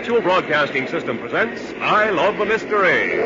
Mutual Broadcasting System presents I Love the Mystery.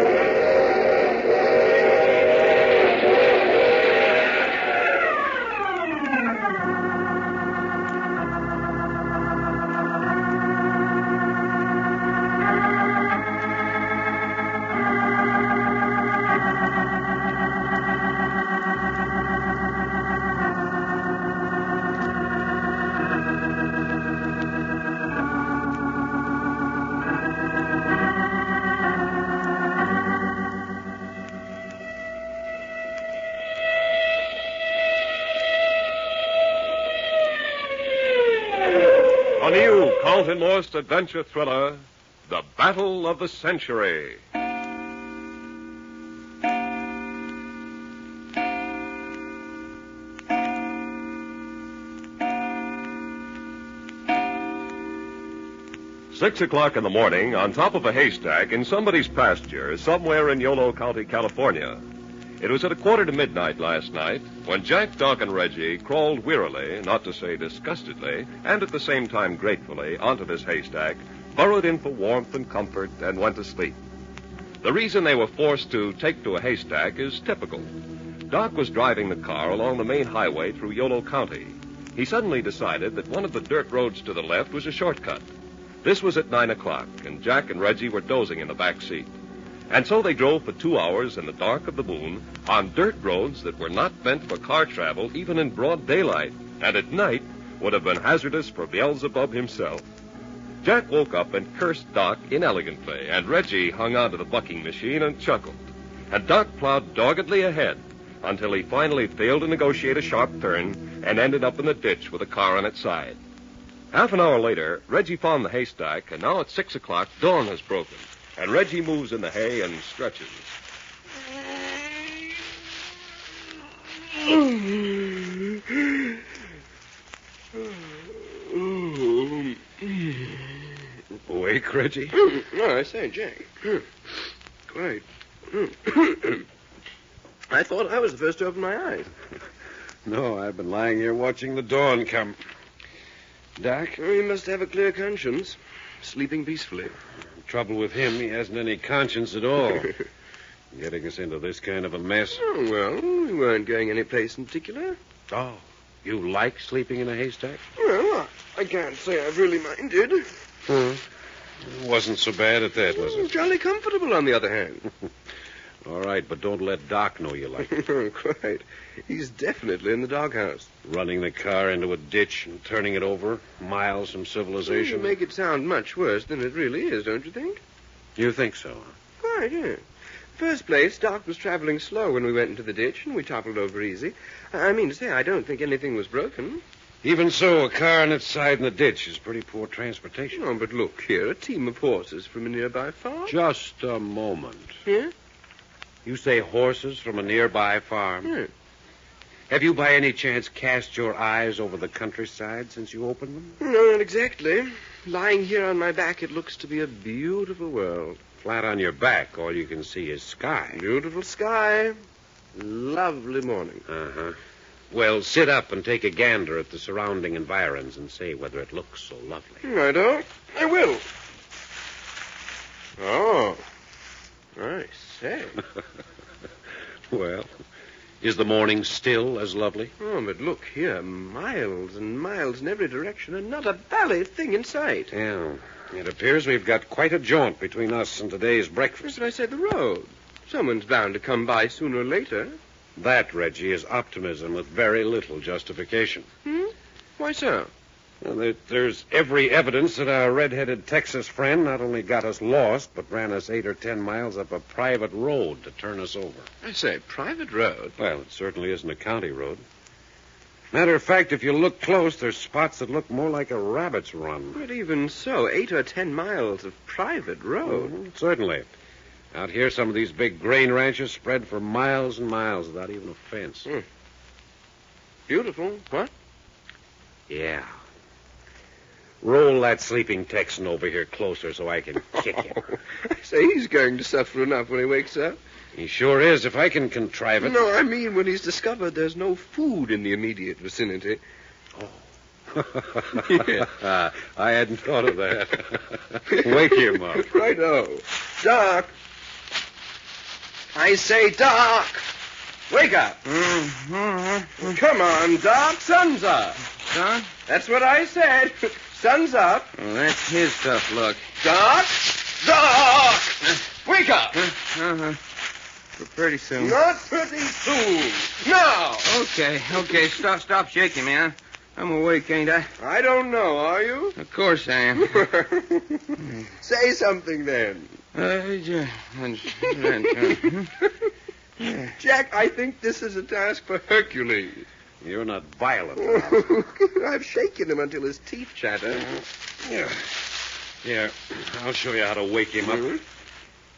A new Carlton Morse adventure thriller, The Battle of the Century. Six o'clock in the morning, on top of a haystack in somebody's pasture somewhere in Yolo County, California. It was at 1:45 last night when Jack, Doc, and Reggie crawled wearily, not to say disgustedly, and at the same time gratefully, onto this haystack, burrowed in for warmth and comfort, and went to sleep. The reason they were forced to take to a haystack is typical. Doc was driving the car along the main highway through Yolo County. He suddenly decided that one of the dirt roads to the left was a shortcut. This was at 9 o'clock, and Jack and Reggie were dozing in the back seat. And so they drove for 2 hours in the dark of the moon on dirt roads that were not meant for car travel even in broad daylight, and at night would have been hazardous for Beelzebub himself. Jack woke up and cursed Doc inelegantly, and Reggie hung onto the bucking machine and chuckled. And Doc plowed doggedly ahead until he finally failed to negotiate a sharp turn and ended up in the ditch with a car on its side. Half an hour later, Reggie found the haystack, and now at 6 o'clock, dawn has broken. And Reggie moves in the hay and stretches. Awake, Reggie? Oh, I say, Jack. Quite. I thought I was the first to open my eyes. No, I've been lying here watching the dawn come. Doc? Oh, you must have a clear conscience. Sleeping peacefully. Trouble with him, he hasn't any conscience at all. Getting us into this kind of a mess. Oh, well, we weren't going any place in particular. Oh, you like sleeping in a haystack? Well, I can't say I've really minded. It wasn't so bad at that, was it? Jolly comfortable, on the other hand. All right, but don't let Doc know you like it. Quite. He's definitely in the doghouse. Running the car into a ditch and turning it over, miles from civilization. You make it sound much worse than it really is, don't you think? You think so? Quite, yeah. First place, Doc was traveling slow when we went into the ditch, and we toppled over easy. I mean to say, I don't think anything was broken. Even so, a car on its side in the ditch is pretty poor transportation. Oh, but look here, a team of horses from a nearby farm. Just a moment. Yeah? You say horses from a nearby farm? Yeah. Have you by any chance cast your eyes over the countryside since you opened them? No, not exactly. Lying here on my back, it looks to be a beautiful world. Flat on your back, all you can see is sky. Beautiful sky. Lovely morning. Uh-huh. Well, sit up and take a gander at the surrounding environs and say whether it looks so lovely. Righto. I will. Oh. I say. Well, is the morning still as lovely? Oh, but look here. Miles and miles in every direction and not a bally thing in sight. Yeah. It appears we've got quite a jaunt between us and today's breakfast. But I said the road. Someone's bound to come by sooner or later. That, Reggie, is optimism with very little justification. Why so? Well, there's every evidence that our red-headed Texas friend not only got us lost, but ran us 8 or 10 miles up a private road to turn us over. I say, private road? Well, it certainly isn't a county road. Matter of fact, if you look close, there's spots that look more like a rabbit's run. But even so, 8 or 10 miles of private road. Certainly. Out here, some of these big grain ranches spread for miles and miles without even a fence. Beautiful. What? Yeah. Roll that sleeping Texan over here closer so I can kick him. I say, he's going to suffer enough when he wakes up. He sure is, if I can contrive it. No, I mean when he's discovered there's no food in the immediate vicinity. Oh, I hadn't thought of that. Wake him up. Righto. Doc. I say, Doc. Wake up. Mm-hmm. Come on, Doc. Sun's up. Son? That's what I said. Sun's up. Well, that's his tough luck. Doc. Doc. Wake up. Pretty soon. Not pretty soon. Now. Okay. Stop shaking me, huh? I'm awake, ain't I? I don't know, are you? Of course I am. Say something then. Jack, I think this is a task for Hercules. You're not violent enough. I've shaken him until his teeth chatter. Here, I'll show you how to wake him up.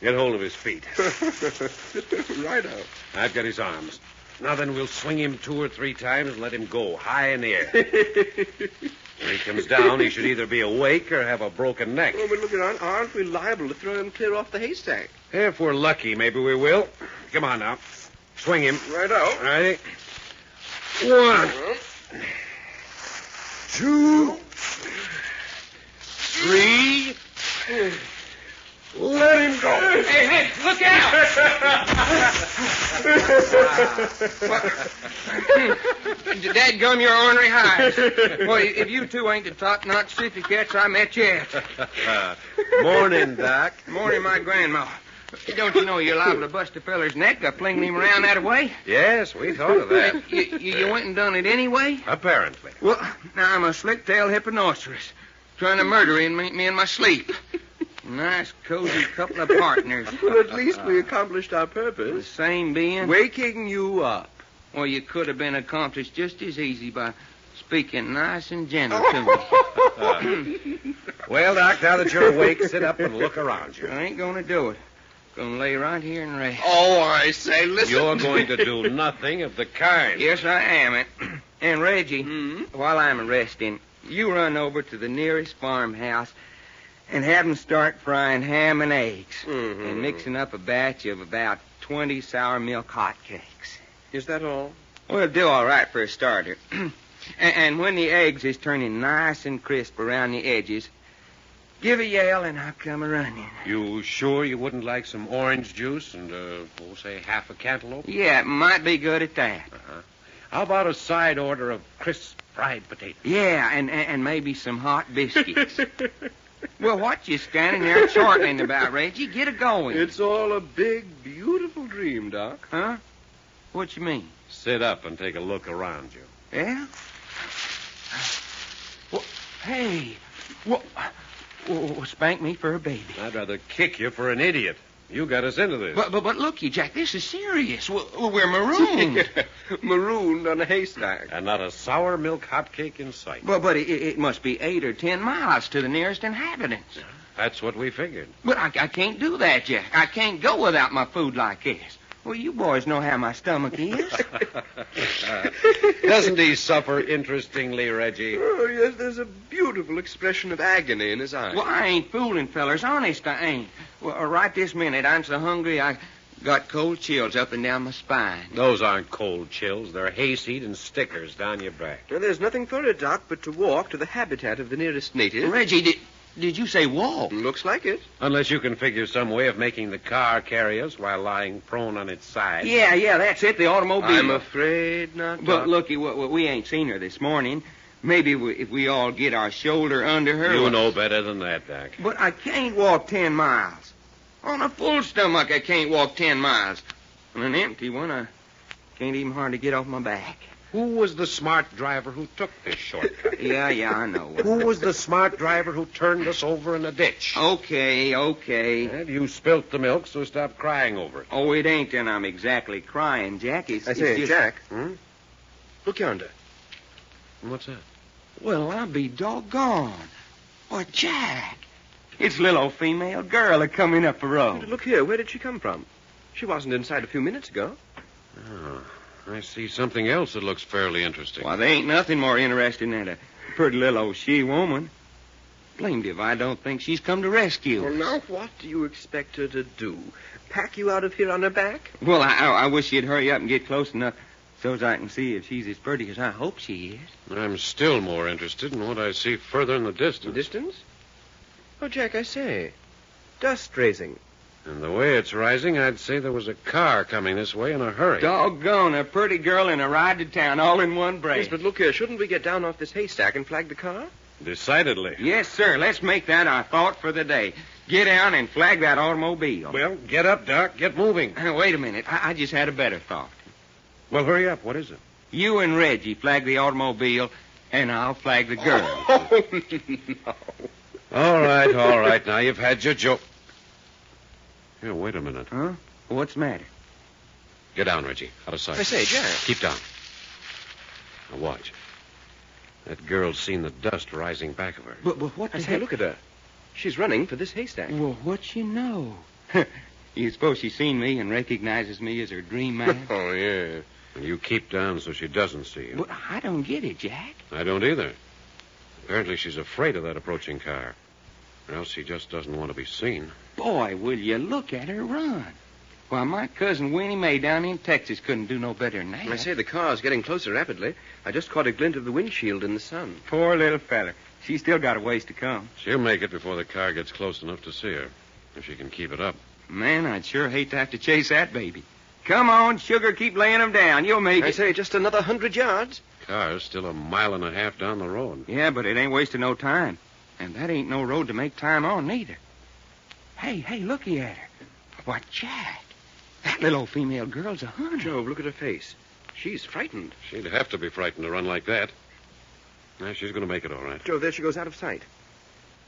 Get hold of his feet. Righto. I've got his arms. Now then, we'll swing him 2 or 3 times and let him go high in the air. When he comes down, he should either be awake or have a broken neck. Oh, but look, aren't we liable to throw him clear off the haystack? If we're lucky, maybe we will. Come on now. Swing him. Righto. Ready? 1, 2, 3. Let him go. Hey, look out! Dadgum, you're ornery hides. Well, if you two ain't the top-notch sissy cats I met yet. Morning, Doc. Morning, my grandma. Don't you know you're liable to bust a feller's neck by flinging him around that way? Yes, we thought of that. You went and done it anyway? Apparently. Well, now I'm a slick-tailed hipponoceros, trying to murder me in my sleep. Nice, cozy couple of partners. Well, at least we accomplished our The purpose. same being. Waking you up. Well, you could have been accomplished just as easy by speaking nice and gentle to me. Well, Doc, now that you're awake, sit up and look around you. I ain't going to do it. Going to lay right here and rest. Oh, I say, listen. You're going to do nothing of the kind. Yes, I am. And Reggie, Hmm? while I'm resting, you run over to the nearest farmhouse and have them start frying ham and eggs Mhm. and mixing up a batch of about 20 sour milk hotcakes. Is that all? Well, it'll do all right for a starter. And when the eggs is turning nice and crisp around the edges, give a yell and I'll come a-running. You sure you wouldn't like some orange juice and, we'll say, half a cantaloupe? Yeah, it might be good at that. How about a side order of crisp fried potatoes? Yeah, and maybe some hot biscuits. Well, what you standing there chortling about, Reggie? Get a-going. It's all a big, beautiful dream, Doc. Huh? What you mean? Sit up and take a look around you. Yeah? Well, hey. Well, spank me for a baby. I'd rather kick you for an idiot. You got us into this. But look, you, Jack, this is serious. We're marooned. Marooned on a haystack. And not a sour milk hotcake in sight. But it must be 8 or 10 miles to the nearest inhabitants. That's what we figured. But I can't do that, Jack. I can't go without my food like this. Well, you boys know how my stomach is. Doesn't he suffer interestingly, Reggie? Oh, yes, there's a beautiful expression of agony in his eyes. Well, I ain't fooling, fellers. Honest, I ain't. Well, right this minute, I'm so hungry I got cold chills up and down my spine. Those aren't cold chills. They're hayseed and stickers down your back. Well, there's nothing for it, Doc, but to walk to the habitat of the nearest native. Reggie, did you say walk? Looks like it. Unless you can figure some way of making the car carry us while lying prone on its side. Yeah, that's it, the automobile. I'm afraid not, Doc. But looky, we ain't seen her this morning. Maybe if we all get our shoulder under her... You know better than that, Doc. But I can't walk 10 miles. On a full stomach, I can't walk 10 miles. On an empty one, I can't even hardly get off my back. Who was the smart driver who took this shortcut? Yeah, I know. Who was the smart driver who turned us over in a ditch? Okay. And you spilt the milk, so stop crying over it. Oh, it ain't that I'm exactly crying, Jack. I say, just... Jack. Hmm? Look yonder. What's that? Well, I'll be doggone. Why, Jack, it's little old female girl a-coming up the road. Look here. Where did she come from? She wasn't inside a few minutes ago. Oh, I see something else that looks fairly interesting. Why, there ain't nothing more interesting than a pretty little old she-woman. Blamed if I don't think she's come to rescue Well, us. now, what do you expect her to do? Pack you out of here on her back? Well, I wish you'd hurry up and get close enough so's I can see if she's as pretty as I hope she is. I'm still more interested in what I see further in the distance. Distance? Oh, Jack, I say. Dust raising. And the way it's rising, I'd say there was a car coming this way in a hurry. Doggone, a pretty girl and a ride to town all in one breath. Yes, but look here. Shouldn't we get down off this haystack and flag the car? Decidedly. Yes, sir. Let's make that our thought for the day. Get down and flag that automobile. Well, get up, Doc. Get moving. Wait a minute. I just had a better thought. Well, hurry up. What is it? You and Reggie flag the automobile, and I'll flag the girl. Oh, no. All right. Now, you've had your joke. Here, wait a minute. Huh? What's the matter? Get down, Reggie. Out of sight. I say, Jack. Keep down. Now, watch. That girl's seen the dust rising back of her. But what I the say, heck? look at her. She's running for this haystack. Well, what she know? You suppose she's seen me and recognizes me as her dream man? Oh, yeah. And you keep down so she doesn't see you. But I don't get it, Jack. I don't either. Apparently she's afraid of that approaching car. Or else she just doesn't want to be seen. Boy, will you look at her run. Why, my cousin Winnie Mae down in Texas couldn't do no better than that. I say, the car's getting closer rapidly. I just caught a glint of the windshield in the sun. Poor little feller. She's still got a ways to come. She'll make it before the car gets close enough to see her. If she can keep it up. Man, I'd sure hate to have to chase that baby. Come on, sugar, keep laying them down. You'll make I it. say, just another 100 yards. Car's still 1.5 miles down the road. Yeah, but it ain't wasting no time. And that ain't no road to make time on, neither. Hey, looky at her. Why, Jack, that little old female girl's a hunter. Jove, look at her face. She's frightened. She'd have to be frightened to run like that. Now, she's going to make it all right. Jove, there she goes out of sight.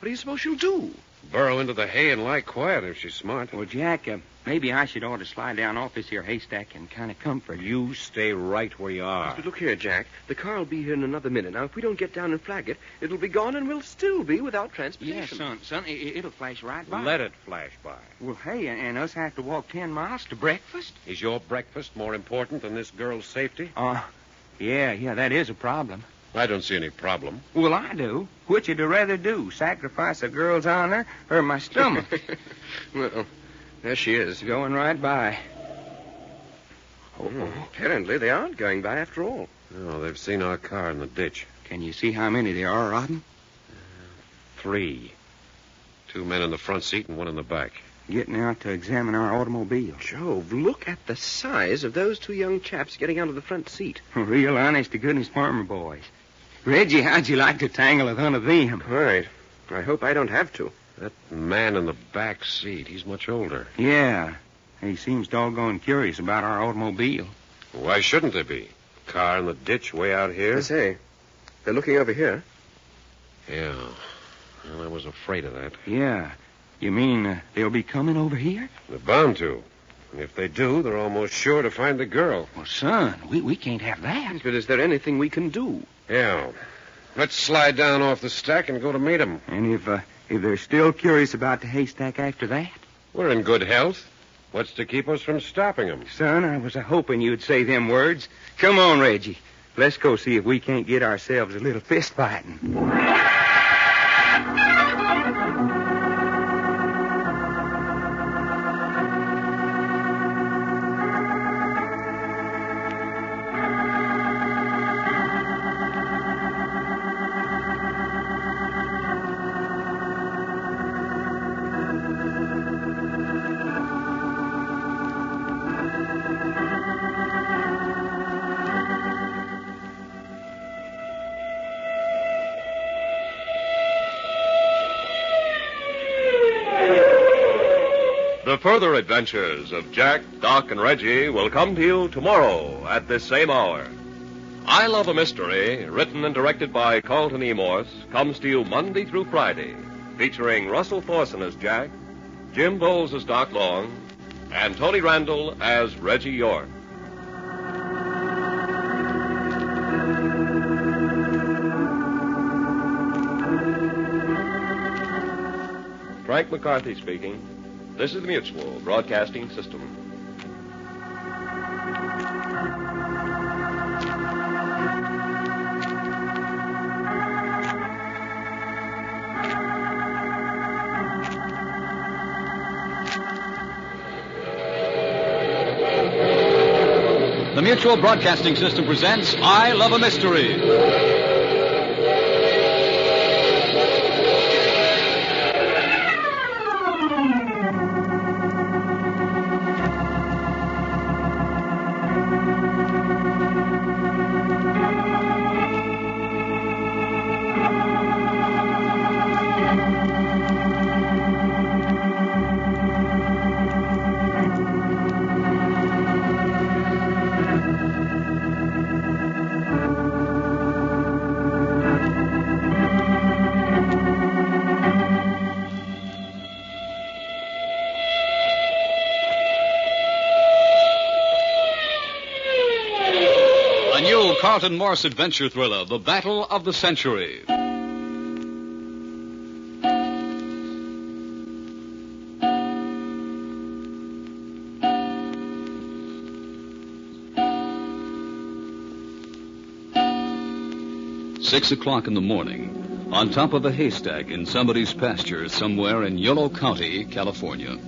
What do you suppose she'll do? Burrow into the hay and lie quiet if she's smart. Well, Jack, maybe I should ought to slide down off this here haystack and kind of comfort her. You stay right where you are. But look here, Jack. The car will be here in another minute. Now, if we don't get down and flag it, it'll be gone and we'll still be without transportation. Yeah, son, it'll flash right by. Let it flash by. Well, hey, and us have to walk 10 miles to breakfast? Is your breakfast more important than this girl's safety? Yeah, that is a problem. I don't see any problem. Well, I do. Which would you rather do, sacrifice a girl's honor or my stomach? Well, there she is. Going right by. Apparently, they aren't going by after all. Oh, they've seen our car in the ditch. Can you see how many there are, Rodden? 3. 2 men in the front seat and 1 in the back. Getting out to examine our automobile. Jove, look at the size of those 2 young chaps getting out of the front seat. Real honest-to-goodness farmer boys. Reggie, how'd you like to tangle with one of them? Right. I hope I don't have to. That man in the back seat, he's much older. Yeah. He seems doggone curious about our automobile. Why shouldn't they be? Car in the ditch way out here? I say, they're looking over here. Yeah. Well, I was afraid of that. Yeah. You mean they'll be coming over here? They're bound to. And if they do, they're almost sure to find the girl. Well, son, we can't have that. But is there anything we can do? Yeah. Let's slide down off the stack and go to meet them. And if they're still curious about the haystack after that? We're in good health. What's to keep us from stopping them? Son, I was hoping you'd say them words. Come on, Reggie. Let's go see if we can't get ourselves a little fist fighting. The further adventures of Jack, Doc, and Reggie will come to you tomorrow at this same hour. I Love a Mystery, written and directed by Carlton E. Morse, comes to you Monday through Friday, featuring Russell Thorson as Jack, Jim Boles as Doc Long, and Tony Randall as Reggie York. Frank McCarthy speaking. This is the Mutual Broadcasting System. The The Mutual Broadcasting System presents I Love a Mystery. Carlton Morse adventure thriller, The Battle of the Century. Six o'clock in the morning, on top of a haystack in somebody's pasture somewhere in Yolo County, California.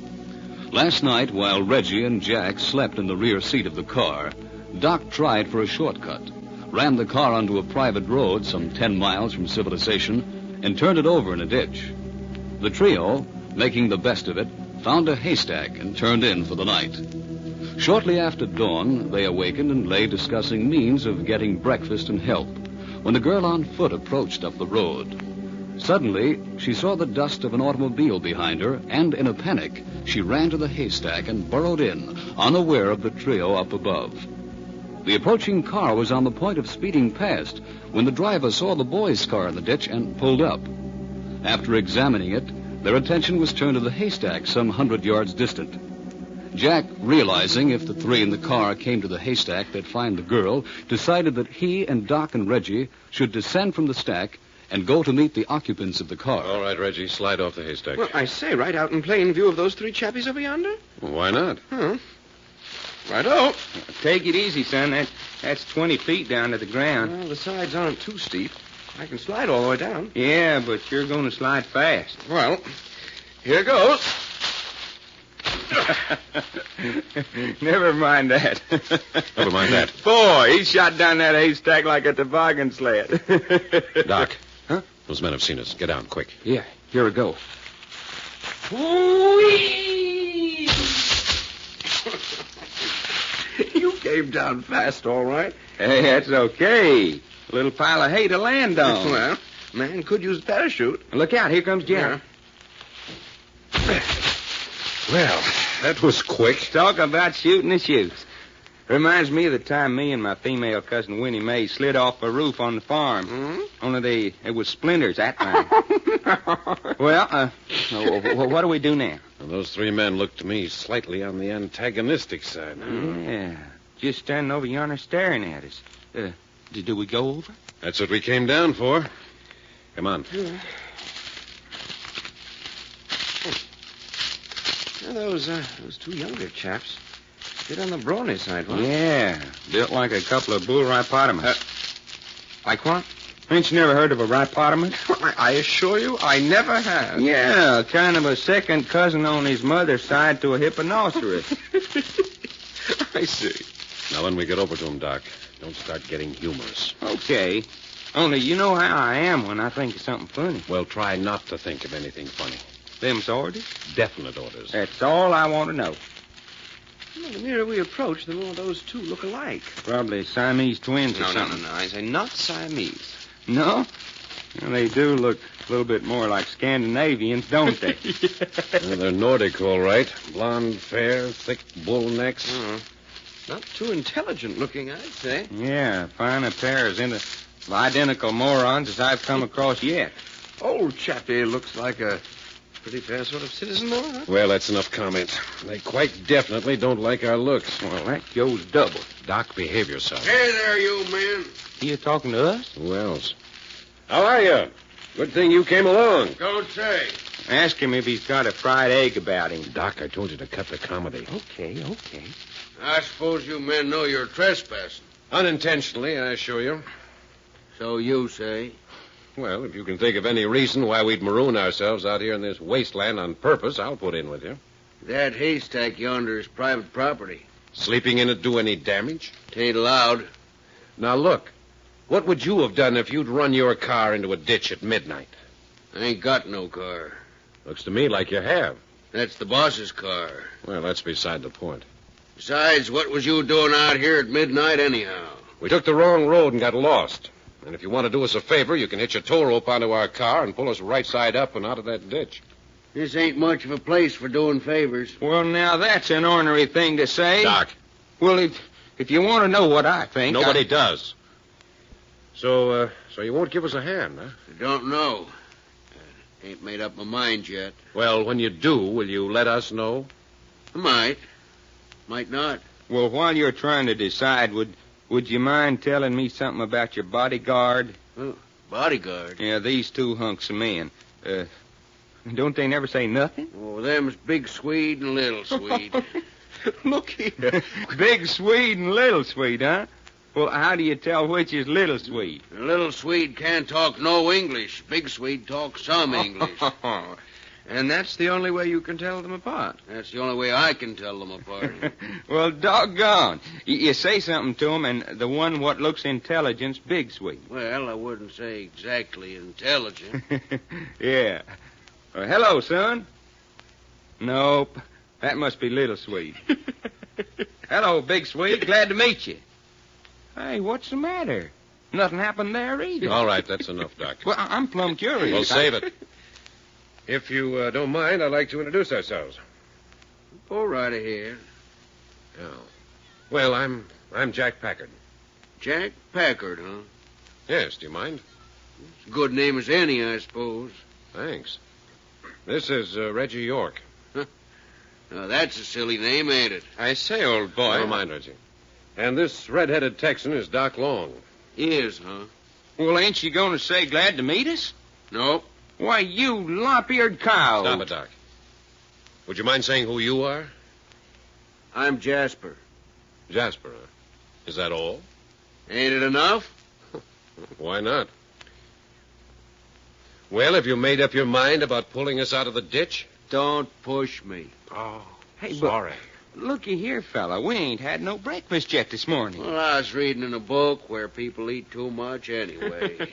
Last night, while Reggie and Jack slept in the rear seat of the car, Doc tried for a shortcut, ran the car onto a private road some 10 miles from civilization, and turned it over in a ditch. The trio, making the best of it, found a haystack and turned in for the night. Shortly after dawn, they awakened and lay discussing means of getting breakfast and help when a girl on foot approached up the road. Suddenly, she saw the dust of an automobile behind her, and in a panic, she ran to the haystack and burrowed in, unaware of the trio up above. The approaching car was on the point of speeding past when the driver saw the boys' car in the ditch and pulled up. After examining it, their attention was turned to the haystack some 100 yards distant. Jack, realizing if the three in the car came to the haystack, they'd find the girl, decided that he and Doc and Reggie should descend from the stack and go to meet the occupants of the car. All right, Reggie, slide off the haystack. Well, I say, right out in plain view of those three chappies over yonder? Well, why not? Righto. Take it easy, son. That's 20 feet down to the ground. Well, the sides aren't too steep. I can slide all the way down. Yeah, but you're going to slide fast. Well, here goes. Never mind that. Never mind that. Boy, he shot down that haystack like a toboggan sled. Doc. Huh? Those men have seen us. Get down, quick. Yeah, here we go. Whee! You came down fast, all right. Hey, that's okay. A little pile of hay to land on. Well, man could use a parachute. Look out, here comes Jack. Yeah. Well, that was quick. Talk about shooting the chutes. Reminds me of the time me and my female cousin Winnie Mae slid off a roof on the farm. Hmm? Only it was splinters that time. Well, what do we do now? Well, those three men looked to me slightly on the antagonistic side. Yeah, just standing over yonder staring at us. Do we go over? That's what we came down for. Come on. Now, those two younger chaps. Bit on the brawny side, huh? Yeah, built like a couple of bull rippotamus. Like what? Ain't you never heard of a rippotamus? I assure you, I never have. Yeah, kind of a second cousin on his mother's side to a hipponoceros. I see. Now, when we get over to him, Doc, don't start getting humorous. Okay. Only you know how I am when I think of something funny. Well, try not to think of anything funny. Them's orders? Definite orders. That's all I want to know. Well, the nearer we approach, the more those two look alike. Probably Siamese twins or something. No. I say not Siamese. No? Well, they do look a little bit more like Scandinavians, don't they? Well, they're Nordic, all right. Blonde, fair, thick bull necks. Not too intelligent looking, I'd say. Yeah, fine a pair of identical morons as I've come across yet. Old chappie looks like a pretty fair sort of citizen, though, huh? Well, that's enough comment. They quite definitely don't like our looks. Well, that goes double. Doc, behave yourself. Hey there, you man. You talking to us? Who else? How are you? Good thing you came along. Don't say. Ask him if he's got a fried egg about him. Doc, I told you to cut the comedy. Okay. I suppose you men know you're trespassing. Unintentionally, I assure you. So you say. Well, if you can think of any reason why we'd maroon ourselves out here in this wasteland on purpose, I'll put in with you. That haystack yonder is private property. Sleeping in it do any damage? Tain't allowed. Now, look. What would you have done if you'd run your car into a ditch at midnight? I ain't got no car. Looks to me like you have. That's the boss's car. Well, that's beside the point. Besides, what was you doing out here at midnight anyhow? We took the wrong road and got lost. And if you want to do us a favor, you can hitch a tow rope onto our car and pull us right side up and out of that ditch. This ain't much of a place for doing favors. Well, now, that's an ornery thing to say. Doc. Well, if you want to know what I think... Nobody does. So you won't give us a hand, huh? I don't know. Ain't made up my mind yet. Well, when you do, will you let us know? I might. Might not. Well, while you're trying to decide, would you mind telling me something about your bodyguard? Oh, bodyguard? Yeah, these two hunks of men. Don't they never say nothing? Oh, them's Big Swede and Little Swede. Look here. Big Swede and Little Swede, huh? Well, how do you tell which is Little Swede? Little Swede can't talk no English. Big Swede talks some English. And that's the only way you can tell them apart. That's the only way I can tell them apart. Well, doggone. You say something to him, and the one what looks intelligent's Big Swede. Well, I wouldn't say exactly intelligent. Yeah. Hello, son. Nope. That must be Little Swede. Hello, Big Swede. Glad to meet you. Hey, what's the matter? Nothing happened there either. All right, that's enough, Doc. Well, I'm plumb curious. We'll save it. If you don't mind, I'd like to introduce ourselves. Go right ahead. Oh. Well, I'm Jack Packard. Jack Packard, huh? Yes, do you mind? It's a good name as any, I suppose. Thanks. This is Reggie York. Now, that's a silly name, ain't it? I say, old boy. Never mind, Reggie. And this red-headed Texan is Doc Long. Is, huh? Well, ain't you going to say glad to meet us? Nope. Why, you lop-eared cow. Stop it, Doc. Would you mind saying who you are? I'm Jasper. Jasper, huh? Is that all? Ain't it enough? Why not? Well, have you made up your mind about pulling us out of the ditch? Don't push me. Oh, Hey, sorry. Looky here, fella. We ain't had no breakfast yet this morning. Well, I was reading in a book where people eat too much anyway.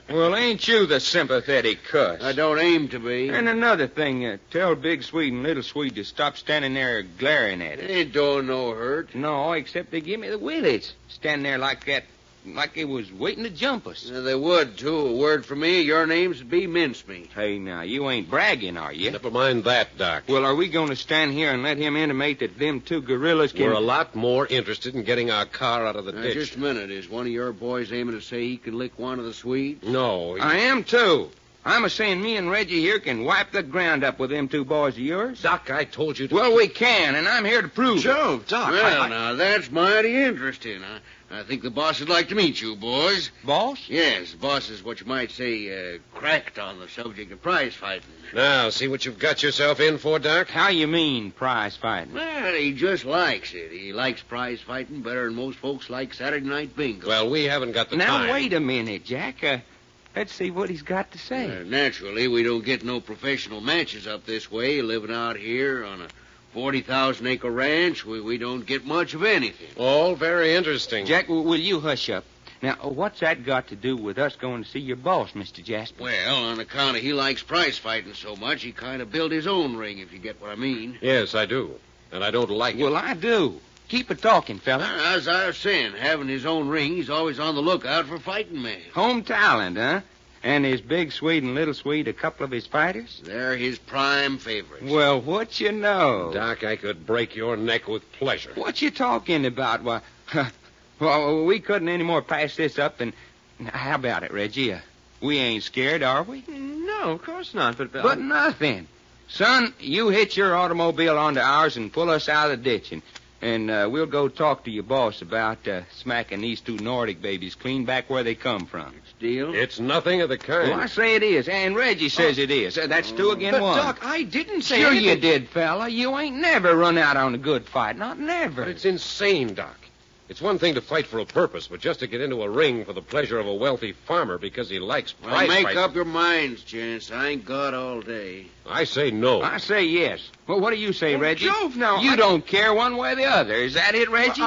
Well, ain't you the sympathetic cuss? I don't aim to be. And another thing, tell Big Swede and Little Swede to stop standing there glaring at us. Ain't doing no hurt. No, except they give me the willies. Standing there like that, like they was waiting to jump us. They would, too. A word from me, your names would be mincemeat. Hey, now, you ain't bragging, are you? Never mind that, Doc. Well, are we going to stand here and let him intimate that them two gorillas can... We're a lot more interested in getting our car out of the ditch. Just a minute. Is one of your boys aiming to say he can lick one of the Swedes? No. I am, too. I'm a-saying me and Reggie here can wipe the ground up with them two boys of yours. Doc, I told you to... Well, we can, and I'm here to prove it. Joe, Doc. Well, now, that's mighty interesting. I think the boss would like to meet you, boys. Boss? Yes, the boss is what you might say, cracked on the subject of prize fighting. Now, see what you've got yourself in for, Doc? How you mean, prize fighting? Well, he just likes it. He likes prize fighting better than most folks like Saturday night bingo. Well, we haven't got the Now, time. wait a minute, Jack. Let's see what he's got to say. Naturally, we don't get no professional matches up this way. Living out here on a 40,000-acre ranch, we don't get much of anything. All very interesting. Jack, will you hush up? Now, what's that got to do with us going to see your boss, Mr. Jasper? Well, on account of he likes prize fighting so much, he kind of built his own ring, if you get what I mean. Yes, I do. And I don't like it. Well, I do. Keep it talking, fella. As I was saying, having his own ring, he's always on the lookout for fighting men. Home talent, huh? And is Big Swede and Little Swede a couple of his fighters? They're his prime favorites. Well, what you know? Doc, I could break your neck with pleasure. What you talking about? Why, well, we couldn't any more pass this up than... How about it, Reggie? We ain't scared, are we? No, of course not, but... But nothing. Son, you hitch your automobile onto ours and pull us out of the ditch, and we'll go talk to your boss about smacking these two Nordic babies clean back where they come from. Deal? It's nothing of the kind. Well, I say it is, and Reggie says it is. That's two against But, one. Doc, I didn't say Sure anything. you did, fella. You ain't never run out on a good fight. Not never. But it's insane, Doc. It's one thing to fight for a purpose, but just to get into a ring for the pleasure of a wealthy farmer because he likes prize Make fighting. up your minds, gents. I ain't got all day. I say no. I say yes. Well, what do you say, Reggie? Jove, now, You don't care one way or the other. Is that it, Reggie?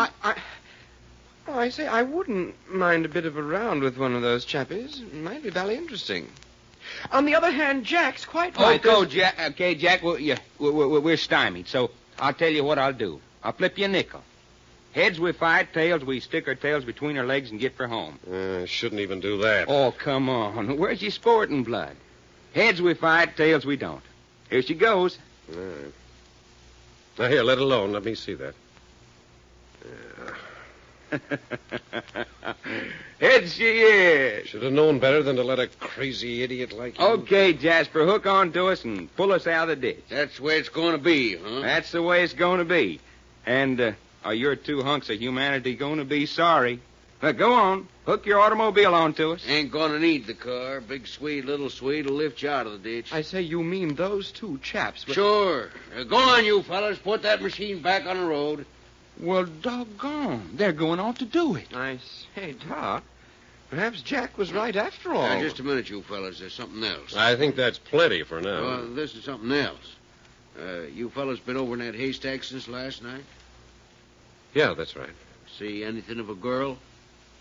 I say I wouldn't mind a bit of a round with one of those chappies. It might be very interesting. On the other hand, Jack's quite right. Okay, Jack, we're stymied, so I'll tell you what I'll do. I'll flip you a nickel. Heads we fight, tails we stick our tails between our legs and get for home. Shouldn't even do that. Oh, come on. Where's your sporting blood? Heads we fight, tails we don't. Here she goes. All right. Now, here, let alone. Let me see that. Heads she is. Should have known better than to let a crazy idiot like you. Okay, Jasper, hook on to us and pull us out of the ditch. That's the way it's going to be, huh? That's the way it's going to be. And, are your two hunks of humanity going to be sorry? Go on. Hook your automobile onto us. Ain't going to need the car. Big Swede, little Swede will lift you out of the ditch. I say you mean those two chaps. But... Sure. Go on, you fellas. Put that machine back on the road. Well, doggone. They're going on to do it. I say, Doc, perhaps Jack was right after all. Now, just a minute, you fellas. There's something else. I think that's plenty for now. Well, this is something else. You fellas been over in that haystack since last night? Yeah, that's right. See anything of a girl?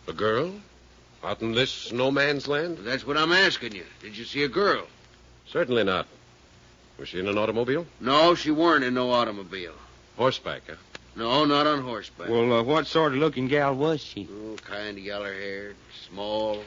A girl? Out in this no man's land? That's what I'm asking you. Did you see a girl? Certainly not. Was she in an automobile? No, she weren't in no automobile. Horseback, huh? No, not on horseback. Well, what sort of looking gal was she? Oh, kind of yaller-haired, small.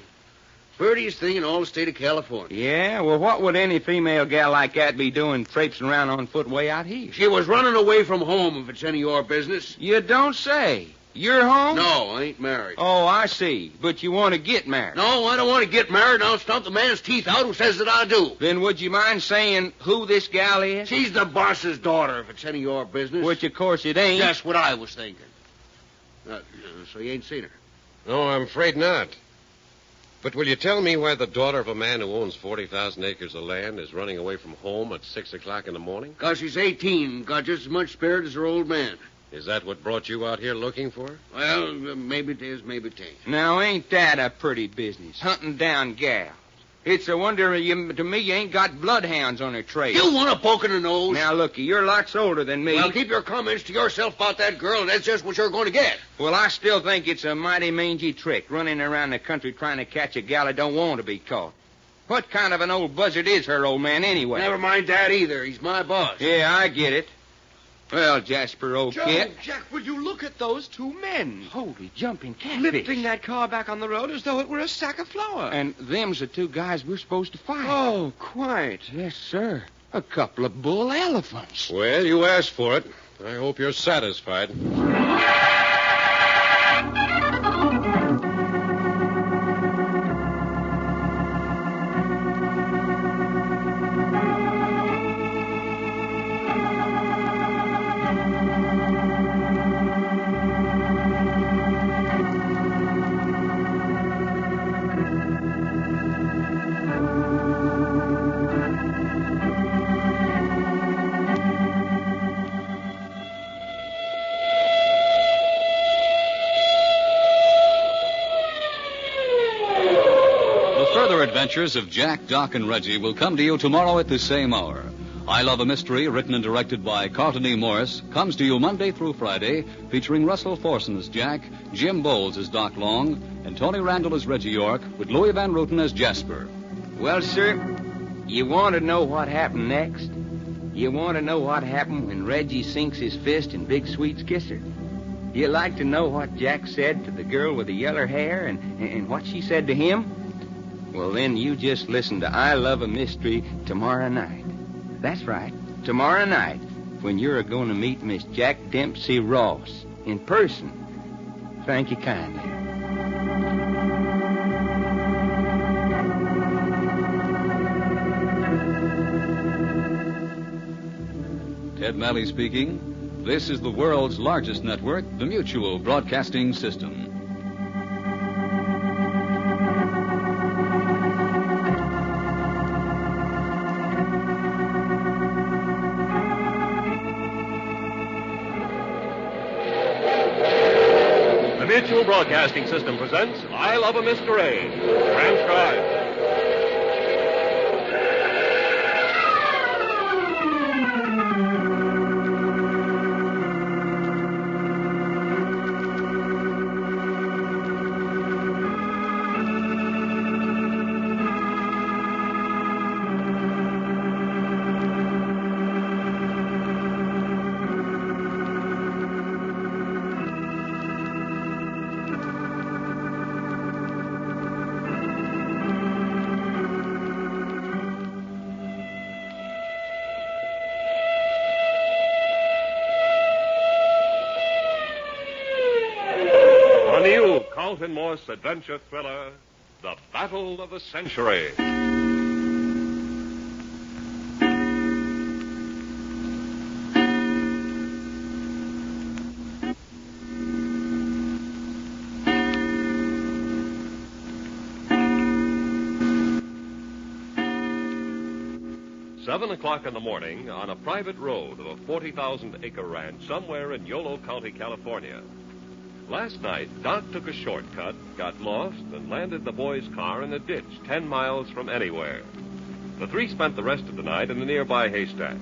Prettiest thing in all the state of California. Yeah, well, what would any female gal like that be doing traipsing around on foot way out here? She was running away from home, if it's any of your business. You don't say. You're home? No, I ain't married. Oh, I see. But you want to get married. No, I don't want to get married, and I'll stomp the man's teeth out who says that I do. Then would you mind saying who this gal is? She's the boss's daughter, if it's any of your business. Which, of course, it ain't. That's what I was thinking. So you ain't seen her? No, I'm afraid not. But will you tell me why the daughter of a man who owns 40,000 acres of land is running away from home at 6 o'clock in the morning? 'Cause she's 18 and got just as much spirit as her old man. Is that what brought you out here looking for her? Well, maybe it is, maybe it ain't. Now, ain't that a pretty business, hunting down gals? It's a wonder to me you ain't got bloodhounds on her trail. You want a poke in the nose? Now, looky, you're lots older than me. Well, keep your comments to yourself about that girl, and that's just what you're going to get. Well, I still think it's a mighty mangy trick, running around the country trying to catch a gal that don't want to be caught. What kind of an old buzzard is her old man anyway? Never mind that either. He's my boss. Yeah, I get it. Well, Jasper, old kid. Jack, will you look at those two men? Holy jumping catfish. Lifting that car back on the road as though it were a sack of flour. And them's the two guys we're supposed to fight. Oh, quite. Yes, sir. A couple of bull elephants. Well, you asked for it. I hope you're satisfied. Adventures of Jack, Doc, and Reggie will come to you tomorrow at the same hour. I Love a Mystery, written and directed by Carlton E. Morse, comes to you Monday through Friday, featuring Russell Thorson as Jack, Jim Boles as Doc Long, and Tony Randall as Reggie York, with Louis Van Ruten as Jasper. Well, sir, you want to know what happened next? You want to know what happened when Reggie sinks his fist in Big Sweet's kisser? You like to know what Jack said to the girl with the yeller hair and what she said to him? Well, then you just listen to I Love a Mystery tomorrow night. That's right, tomorrow night, when you're going to meet Miss Jack Dempsey Ross in person. Thank you kindly. Ted Malley speaking. This is the world's largest network, the Mutual Broadcasting System. National Broadcasting System presents I Love a Mystery. Transcribed. Carlton Morse adventure thriller, The Battle of the Century. 7 o'clock in the morning on a private road of a 40,000-acre ranch somewhere in Yolo County, California. Last night, Doc took a shortcut, got lost, and landed the boy's car in a ditch 10 miles from anywhere. The three spent the rest of the night in a nearby haystack.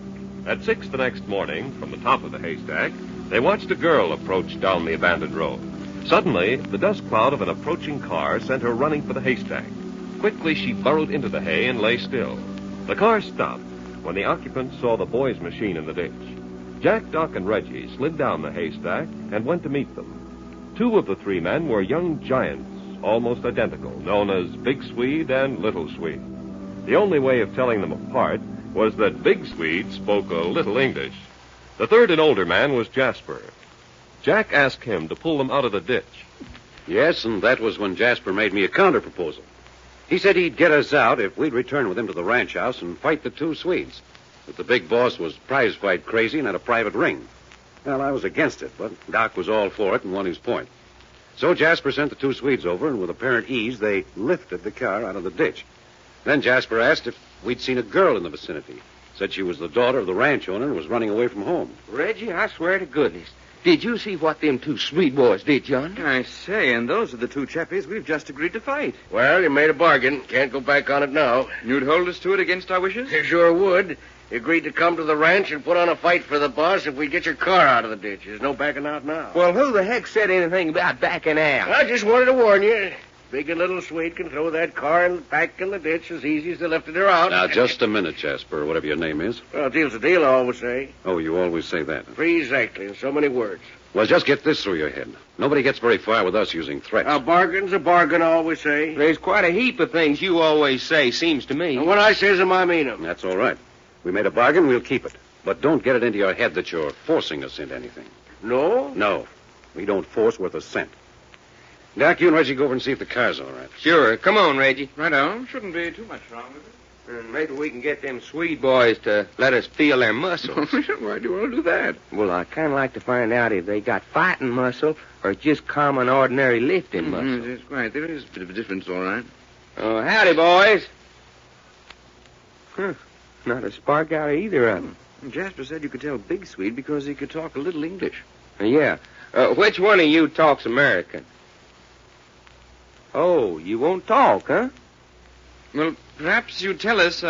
At 6 the next morning, from the top of the haystack, they watched a girl approach down the abandoned road. Suddenly, the dust cloud of an approaching car sent her running for the haystack. Quickly, she burrowed into the hay and lay still. The car stopped when the occupants saw the boy's machine in the ditch. Jack, Doc, and Reggie slid down the haystack and went to meet them. Two of the three men were young giants, almost identical, known as Big Swede and Little Swede. The only way of telling them apart was that Big Swede spoke a little English. The third and older man was Jasper. Jack asked him to pull them out of the ditch. Yes, and that was when Jasper made me a counter-proposal. He said he'd get us out if we'd return with him to the ranch house and fight the two Swedes. But the big boss was prize-fight crazy and had a private ring. Well, I was against it, but Doc was all for it and won his point. So Jasper sent the two Swedes over, and with apparent ease, they lifted the car out of the ditch. Then Jasper asked if we'd seen a girl in the vicinity. Said she was the daughter of the ranch owner and was running away from home. Reggie, I swear to goodness. Did you see what them two Swede boys did, John? I say, and those are the two chappies we've just agreed to fight. Well, you made a bargain. Can't go back on it now. You'd hold us to it against our wishes? You sure would. You agreed to come to the ranch and put on a fight for the boss if we get your car out of the ditch. There's no backing out now. Well, who the heck said anything about backing out? I just wanted to warn you. Big and Little Swede can throw that car back in the ditch as easy as they lifted her out. Now, just a minute, Jasper, whatever your name is. Well, deal's a deal, I always say. Oh, you always say that. Exactly, in so many words. Well, just get this through your head. Nobody gets very far with us using threats. A bargain's a bargain, I always say. There's quite a heap of things you always say, seems to me. And when I says them, I mean them. That's all right. We made a bargain, we'll keep it. But don't get it into your head that you're forcing us into anything. No? No. We don't force worth a cent. Doc, you and Reggie go over and see if the car's all right. Sure. Come on, Reggie. Right on. Shouldn't be too much wrong with it. And maybe we can get them Swede boys to let us feel their muscles. Why do you want to do that? Well, I kind of like to find out if they got fighting muscle or just common, ordinary lifting muscle. That's right. There is a bit of a difference, all right. Oh, howdy, boys. Huh. Not a spark out of either of them. Jasper said you could tell Big Swede because he could talk a little English. Yeah. Which one of you talks American? Oh, you won't talk, huh? Well, perhaps you tell us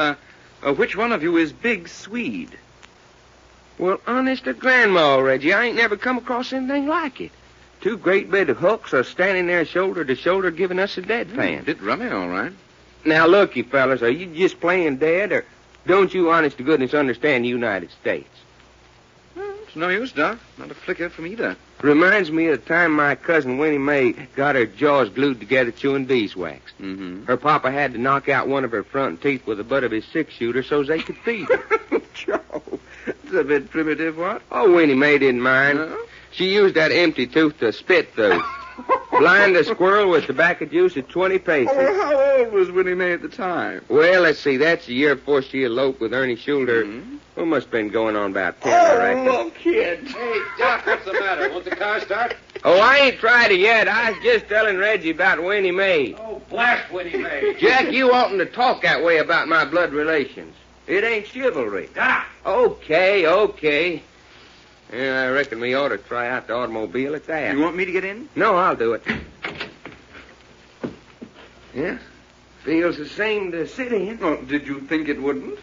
which one of you is Big Swede. Well, honest to Grandma, Reggie, I ain't never come across anything like it. Two great big hooks are standing there shoulder to shoulder giving us a deadpan. Bit rummy, all right. Now, look, you fellas, are you just playing dead, or don't you, honest to goodness, understand the United States? Well, it's no use, Doc. Not a flicker from either. Reminds me of the time my cousin Winnie Mae got her jaws glued together chewing beeswax. Mm-hmm. Her papa had to knock out one of her front teeth with the butt of his six-shooter so they could feed her. Joe, it's a bit primitive, what? Oh, Winnie Mae didn't mind. No? She used that empty tooth to spit through. Blind a squirrel with tobacco juice at 20 paces. Oh, how old was Winnie Mae at the time? Well, let's see. That's the year before she eloped with Ernie Schulter. Mm-hmm. Well, must have been going on about 10, I reckon. look, kid. Hey, Doc, what's the matter? Won't the car start? Oh, I ain't tried it yet. I was just telling Reggie about Winnie Mae. Oh, blast Winnie Mae. Jack, you oughtn't to talk that way about my blood relations. It ain't chivalry. Doc! Okay. Yeah, I reckon we ought to try out the automobile at that. You want me to get in? No, I'll do it. Yeah, feels the same to sit in. Oh, did you think it wouldn't?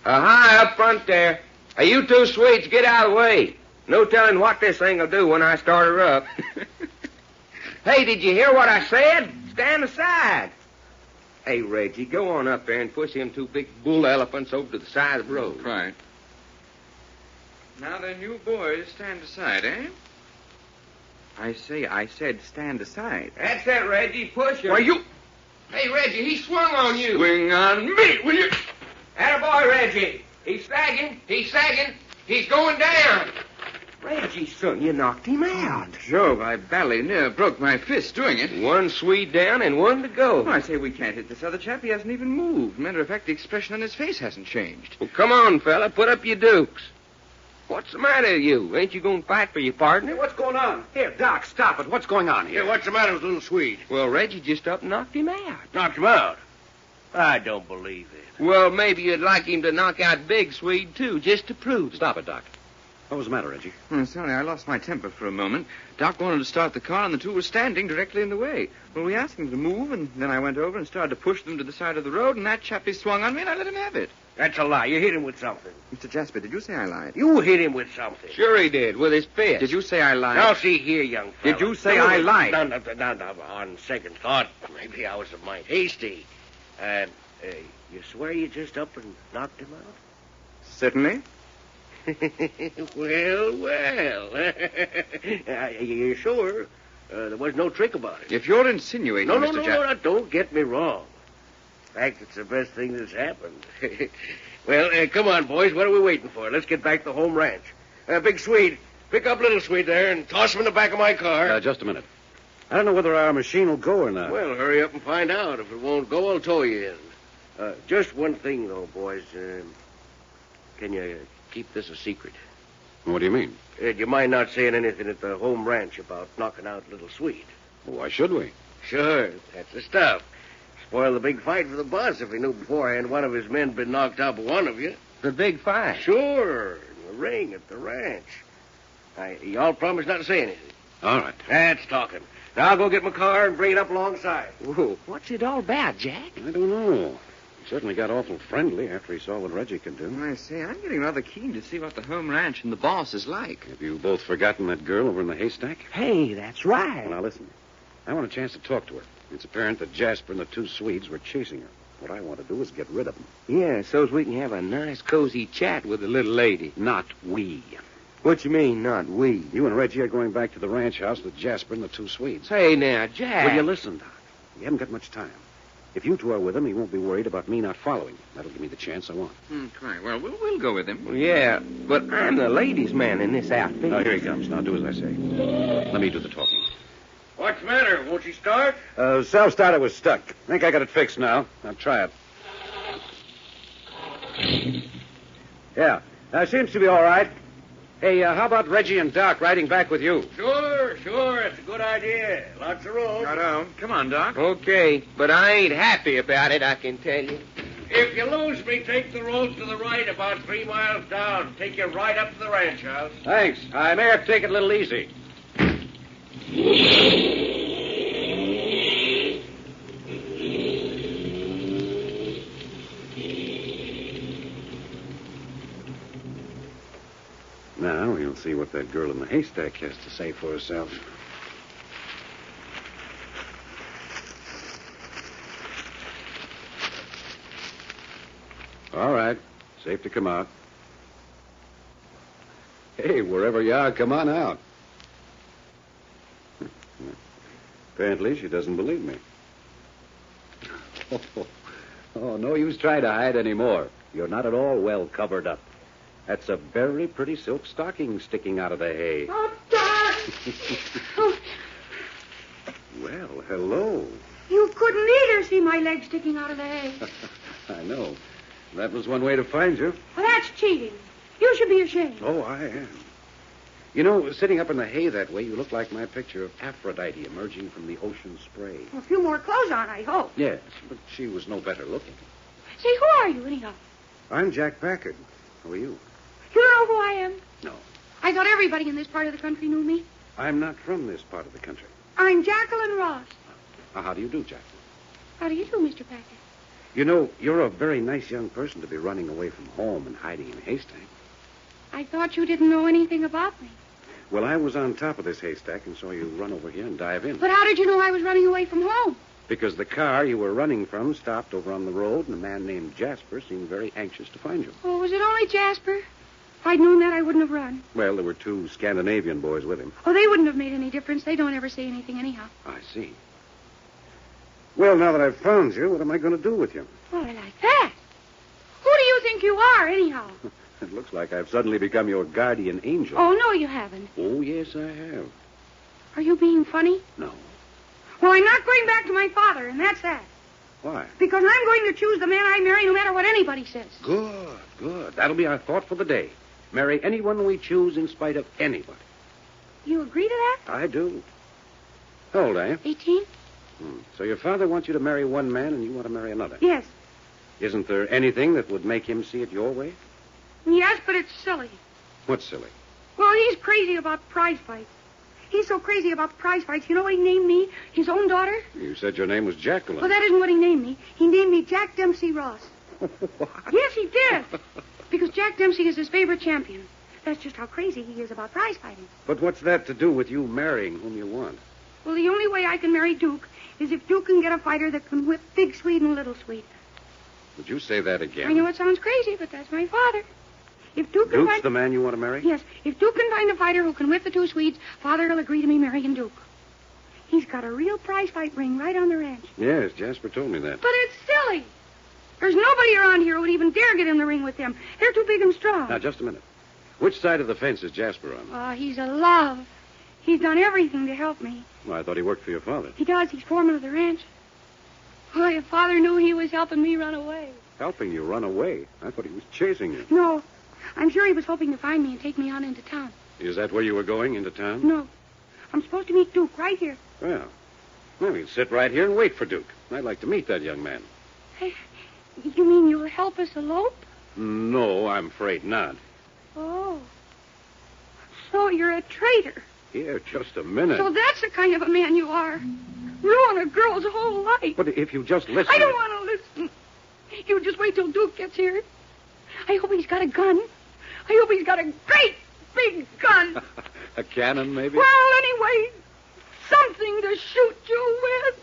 Hi, up front there. Hey, you two Swedes, get out of the way. No telling what this thing will do when I start her up. Hey, did you hear what I said? Stand aside. Hey, Reggie, go on up there and push them two big bull elephants over to the side of the road. Right. Now then, you boys stand aside, eh? I said stand aside. That's it, Reggie. Push him. Why, you... Hey, Reggie, he swung on you. Swing on me, will you? Attaboy, Reggie. He's sagging. He's going down. Reggie, son, you knocked him out. Jove, I badly near broke my fist doing it. One Swede down and one to go. Oh, I say we can't hit this other chap. He hasn't even moved. Matter of fact, the expression on his face hasn't changed. Well, come on, fella. Put up your dukes. What's the matter with you? Ain't you going to fight for your partner? Hey, what's going on? Here, Doc, stop it. What's going on here? Yeah, what's the matter with little Swede? Well, Reggie just up and knocked him out. Knocked him out? I don't believe it. Well, maybe you'd like him to knock out Big Swede, too, just to prove it. Stop it, Doc. What was the matter, Reggie? Oh, sorry, I lost my temper for a moment. Doc wanted to start the car, and the two were standing directly in the way. Well, we asked them to move, and then I went over and started to push them to the side of the road, and that chappie swung on me, and I let him have it. That's a lie. You hit him with something. Mr. Jasper, did you say I lied? You hit him with something. Sure he did, with his fist. Did you say I lied? Now, see here, young fella. Did you say I lied? No, on second thought, maybe I was a mite hasty. You swear you just up and knocked him out? Certainly. Well. You're sure? There was no trick about it. If you're insinuating, No, Mr. Jasper... no, don't get me wrong. In fact, it's the best thing that's happened. Well, come on, boys. What are we waiting for? Let's get back to the home ranch. Big Swede, pick up Little Swede there and toss him in the back of my car. Just a minute. I don't know whether our machine will go or not. Well, hurry up and find out. If it won't go, I'll tow you in. Just one thing, though, boys. Can you keep this a secret? What do you mean? Do you mind not saying anything at the home ranch about knocking out Little Swede? Why should we? Sure, that's the stuff. Spoil the big fight for the boss if he knew beforehand one of his men had been knocked out by one of you. The big fight. Sure, in the ring at the ranch. Y'all promise not to say anything. All right. That's talking. Now I'll go get my car and bring it up alongside. Whoa, what's it all about, Jack? I don't know. He certainly got awful friendly after he saw what Reggie can do. I say, I'm getting rather keen to see what the home ranch and the boss is like. Have you both forgotten that girl over in the haystack? Hey, that's right. Well, now listen. I want a chance to talk to her. It's apparent that Jasper and the two Swedes were chasing her. What I want to do is get rid of them. Yeah, so's we can have a nice, cozy chat with the little lady. Not we. What you mean, not we? You and Reggie are going back to the ranch house with Jasper and the two Swedes. Hey, now, Jack. Will you listen, Doc? We haven't got much time. If you two are with him, he won't be worried about me not following. That'll give me the chance I want. Quite. Well, we'll go with him. Well, yeah, but I'm the ladies' man in this outfit. Now, here he comes. Now, do as I say. Let me do the talking. What's the matter? Won't you start? Self-starter was stuck. I think I got it fixed now. Now, try it. Yeah. Seems to be all right. Hey, how about Reggie and Doc riding back with you? Sure. It's a good idea. Lots of room. Righto. Come on, Doc. Okay, but I ain't happy about it, I can tell you. If you lose me, take the road to the right about 3 miles down. Take you right up to the ranch house. Thanks. I may have to take it a little easy. Now we'll see what that girl in the haystack has to say for herself. All right. Safe to come out. Hey, wherever you are, come on out. Apparently, she doesn't believe me. Oh, no use trying to hide anymore. You're not at all well covered up. That's a very pretty silk stocking sticking out of the hay. Oh, Doc! Oh, Well, hello. you couldn't either see my leg sticking out of the hay. I know. That was one way to find you. Well, that's cheating. You should be ashamed. Oh, I am. You know, sitting up in the hay that way, you look like my picture of Aphrodite emerging from the ocean spray. A few more clothes on, I hope. Yes, but she was no better looking. Say, who are you, anyhow? I'm Jack Packard. Who are you? You know who I am? No. I thought everybody in this part of the country knew me. I'm not from this part of the country. I'm Jacqueline Ross. How do you do, Jack? How do you do, Mr. Packard? You know, you're a very nice young person to be running away from home and hiding in a haystack. I thought you didn't know anything about me. Well, I was on top of this haystack and saw you run over here and dive in. But how did you know I was running away from home? Because the car you were running from stopped over on the road, and a man named Jasper seemed very anxious to find you. Oh, was it only Jasper? If I'd known that, I wouldn't have run. Well, there were 2 Scandinavian boys with him. Oh, they wouldn't have made any difference. They don't ever say anything anyhow. I see. Well, now that I've found you, what am I going to do with you? Oh, I like that. Who do you think you are, anyhow? It looks like I've suddenly become your guardian angel. Oh, no, you haven't. Oh, yes, I have. Are you being funny? No. Well, I'm not going back to my father, and that's that. Why? Because I'm going to choose the man I marry no matter what anybody says. Good, good. That'll be our thought for the day. Marry anyone we choose in spite of anybody. You agree to that? I do. How old are you? 18? So your father wants you to marry one man and you want to marry another. Yes. Isn't there anything that would make him see it your way? Yes, but it's silly. What's silly? Well, he's crazy about prize fights. He's so crazy about prize fights. You know what he named me? His own daughter? You said your name was Jacqueline. Well, that isn't what he named me. He named me Jack Dempsey Ross. What? Yes, he did. Because Jack Dempsey is his favorite champion. That's just how crazy he is about prize fighting. But what's that to do with you marrying whom you want? Well, the only way I can marry Duke is if Duke can get a fighter that can whip Big Swede and Little Swede. Would you say that again? I know it sounds crazy, but that's my father. If Duke can Duke's the man you want to marry? Yes. If Duke can find a fighter who can whip the 2 Swedes, Father will agree to me marrying Duke. He's got a real prize fight ring right on the ranch. Yes, Jasper told me that. But it's silly. There's nobody around here who would even dare get in the ring with them. They're too big and strong. Now, just a minute. Which side of the fence is Jasper on? Oh, he's a love. He's done everything to help me. Well, I thought he worked for your father. He does. He's foreman of the ranch. Boy, if Father knew he was helping me run away. Helping you run away? I thought he was chasing you. No. I'm sure he was hoping to find me and take me on into town. Is that where you were going, into town? No. I'm supposed to meet Duke right here. Well, you can sit right here and wait for Duke. I'd like to meet that young man. Hey, you mean you'll help us elope? No, I'm afraid not. Oh. So you're a traitor. Here, just a minute. So that's the kind of a man you are. Ruin a girl's whole life. But if you just listen... I don't want to listen. You just wait till Duke gets here. I hope he's got a gun. I hope he's got a great big gun. A cannon, maybe? Well, anyway, something to shoot you with.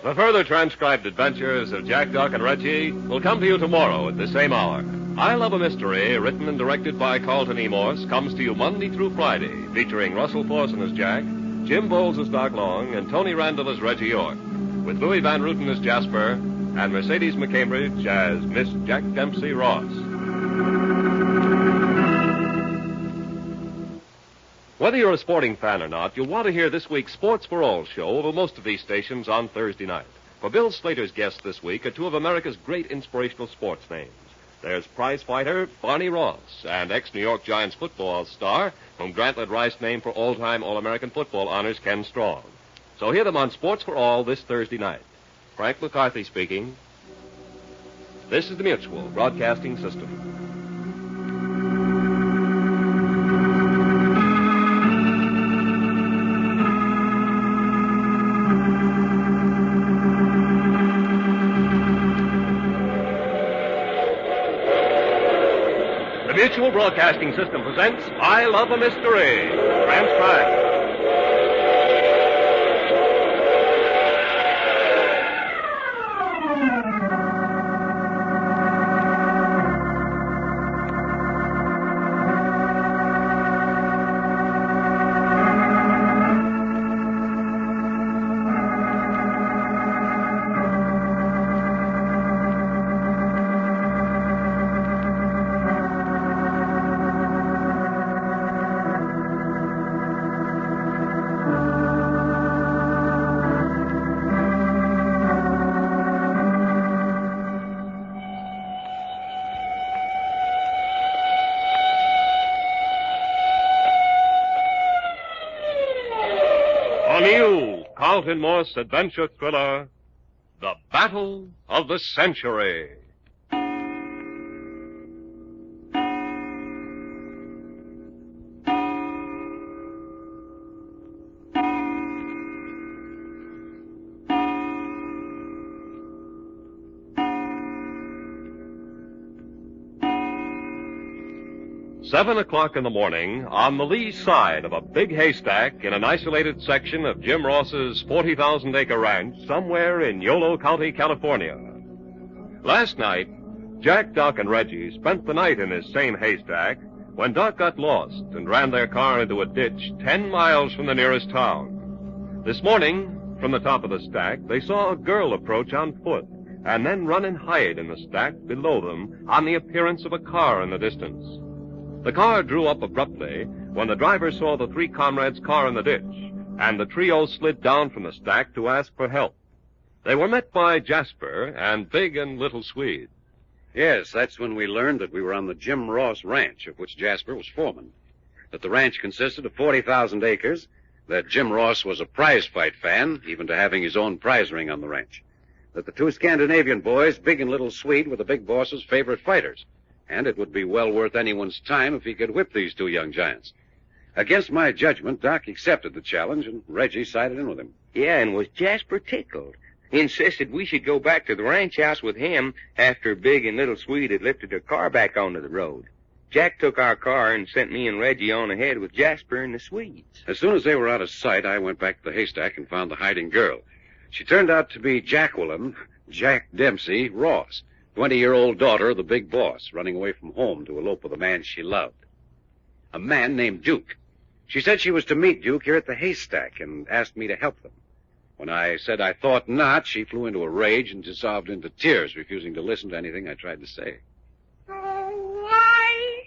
The further transcribed adventures of Jack, Doc, and Reggie will come to you tomorrow at the same hour. I Love a Mystery, written and directed by Carlton E. Morse, comes to you Monday through Friday, featuring Russell Thorson as Jack, Jim Boles as Doc Long, and Tony Randall as Reggie York, with Louis Van Ruten as Jasper, and Mercedes McCambridge as Miss Jack Dempsey Ross. Whether you're a sporting fan or not, you'll want to hear this week's Sports for All show over most of these stations on Thursday night. For Bill Slater's guests this week are 2 of America's great inspirational sports names. There's prize fighter Barney Ross and ex-New York Giants football star, whom Grant Led Rice named for all-time All-American football honors, Ken Strong. So hear them on Sports for All this Thursday night. Frank McCarthy speaking. This is the Mutual Broadcasting System. The Mutual Broadcasting System presents I Love a Mystery, transcribed. new Carlton Morse adventure thriller, The Battle of the Century. 7 o'clock in the morning, on the lee side of a big haystack in an isolated section of Jim Ross's 40,000-acre ranch somewhere in Yolo County, California. Last night, Jack, Doc, and Reggie spent the night in this same haystack when Doc got lost and ran their car into a ditch 10 miles from the nearest town. This morning, from the top of the stack, they saw a girl approach on foot and then run and hide in the stack below them on the appearance of a car in the distance. The car drew up abruptly when the driver saw the three comrades' car in the ditch, and the trio slid down from the stack to ask for help. They were met by Jasper and Big and Little Swede. Yes, that's when we learned that we were on the Jim Ross ranch, of which Jasper was foreman. That the ranch consisted of 40,000 acres, that Jim Ross was a prize fight fan, even to having his own prize ring on the ranch. That the two Scandinavian boys, Big and Little Swede, were the big boss's favorite fighters. And it would be well worth anyone's time if he could whip these two young giants. Against my judgment, Doc accepted the challenge, and Reggie sided in with him. Yeah, and was Jasper tickled. He insisted we should go back to the ranch house with him after Big and Little Swede had lifted their car back onto the road. Jack took our car and sent me and Reggie on ahead with Jasper and the Swedes. As soon as they were out of sight, I went back to the haystack and found the hiding girl. She turned out to be Jacqueline, Jack Dempsey, Ross, 20-year-old daughter of the big boss, running away from home to elope with a man she loved. A man named Duke. She said she was to meet Duke here at the haystack and asked me to help them. When I said I thought not, she flew into a rage and dissolved into tears, refusing to listen to anything I tried to say. Oh, why?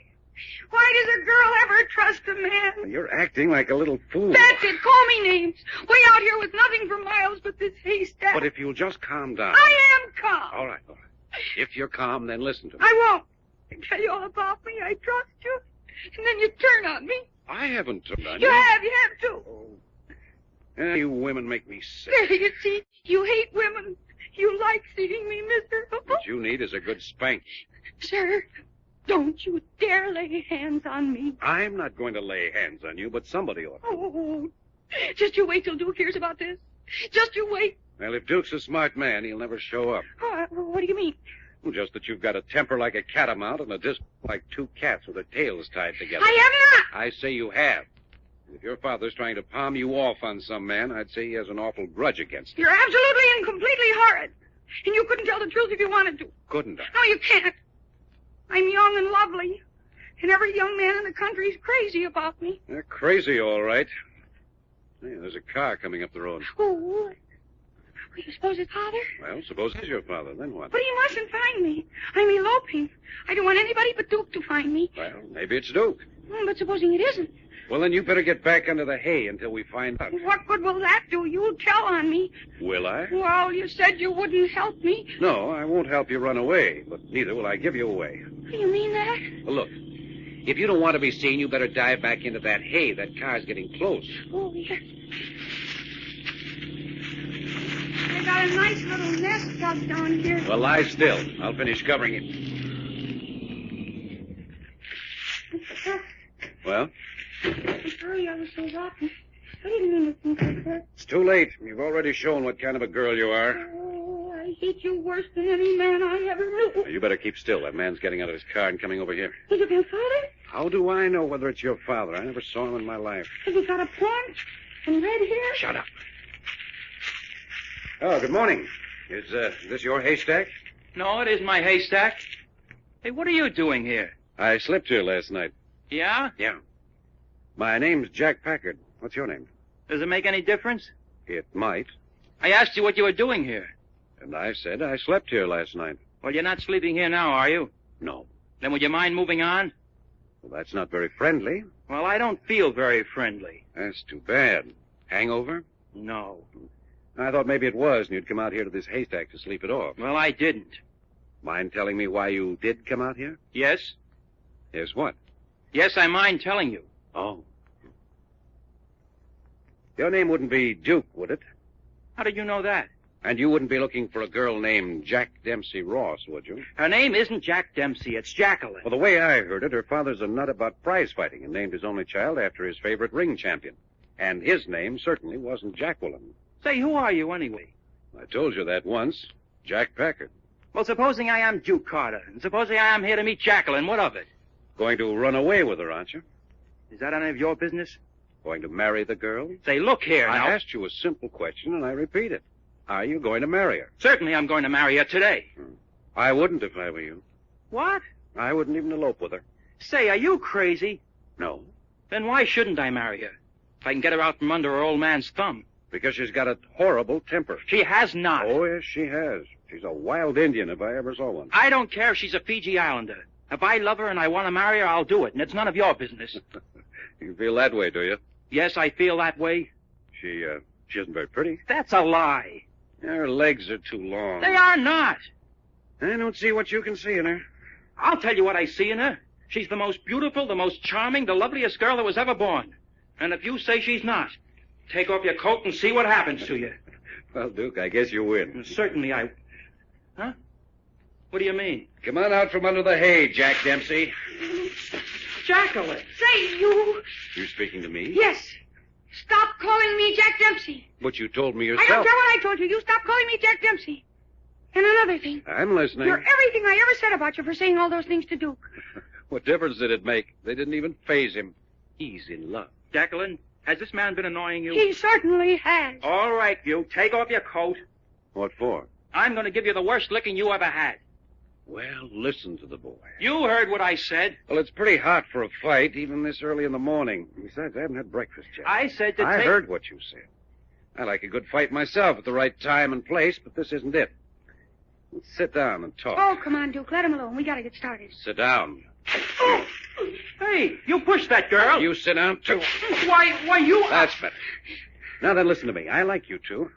Why does a girl ever trust a man? You're acting like a little fool. That's it. Call me names. Way out here with nothing for miles but this haystack. But if you'll just calm down. I am calm. All right. If you're calm, then listen to me. I won't. I tell you all about me. I trust you. And then you turn on me. I haven't turned on you. You have too. Oh. You women make me sick. There, you see, you hate women. You like seeing me miserable. What you need is a good spank. Sir, don't you dare lay hands on me. I'm not going to lay hands on you, but somebody ought to. Oh, just you wait till Duke hears about this. Just you wait. Well, if Duke's a smart man, he'll never show up. Oh, what do you mean? Well, just that you've got a temper like a catamount and a disc like two cats with their tails tied together. I have not. I say you have. If your father's trying to palm you off on some man, I'd say he has an awful grudge against you. You're absolutely and completely horrid. And you couldn't tell the truth if you wanted to. Couldn't I? No, you can't. I'm young and lovely. And every young man in the country's crazy about me. They're crazy, all right. Hey, there's a car coming up the road. Oh, you suppose it's father? Well, suppose it's your father, then what? But he mustn't find me. I'm eloping. I don't want anybody but Duke to find me. Well, maybe it's Duke. But supposing it isn't? Well, then you better get back under the hay until we find out. What good will that do? You'll tell on me. Will I? Well, you said you wouldn't help me. No, I won't help you run away, but neither will I give you away. You mean that? Well, look, if you don't want to be seen, you better dive back into that hay. That car's getting close. Oh, yeah. I got a nice little nest dug down here. Well, lie still. I'll finish covering it. Well? I'm sorry I was so rotten. I didn't mean to think like that. It's too late. You've already shown what kind of a girl you are. Oh, I hate you worse than any man I ever knew. Now, you better keep still. That man's getting out of his car and coming over here. Is it my father? How do I know whether it's your father? I never saw him in my life. Has he got a paunch and red hair? Shut up. Oh, good morning. Is this your haystack? No, it isn't my haystack. Hey, what are you doing here? I slept here last night. Yeah? Yeah. My name's Jack Packard. What's your name? Does it make any difference? It might. I asked you what you were doing here. And I said I slept here last night. Well, you're not sleeping here now, are you? No. Then would you mind moving on? Well, that's not very friendly. Well, I don't feel very friendly. That's too bad. Hangover? No. I thought maybe it was, and you'd come out here to this haystack to sleep it off. Well, I didn't. Mind telling me why you did come out here? Yes? Yes, what? Yes, I mind telling you. Oh. Your name wouldn't be Duke, would it? How did you know that? And you wouldn't be looking for a girl named Jack Dempsey Ross, would you? Her name isn't Jack Dempsey. It's Jacqueline. Well, the way I heard it, her father's a nut about prize fighting and named his only child after his favorite ring champion. And his name certainly wasn't Jacqueline. Say, who are you anyway? I told you that once. Jack Packard. Well, supposing I am Duke Carter, and supposing I am here to meet Jacqueline, what of it? Going to run away with her, aren't you? Is that any of your business? Going to marry the girl? Say, look here I now. asked you a simple question, and I repeat it. Are you going to marry her? Certainly I'm going to marry her today. I wouldn't if I were you. What? I wouldn't even elope with her. Say, are you crazy? No. Then why shouldn't I marry her? If I can get her out from under her old man's thumb. Because she's got a horrible temper. She has not. Oh, yes, she has. She's a wild Indian if I ever saw one. I don't care if she's a Fiji Islander. If I love her and I want to marry her, I'll do it, and it's none of your business. You feel that way, do you? Yes, I feel that way. She isn't very pretty. That's a lie. Her legs are too long. They are not. I don't see what you can see in her. I'll tell you what I see in her. She's the most beautiful, the most charming, the loveliest girl that was ever born. And if you say she's not, take off your coat and see what happens to you. Well, Duke, I guess you win. Certainly I... Huh? What do you mean? Come on out from under the hay, Jack Dempsey. Jacqueline. Say, you... You speaking to me? Yes. Stop calling me Jack Dempsey. But you told me I yourself. don't care what I told you. You stop calling me Jack Dempsey. And another thing. I'm listening. You're everything I ever said about you for saying all those things to Duke. What difference did it make? They didn't even faze him. He's in love. Jacqueline, has this man been annoying you? He certainly has. All right, you. Take off your coat. What for? I'm going to give you the worst licking you ever had. Well, listen to the boy. You heard what I said. Well, it's pretty hot for a fight, even this early in the morning. Besides, I haven't had breakfast yet. I said to I take... heard what you said. I like a good fight myself at the right time and place, but this isn't it. Let's sit down and talk. Oh, come on, Duke. Let him alone. We got to get started. Sit down. Oh. Hey, you pushed that girl. You sit down, too. Why, you... That's better. Now then, listen to me. I like you two.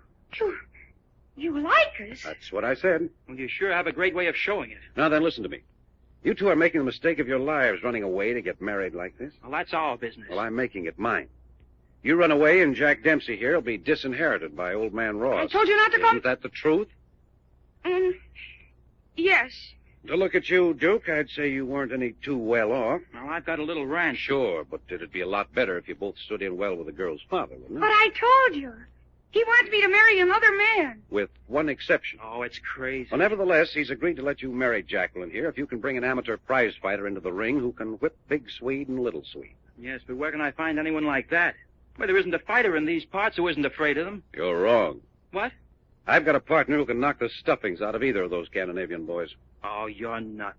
You like us? That's what I said. Well, you sure have a great way of showing it. Now then, listen to me. You two are making the mistake of your lives running away to get married like this. Well, that's our business. Well, I'm making it mine. You run away, and Jack Dempsey here will be disinherited by old man Ross. I told you not to come. Isn't that the truth? Yes. To look at you, Duke, I'd say you weren't any too well off. Well, I've got a little ranch. Sure, but it'd be a lot better if you both stood in well with the girl's father, wouldn't it? But I told you. He wants me to marry another man. With one exception. Oh, it's crazy. Well, nevertheless, he's agreed to let you marry Jacqueline here if you can bring an amateur prize fighter into the ring who can whip Big Swede and Little Swede. Yes, but where can I find anyone like that? Well, there isn't a fighter in these parts who isn't afraid of them. You're wrong. What? I've got a partner who can knock the stuffings out of either of those Scandinavian boys. Oh, you're nuts.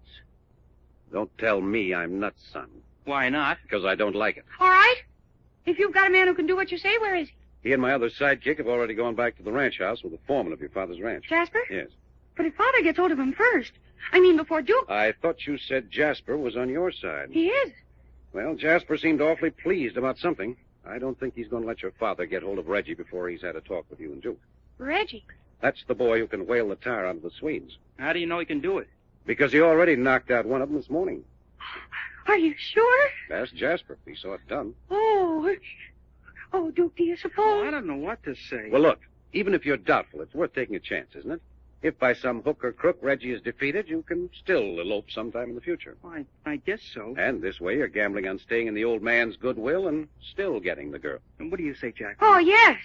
Don't tell me I'm nuts, son. Why not? Because I don't like it. All right. If you've got a man who can do what you say, where is he? He and my other sidekick have already gone back to the ranch house with the foreman of your father's ranch. Jasper? Yes. But if Father gets hold of him first. I mean, before Duke. I thought you said Jasper was on your side. He is. Well, Jasper seemed awfully pleased about something. I don't think he's going to let your father get hold of Reggie before he's had a talk with you and Duke. Reggie? That's the boy who can whale the tire out of the Swedes. How do you know he can do it? Because he already knocked out one of them this morning. Are you sure? Ask Jasper. He saw it done. Oh, Duke, do you suppose? Oh, I don't know what to say. Well, look, even if you're doubtful, it's worth taking a chance, isn't it? If by some hook or crook Reggie is defeated, you can still elope sometime in the future. Well, I guess so. And this way you're gambling on staying in the old man's goodwill and still getting the girl. And what do you say, Jack? Oh, yes.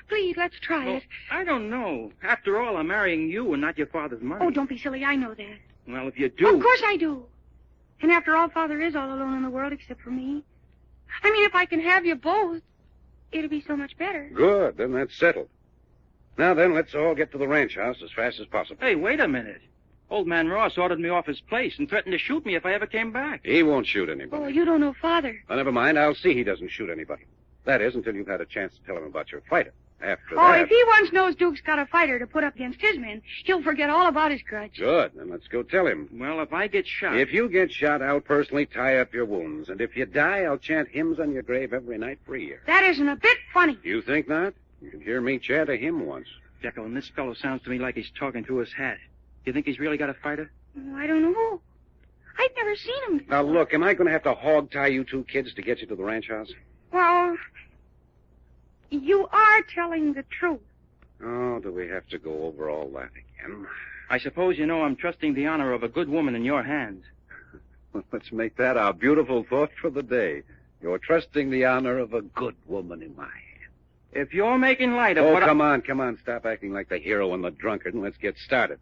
Please, let's try it. I don't know. After all, I'm marrying you and not your father's money. Oh, don't be silly. I know that. Well, if you do... Of course I do. And after all, Father is all alone in the world except for me. I mean, if I can have you both, it'll be so much better. Good. Then that's settled. Now then, let's all get to the ranch house as fast as possible. Hey, wait a minute. Old man Ross ordered me off his place and threatened to shoot me if I ever came back. He won't shoot anybody. Oh, you don't know Father. Well, never mind. I'll see he doesn't shoot anybody. That is, until you've had a chance to tell him about your fighter. After that... if he once knows Duke's got a fighter to put up against his men, he'll forget all about his grudge. Good. Then let's go tell him. Well, if I get shot... If you get shot, I'll personally tie up your wounds. And if you die, I'll chant hymns on your grave every night for a year. That isn't a bit funny. You think not? You can hear me chant a hymn once. Jacqueline, this fellow sounds to me like he's talking through his hat. Do you think he's really got a fighter? Oh, I don't know. I've never seen him before. Now, look, am I going to have to hog tie you two kids to get you to the ranch house? Well, You are telling the truth. Oh, do we have to go over all that again? I suppose you know I'm trusting the honor of a good woman in your hands. Well, let's make that our beautiful thought for the day. You're trusting the honor of a good woman in my hands. If you're making light of Oh, what come on. Stop acting like the hero and the drunkard, and let's get started.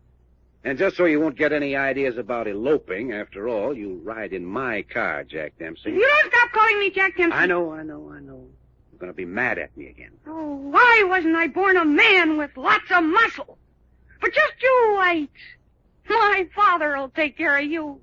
And just so you won't get any ideas about eloping, after all, you ride in my car, Jack Dempsey. You don't stop calling me Jack Dempsey. I know. You're going to be mad at me again. Oh, why wasn't I born a man with lots of muscle? But just you wait. My father'll take care of you.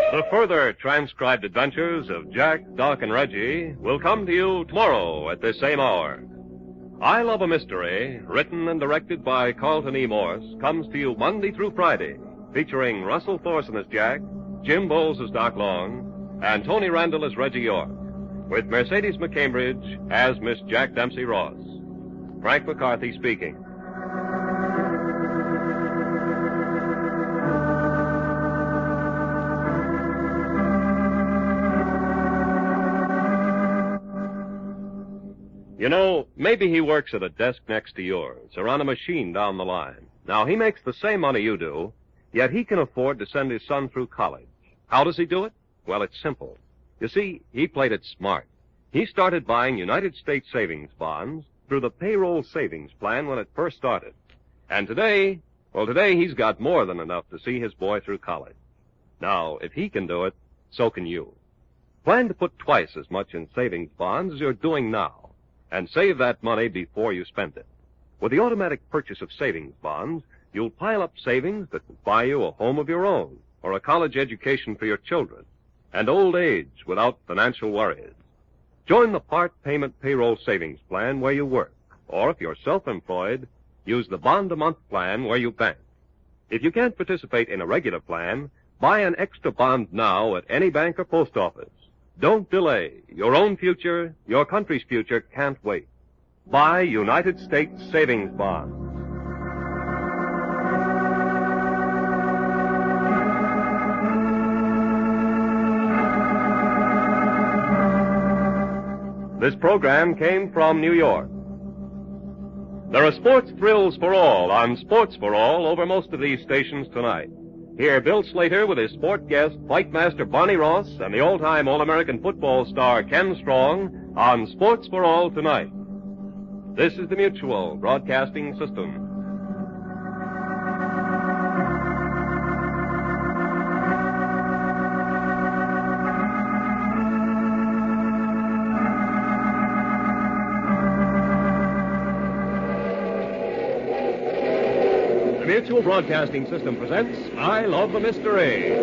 The further transcribed adventures of Jack, Doc, and Reggie will come to you tomorrow at this same hour. I Love a Mystery, written and directed by Carlton E. Morse, comes to you Monday through Friday, featuring Russell Thorson as Jack, Jim Boles as Doc Long, and Tony Randall as Reggie York, with Mercedes McCambridge as Miss Jack Dempsey Ross. Frank McCarthy speaking. You know, maybe he works at a desk next to yours or on a machine down the line. Now, he makes the same money you do, yet he can afford to send his son through college. How does he do it? Well, it's simple. You see, he played it smart. He started buying United States savings bonds through the payroll savings plan when it first started. And today he's got more than enough to see his boy through college. Now, if he can do it, so can you. Plan to put twice as much in savings bonds as you're doing now, and save that money before you spend it. With the automatic purchase of savings bonds, you'll pile up savings that will buy you a home of your own, or a college education for your children, and old age without financial worries. Join the part payment payroll savings plan where you work, or if you're self-employed, use the bond-a-month plan where you bank. If you can't participate in a regular plan, buy an extra bond now at any bank or post office. Don't delay. Your own future, your country's future can't wait. Buy United States savings bonds. This program came from New York. There are sports thrills for all on Sports for All over most of these stations tonight. Hear Bill Slater with his sport guest, Fightmaster Barney Ross, and the all-time All-American football star Ken Strong on Sports for All tonight. This is the Mutual Broadcasting System. The Mutual Broadcasting System presents I Love a Mystery.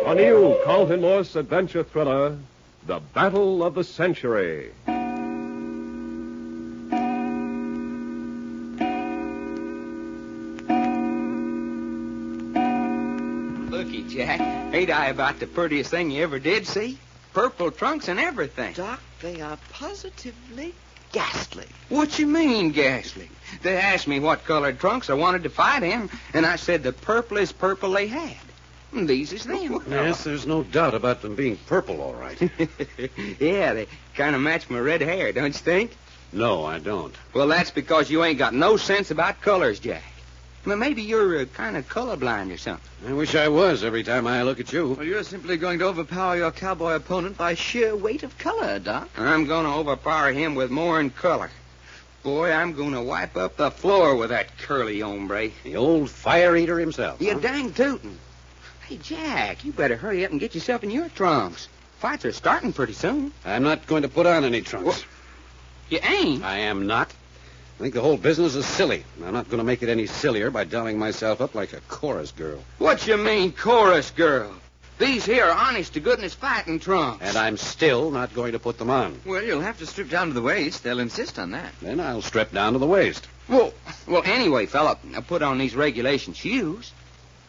A new Carlton Morse adventure thriller, The Battle of the Century. Looky, Jack, ain't I about the prettiest thing you ever did see? Purple trunks and everything. Doc, they are positively ghastly. What you mean, ghastly? They asked me what colored trunks I wanted to fight in, and I said the purplest purple they had. And these is them. Yes, there's no doubt about them being purple, all right. Yeah, they kind of match my red hair, don't you think? No, I don't. Well, that's because you ain't got no sense about colors, Jack. Well, maybe you're kind of colorblind or something. I wish I was every time I look at you. Well, you're simply going to overpower your cowboy opponent by sheer weight of color, Doc. I'm going to overpower him with more in color. Boy, I'm going to wipe up the floor with that curly hombre. The old fire eater himself. You huh? dang tootin'. Hey, Jack, you better hurry up and get yourself in your trunks. Fights are starting pretty soon. I'm not going to put on any trunks. You ain't? I am not. I think the whole business is silly. I'm not going to make it any sillier by dolling myself up like a chorus girl. What you mean, chorus girl? These here are honest-to-goodness fighting trunks. And I'm still not going to put them on. Well, you'll have to strip down to the waist. They'll insist on that. Then I'll strip down to the waist. Well, anyway, fella, now put on these regulation shoes.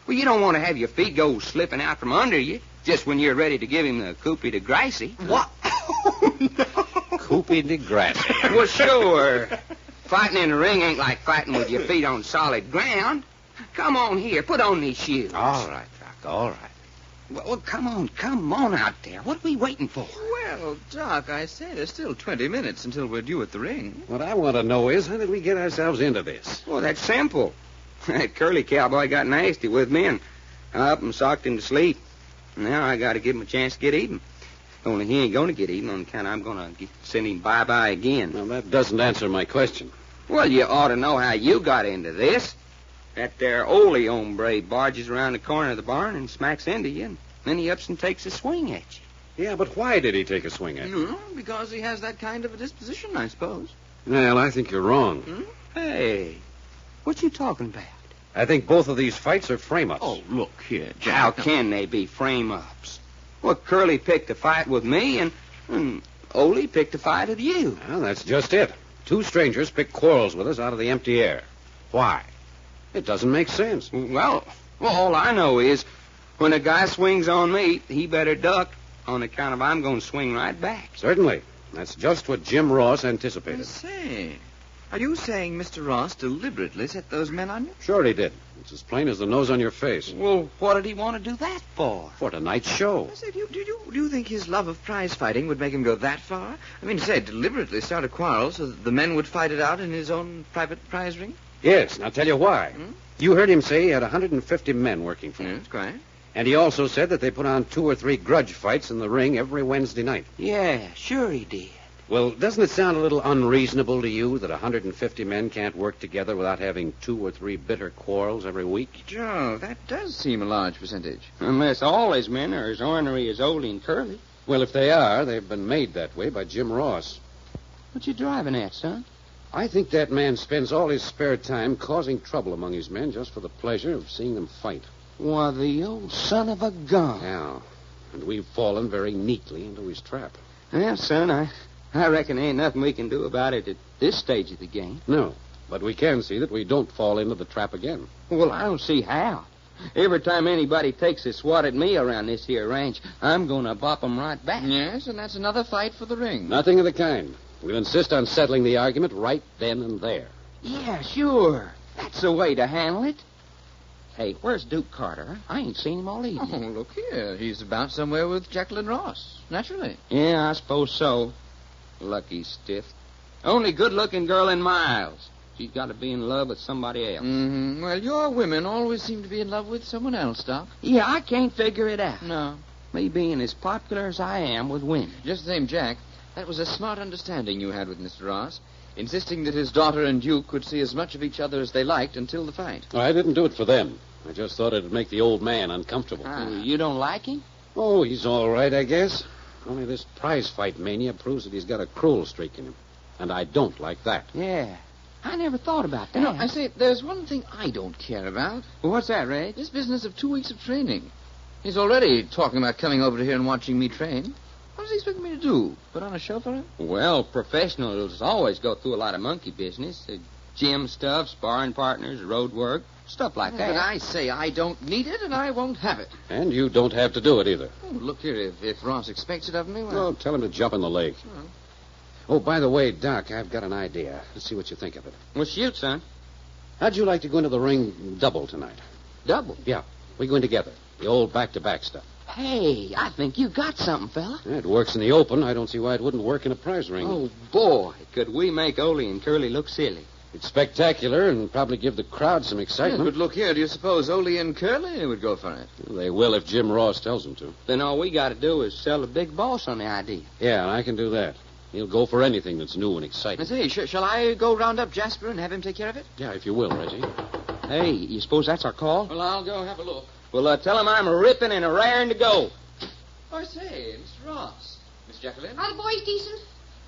Well, you don't want to have your feet go slipping out from under you just when you're ready to give him the coup de grace. What? Coup de grace. Well, sure. Fighting in the ring ain't like fighting with your feet on solid ground. Come on here. Put on these shoes. All right, Doc. All right. Well, come on out there. What are we waiting for? Well, Doc, I say there's still 20 minutes until we're due at the ring. What I want to know is, how did we get ourselves into this? Well, that's simple. That curly cowboy got nasty with me, and I up and socked him to sleep. Now I got to give him a chance to get even. Only he ain't going to get even on account I'm going to send him bye-bye again. Well, that doesn't answer my question. Well, you ought to know how you got into this. That there Ole hombre barges around the corner of the barn and smacks into you, and then he ups and takes a swing at you. Yeah, but why did he take a swing at you? No, because he has that kind of a disposition, I suppose. Well, I think you're wrong. Hey, what you talking about? I think both of these fights are frame-ups. Oh, look here, Jack. How can they be frame-ups? Well, Curly picked a fight with me, and Ole picked a fight with you. Well, that's just it. Two strangers pick quarrels with us out of the empty air. Why? It doesn't make sense. Well, all I know is when a guy swings on me, he better duck on account of I'm going to swing right back. Certainly. That's just what Jim Ross anticipated. Say, are you saying Mr. Ross deliberately set those men on you? Sure he did. It's as plain as the nose on your face. Well, what did he want to do that for? For tonight's show. I say, do you think his love of prize fighting would make him go that far? I mean, say, deliberately start a quarrel so that the men would fight it out in his own private prize ring? Yes, and I'll tell you why. You heard him say he had 150 men working for him. Yes, quite. And he also said that they put on 2 or 3 grudge fights in the ring every Wednesday night. Yeah, sure he did. Well, doesn't it sound a little unreasonable to you that 150 men can't work together without having 2 or 3 bitter quarrels every week? Joe, that does seem a large percentage. Unless all his men are as ornery as Ole and Curly. Well, if they are, they've been made that way by Jim Ross. What you driving at, son? I think that man spends all his spare time causing trouble among his men just for the pleasure of seeing them fight. Why, the old son of a gun. Yeah, and we've fallen very neatly into his trap. Well, son, I reckon ain't nothing we can do about it at this stage of the game. No, but we can see that we don't fall into the trap again. Well, I don't see how. Every time anybody takes a swat at me around this here ranch, I'm going to bop 'em right back. Yes, and that's another fight for the ring. Nothing of the kind. We'll insist on settling the argument right then and there. Yeah, sure. That's the way to handle it. Hey, where's Duke Carter? I ain't seen him all evening. Oh, look here. He's about somewhere with Jacqueline Ross. Naturally. Yeah, I suppose so. Lucky stiff. Only good-looking girl in miles. She's got to be in love with somebody else. Mm-hmm. Well, your women always seem to be in love with someone else, Doc. Yeah, I can't figure it out. No. Me being as popular as I am with women. Just the same, Jack. That was a smart understanding you had with Mr. Ross, insisting that his daughter and Duke could see as much of each other as they liked until the fight. I didn't do it for them. I just thought it'd make the old man uncomfortable. You don't like him? Oh, he's all right, I guess. Only this prize fight mania proves that he's got a cruel streak in him. And I don't like that. Yeah. I never thought about that. You know, I say, there's one thing I don't care about. Well, what's that, Ray? This business of 2 weeks of training. He's already talking about coming over here and watching me train. What does he expect me to do? Put on a show for him? Well, professionals always go through a lot of monkey business. Gym stuff, sparring partners, road work, stuff like that. But I say I don't need it, and I won't have it. And you don't have to do it either. Oh, look here, if Ross expects it of me, well... Oh, tell him to jump in the lake. Oh, by the way, Doc, I've got an idea. Let's see what you think of it. Well, shoot, son. How'd you like to go into the ring double tonight? Double? Yeah, we go in together. The old back-to-back stuff. Hey, I think you got something, fella. Yeah, it works in the open. I don't see why it wouldn't work in a prize ring. Oh, boy, could we make Ole and Curly look silly. It's spectacular and probably give the crowd some excitement. But look here, do you suppose Ole and Curly would go for it? Well, they will if Jim Ross tells them to. Then all we got to do is sell the big boss on the idea. Yeah, and I can do that. He'll go for anything that's new and exciting. Say, shall I go round up Jasper and have him take care of it? Yeah, if you will, Reggie. Hey, you suppose that's our call? Well, I'll go have a look. Well, tell him I'm a ripping and a raring to go. Oh, say, Mr. Ross. Miss Jacqueline? Are the boys decent?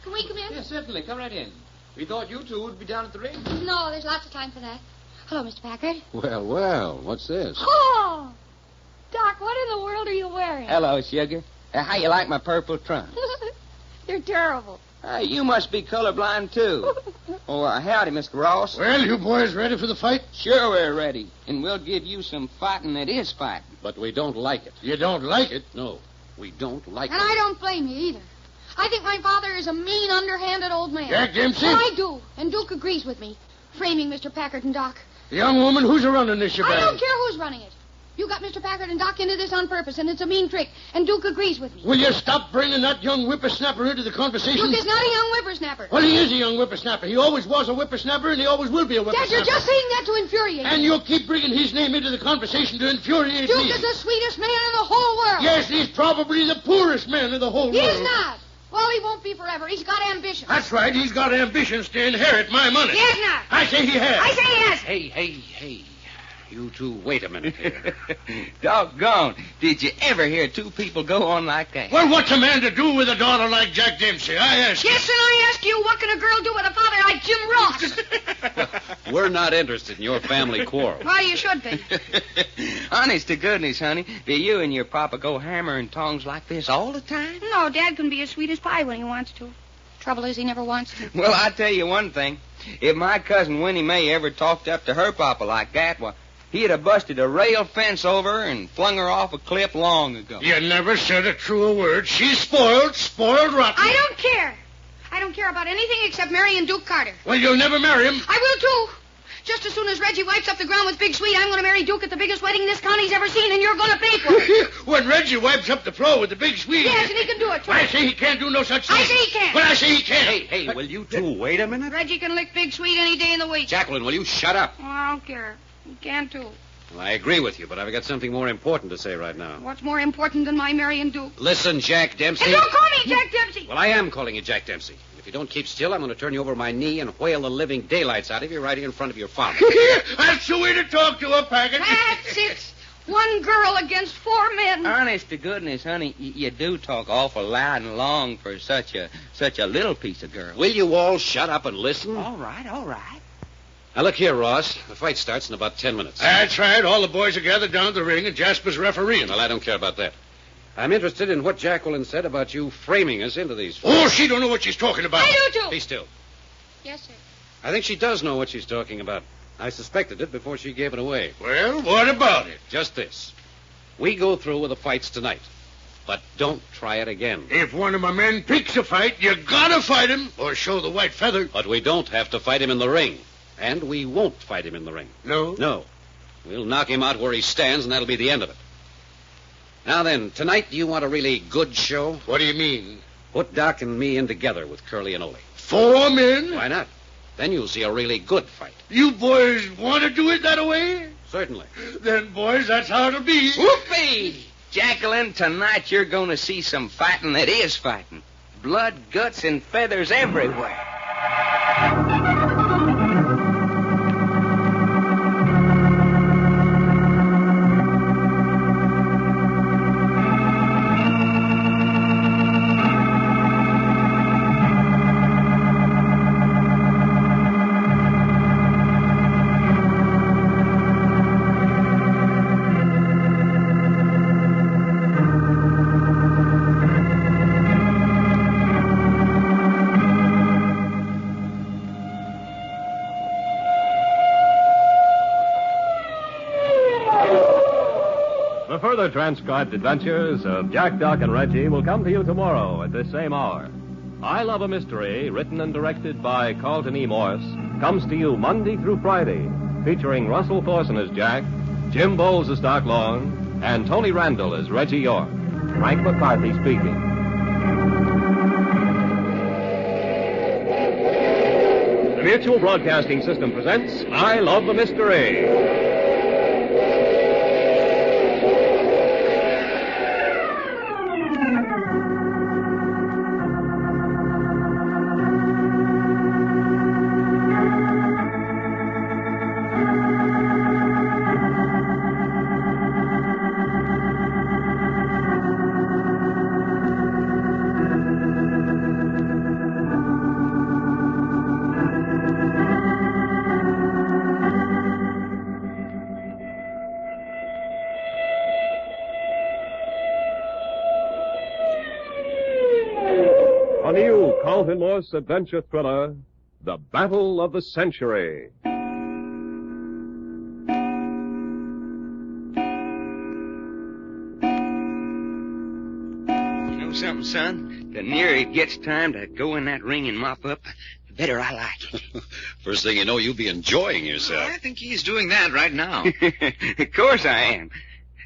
Can we come in? Yes, certainly. Come right in. We thought you two would be down at the ring. No, there's lots of time for that. Hello, Mr. Packard. Well, what's this? Oh! Doc, what in the world are you wearing? Hello, sugar. How you like my purple trunk? You're terrible. You must be colorblind, too. Oh, howdy, Mr. Ross. Well, you boys ready for the fight? Sure we're ready. And we'll give you some fighting that is fighting. But we don't like it. You don't like it? No, we don't like And it. I don't blame you either. I think my father is a mean, underhanded old man. Jack Dempsey? Oh, I do. And Duke agrees with me. Framing Mr. Packard and Doc. Young woman, who's running this shebang? I don't care who's running it. You got Mr. Packard and Doc into this on purpose, and it's a mean trick. And Duke agrees with me. Will you stop bringing that young whippersnapper into the conversation? Duke is not a young whippersnapper. Well, he is a young whippersnapper. He always was a whippersnapper, and he always will be a whippersnapper. Dad, you're just saying that to infuriate me. And you'll keep bringing his name into the conversation to infuriate Duke me. is the sweetest man in the whole world. Yes, he's probably the poorest man in the whole world. He's not. Well, he won't be forever. He's got ambition. That's right. He's got ambitions to inherit my money. He has not. I say he has. I say he has. Hey. You two, wait a minute here. Doggone. Did you ever hear two people go on like that? Well, what's a man to do with a daughter like Jack Dempsey? I ask you. Yes, and I ask you, what can a girl do with a father like Jim Ross? We're not interested in your family quarrel. Well, you should be. Honest to goodness, honey, do you and your papa go hammering tongs like this all the time? No, Dad can be as sweet as pie when he wants to. Trouble is, he never wants to. Well, I tell you one thing. If my cousin Winnie Mae ever talked up to her papa like that, well, he'd have busted a rail fence over her and flung her off a cliff long ago. You never said a truer word. She's spoiled rotten. I don't care. I don't care about anything except marrying Duke Carter. Well, you'll never marry him. I will, too. Just as soon as Reggie wipes up the ground with Big Sweet, I'm going to marry Duke at the biggest wedding this county's ever seen, and you're going to pay for it. When Reggie wipes up the floor with the Big Sweet. Yes, and he can do it, too. I say he can't do no such thing. I say he can. Well, I say he can't. Hey, will you two wait a minute? Reggie can lick Big Sweet any day in the week. Jacqueline, will you shut up? Oh, I don't care. He can, too. Well, I agree with you, but I've got something more important to say right now. What's more important than my marrying Duke? Listen, Jack Dempsey. And don't call me Jack Dempsey. Well, I am calling you Jack Dempsey. If you don't keep still, I'm going to turn you over my knee and whale the living daylights out of you right here in front of your father. That's the way to talk to a Packard. That's it. One girl against 4 men. Honest to goodness, honey, you do talk awful loud and long for such a little piece of girl. Will you all shut up and listen? All right. Now, look here, Ross. The fight starts in about 10 minutes. That's right. All the boys are gathered down the ring, and Jasper's refereeing. Well, I don't care about that. I'm interested in what Jacqueline said about you framing us into these fights. Oh, she don't know what she's talking about. I do, too. Be still. Yes, sir. I think she does know what she's talking about. I suspected it before she gave it away. Well, what about it? Just this. We go through with the fights tonight. But don't try it again. If one of my men picks a fight, you gotta fight him or show the white feather. But we don't have to fight him in the ring. And we won't fight him in the ring. No? No. We'll knock him out where he stands, and that'll be the end of it. Now then, tonight, do you want a really good show? What do you mean? Put Doc and me in together with Curly and Ole. 4 men? Why not? Then you'll see a really good fight. You boys want to do it that way? Certainly. Then, boys, that's how it'll be. Whoopee! Jacqueline, tonight you're going to see some fighting that is fighting. Blood, guts, and feathers everywhere. The further transcribed adventures of Jack, Doc, and Reggie will come to you tomorrow at this same hour. I Love a Mystery, written and directed by Carlton E. Morse, comes to you Monday through Friday, featuring Russell Thorson as Jack, Jim Boles as Doc Long, and Tony Randall as Reggie York. Frank McCarthy speaking. The Mutual Broadcasting System presents I Love the Mystery. A new Carlton Morse adventure thriller, The Battle of the Century. You know something, son? The nearer it gets time to go in that ring and mop up, the better I like it. First thing you know, you'll be enjoying yourself. I think he's doing that right now. Of course I am.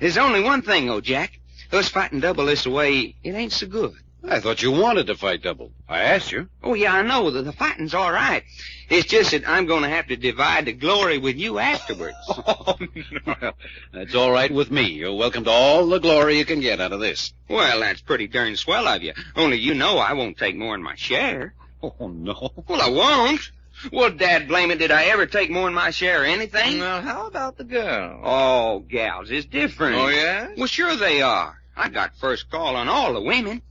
There's only one thing, though, Jack. Us fighting double this way, it ain't so good. I thought you wanted to fight double. I asked you. Oh, yeah, I know. The fighting's all right. It's just that I'm going to have to divide the glory with you afterwards. Oh, no. That's all right with me. You're welcome to all the glory you can get out of this. Well, that's pretty darn swell of you. Only you know I won't take more than my share. Oh, no. Well, I won't. Well, Dad, blame it, did I ever take more than my share of anything? Well, how about the girl? Oh, gals is different. Oh, yeah? Well, sure they are. I got first call on all the women.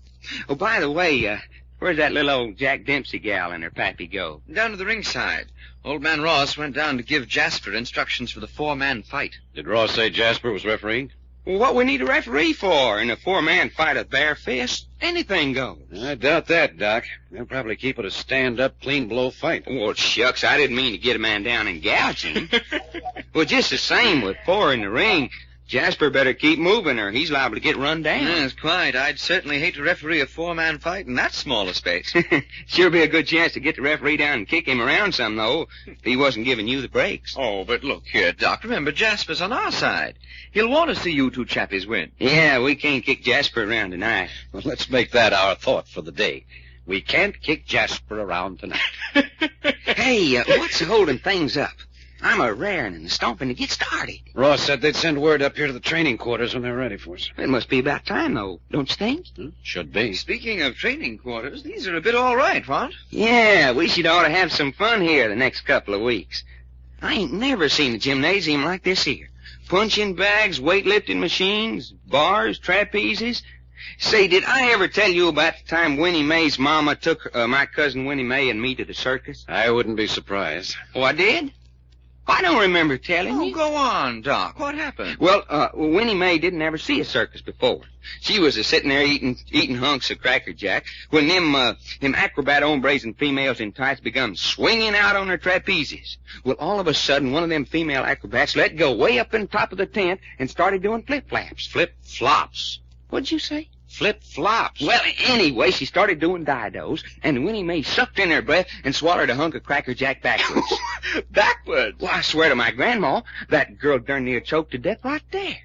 Oh, by the way, where's that little old Jack Dempsey gal and her pappy go? Down to the ringside. Old man Ross went down to give Jasper instructions for the four-man fight. Did Ross say Jasper was refereeing? Well, what we need a referee for? In a four-man fight with bare fists, anything goes. I doubt that, Doc. They'll probably keep it a stand-up, clean-blow fight. Well, shucks, I didn't mean to get a man down and gouge him. Well, just the same with four in the ring, Jasper better keep moving or he's liable to get run down. Yes, quite. I'd certainly hate to referee a four-man fight in that small a space. Sure be a good chance to get the referee down and kick him around some, though, if he wasn't giving you the breaks. Oh, but look here, Doc. Remember, Jasper's on our side. He'll want to see you two chappies win. Yeah, we can't kick Jasper around tonight. Well, let's make that our thought for the day. We can't kick Jasper around tonight. Hey, what's holding things up? I'm a raring and stomping to get started. Ross said they'd send word up here to the training quarters when they're ready for us. It must be about time, though, don't you think? Should be. Speaking of training quarters, these are a bit all right, what? Yeah, we should ought to have some fun here the next couple of weeks. I ain't never seen a gymnasium like this here. Punching bags, weightlifting machines, bars, trapezes. Say, did I ever tell you about the time Winnie Mae's mama took my cousin Winnie Mae and me to the circus? I wouldn't be surprised. Oh, I did? I don't remember telling you. Go on, Doc. What happened? Well, Winnie Mae didn't ever see a circus before. She was sitting there eating hunks of Cracker Jack when them acrobat hombres and females in tights begun swinging out on their trapezes. Well, all of a sudden, one of them female acrobats let go way up in top of the tent and started doing flip-flaps. Flip-flops. What'd you say? Flip-flops. Well, anyway, she started doing didos, and Winnie Mae sucked in her breath and swallowed a hunk of Cracker Jack backwards. Backwards? Well, I swear to my grandma, that girl darn near choked to death right there.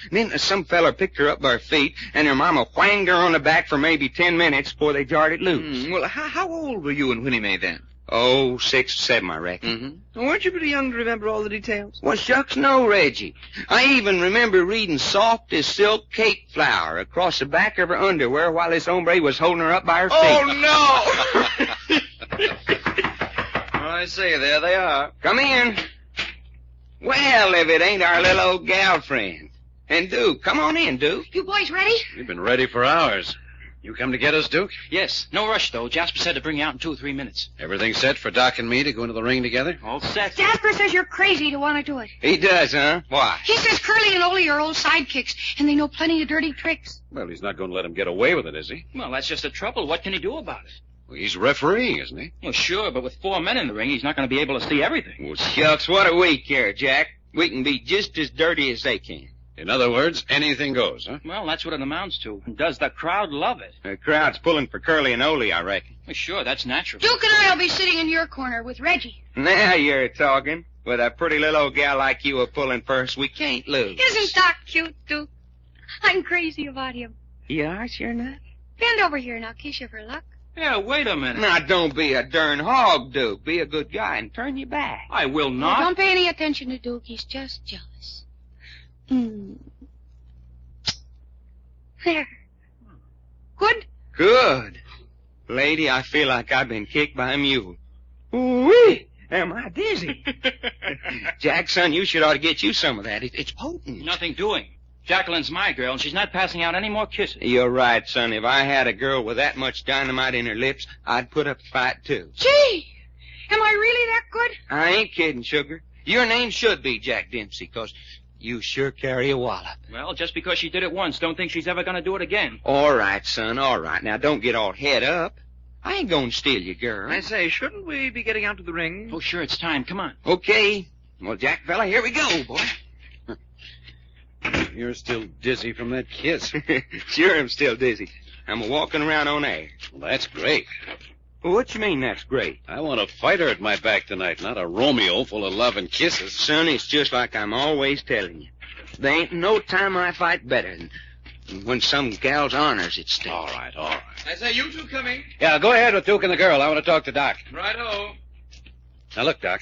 Then some feller picked her up by her feet, and her mama whanged her on the back for maybe 10 minutes before they jarred it loose. Well, how old were you and Winnie Mae then? Oh, 6 or 7, I reckon. Mm-hmm. Weren't you pretty young to remember all the details? Well, shucks no, Reggie. I even remember reading soft as silk cake flour across the back of her underwear while this hombre was holding her up by her feet. Oh, no! I say, there they are. Come in. Well, if it ain't our little old gal friend. And Duke, come on in, Duke. You boys ready? We've been ready for hours. You come to get us, Duke? Yes. No rush, though. Jasper said to bring you out in 2 or 3 minutes. Everything set for Doc and me to go into the ring together? All set. Jasper says you're crazy to want to do it. He does, huh? Why? He says Curly and Ole are old sidekicks, and they know plenty of dirty tricks. Well, he's not going to let him get away with it, is he? Well, that's just the trouble. What can he do about it? Well, he's refereeing, isn't he? Well, sure, but with 4 men in the ring, he's not going to be able to see everything. Well, shucks, what do we care, Jack? We can be just as dirty as they can. In other words, anything goes, huh? Well, that's what it amounts to. Does the crowd love it? The crowd's pulling for Curly and Ole, I reckon. Well, sure, that's natural. Duke and I'll be sitting in your corner with Reggie. Now you're talking. With a pretty little old gal like you a pulling first, we can't lose. Isn't Doc cute, Duke? I'm crazy about him. You are, sure enough? Bend over here and I'll kiss you for luck. Yeah, wait a minute. Now, don't be a darn hog, Duke. Be a good guy and turn your back. I will Oh, not. don't pay any attention to Duke. He's just jealous. There. Good? Good. Lady, I feel like I've been kicked by a mule. Ooh-wee! Am I dizzy? Jack, son, you should ought to get you some of that. It's potent. Nothing doing. Jacqueline's my girl, and she's not passing out any more kisses. You're right, son. If I had a girl with that much dynamite in her lips, I'd put up a fight, too. Gee! Am I really that good? I ain't kidding, sugar. Your name should be Jack Dempsey, 'cause you sure carry a wallop. Well, just because she did it once, don't think she's ever going to do it again. All right, son, all right. Now, don't get all head up. I ain't gonna steal your girl. I say, shouldn't we be getting out to the ring? Oh, sure, it's time. Come on. Okay. Well, Jack, fella, here we go, boy. You're still dizzy from that kiss. Sure, I'm still dizzy. I'm walking around on air. Well, that's great. Well, what you mean that's great? I want a fighter at my back tonight, not a Romeo full of love and kisses. Son, it's just like I'm always telling you. There ain't no time I fight better than when some gal's honor's at stake. All right, all right. I say, you two coming? Yeah, go ahead with Duke and the girl. I want to talk to Doc. Right-o. Now, look, Doc.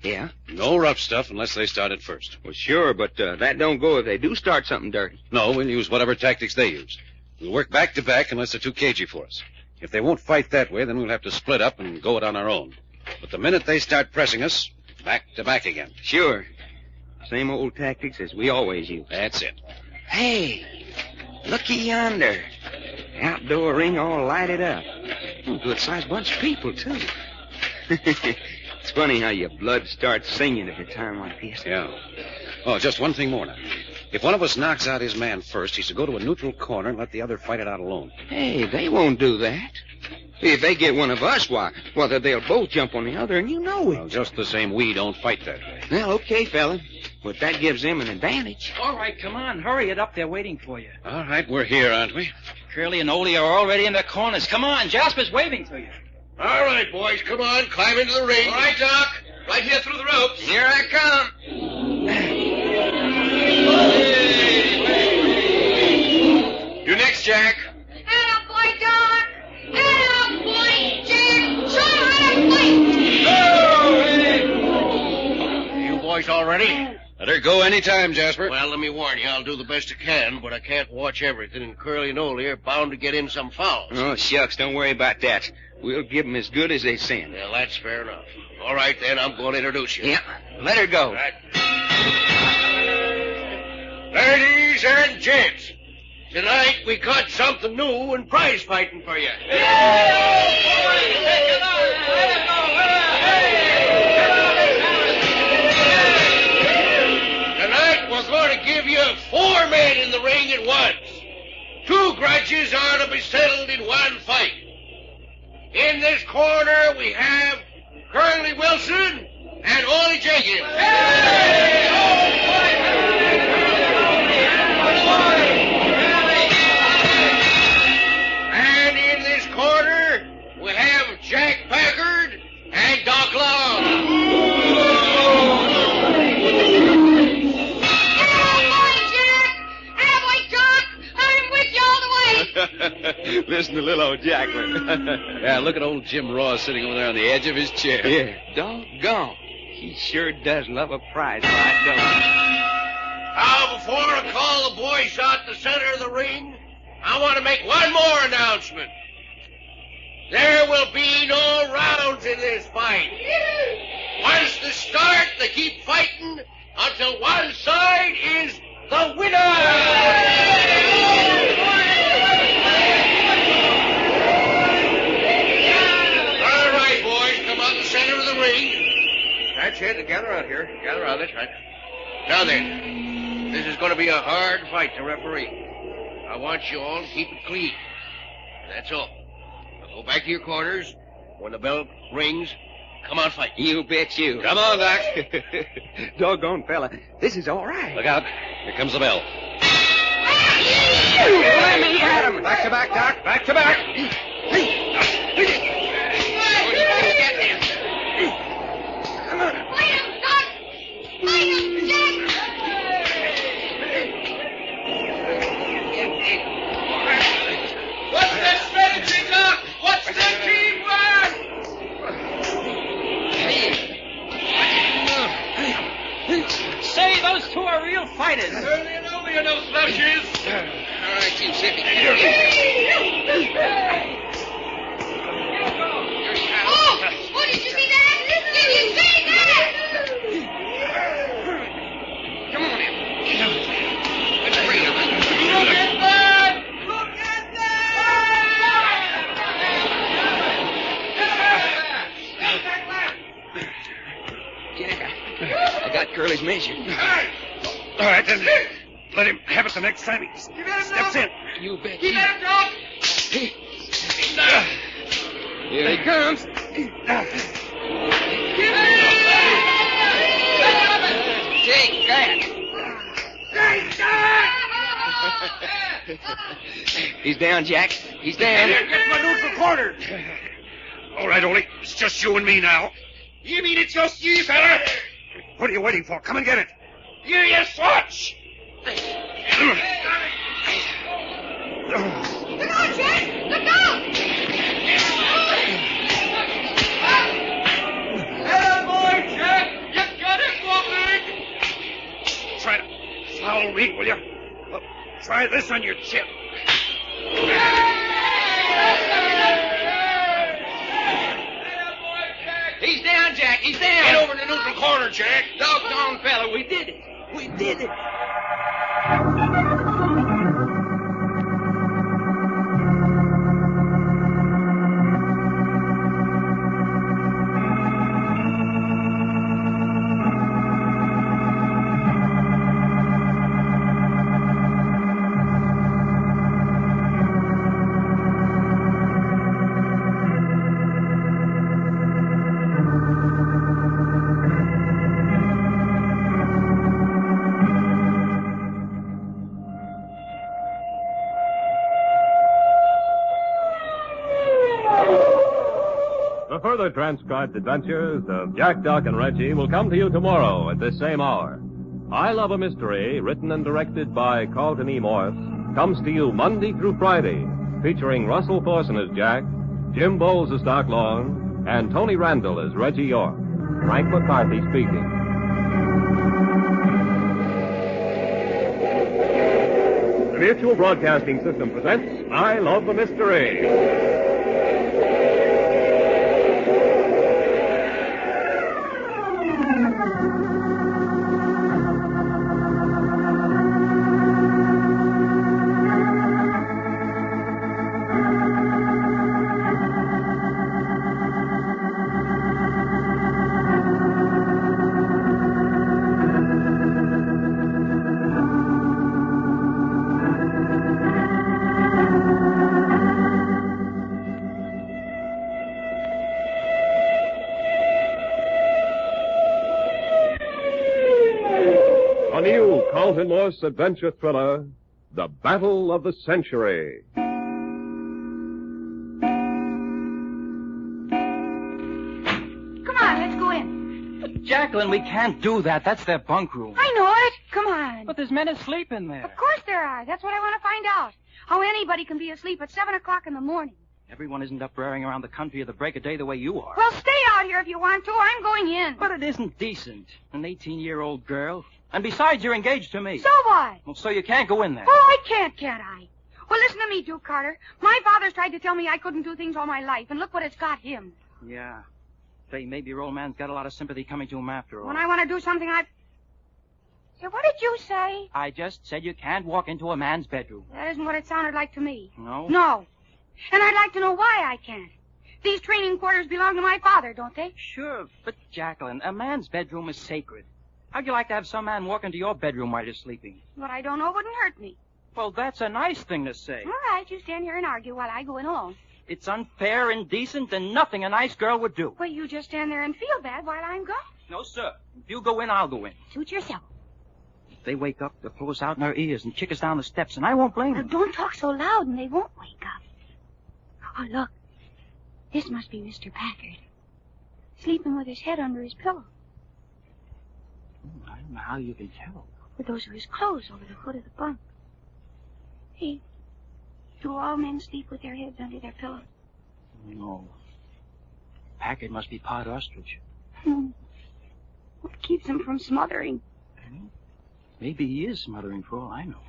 Yeah? No rough stuff unless they start it first. Well, sure, but that don't go if they do start something dirty. No, we'll use whatever tactics they use. We'll work back to back unless they're too cagey for us. If they won't fight that way, then we'll have to split up and go it on our own. But the minute they start pressing us, back to back again. Sure. Same old tactics as we always use. That's it. Hey, looky yonder. Outdoor ring all lighted up. Good-sized bunch of people, too. It's funny how your blood starts singing at a time like this. Yeah. Oh, just one thing more now. If one of us knocks out his man first, he's to go to a neutral corner and let the other fight it out alone. Hey, they won't do that. If they get one of us, why, they'll both jump on the other, and you know it. Well, just the same, we don't fight that way. Well, okay, fella. But that gives them an advantage. All right, come on. Hurry it up. They're waiting for you. All right, we're here, aren't we? Curly and Oldie are already in their corners. Come on. Jasper's waving to you. All right, boys, come on. Climb into the ring. All right, Doc. Right here through the ropes. Here I come. You next, Jack. Atta boy, Doc. Atta boy, Jack. Show him how to fight. You boys all ready? Let her go any time, Jasper. Well, let me warn you, I'll do the best I can, but I can't watch everything, and Curly and Ole are bound to get in some fouls. Oh, shucks, don't worry about that. We'll give them as good as they send. Well, that's fair enough. All right, then, I'm going to introduce you. Yeah, let her go. All right. Ladies and gents, tonight we got something new and prize fighting for you. Tonight we're going to give you 4 men in the ring at once. 2 grudges are to be settled in one fight. In this corner we have Curly Wilson and Ole Jenkins. And in this corner we have Jack Packard and Doc Long. Listen to little old Jacqueline. Yeah, look at old Jim Ross sitting over there on the edge of his chair. Yeah, doggone. He sure does love a prize fight, don't he? Now, before I call the boys out to the center of the ring, I want to make one more announcement. There will be no rounds in this fight. Once they start, they keep fighting until one side is the winner. All right, boys, come on the center of the ring. That's it. Gather around here. Gather around. That's right. Now then, this is going to be a hard fight to referee. I want you all to keep it clean. That's all. Now go back to your corners. When the bell rings, come on, fight. You bet you. Come on, Doc. Doggone, fella. This is all right. Look out. Here comes the bell. Let me at him. Back to back, Doc. Back to back. Fight him, Doc. Fight him, Jack. his measure. Hey! All right, then. Let him have it the next time he steps in. You bet. Keep at him, Doc. Here he comes. Take that. He's down, Jack. He's down. Get my neutral corner. All right, Ole. It's just you and me now. You mean it's just you, fella? What are you waiting for? Come and get it. Here you swatch. Come on, Jack! Look out! Hello, boy, Jack! You got it, woman! Try to follow me, will you? Well, try this on your chin. He's down, Jack. He's down. Get over in the neutral corner, Jack. Doggone fella, we did it. We did it. Further transcribed adventures of Jack, Doc, and Reggie will come to you tomorrow at this same hour. I Love a Mystery, written and directed by Carlton E. Morse, comes to you Monday through Friday, featuring Russell Thorson as Jack, Jim Boles as Doc Long, and Tony Randall as Reggie York. Frank McCarthy speaking. The Mutual Broadcasting System presents I Love a Mystery. New Carlton Morse adventure thriller, The Battle of the Century. Come on, let's go in. Jacqueline, we can't do that. That's their bunk room. I know it. Come on. But there's men asleep in there. Of course there are. That's what I want to find out. How anybody can be asleep at 7 o'clock in the morning. Everyone isn't up raring around the country at the break of day the way you are. Well, stay out here if you want to. I'm going in. But it isn't decent. An 18-year-old girl. And besides, you're engaged to me. So what? Well, so you can't go in there. Oh, I can't I? Well, listen to me, Duke Carter. My father's tried to tell me I couldn't do things all my life, and look what it's got him. Yeah. Say, maybe your old man's got a lot of sympathy coming to him after all. When I want to do something, Say, what did you say? I just said you can't walk into a man's bedroom. That isn't what it sounded like to me. No? No. And I'd like to know why I can't. These training quarters belong to my father, don't they? Sure, but Jacqueline, a man's bedroom is sacred. How'd you like to have some man walk into your bedroom while you're sleeping? What I don't know wouldn't hurt me. Well, that's a nice thing to say. All right, you stand here and argue while I go in alone. It's unfair, indecent, and nothing a nice girl would do. Well, you just stand there and feel bad while I'm gone. No, sir. If you go in, I'll go in. Suit yourself. If they wake up, they'll pull us out in our ears and kick us down the steps, and I won't blame them. Don't talk so loud, and they won't wake up. Oh, look. This must be Mr. Packard. Sleeping with his head under his pillow. I don't know how you can tell. Well, those are his clothes over the foot of the bunk. Hey, do all men sleep with their heads under their pillows? No. Packard must be part ostrich. What keeps him from smothering? Maybe he is smothering for all I know.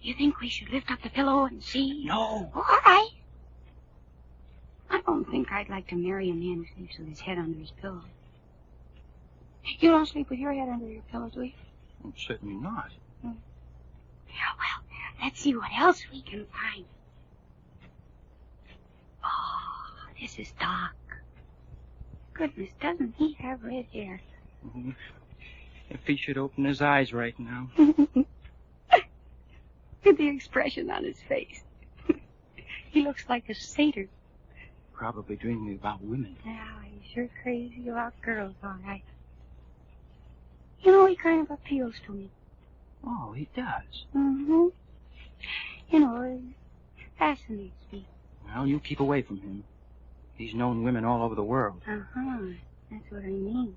You think we should lift up the pillow and see? No. Oh, all right. I don't think I'd like to marry a man who sleeps with his head under his pillow. You don't sleep with your head under your pillow, do you? Well, certainly not. Well, let's see what else we can find. Oh, this is Doc. Goodness, doesn't he have red hair? If he should open his eyes right now. Look at the expression on his face. He looks like a satyr. Probably dreaming about women. Yeah, he's sure crazy about girls, all right. You know, he kind of appeals to me. Oh, he does? Mm-hmm. You know, he fascinates me. Well, you keep away from him. He's known women all over the world. Uh-huh. That's what I mean.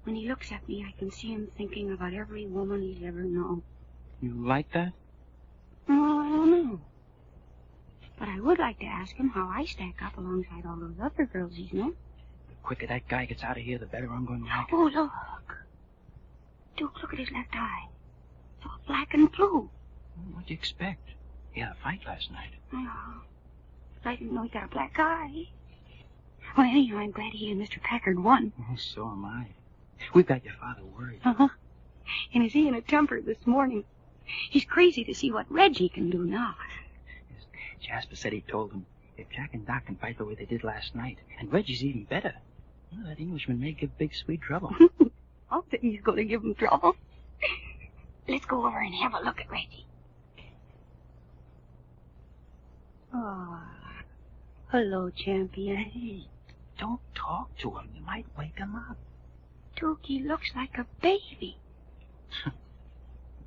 When he looks at me, I can see him thinking about every woman he's ever known. You like that? Oh, I don't know. But I would like to ask him how I stack up alongside all those other girls he's known. The quicker that guy gets out of here, the better I'm going to like it. Oh, look. Duke, look at his left eye. It's all black and blue. What'd you expect? He had a fight last night. Oh, but I didn't know he got a black eye. Well, anyhow, I'm glad he and Mr. Packard won. Oh, so am I. We've got your father worried. Uh-huh. And is he in a temper this morning? He's crazy to see what Reggie can do now. Jasper said he told him if Jack and Doc can fight the way they did last night, and Reggie's even better, well, that Englishman may give Big Sweet trouble. I'll think he's going to give him trouble. Let's go over and have a look at Reggie. Oh, hello, champion. Hey, don't talk to him. You might wake him up. Duke, he looks like a baby.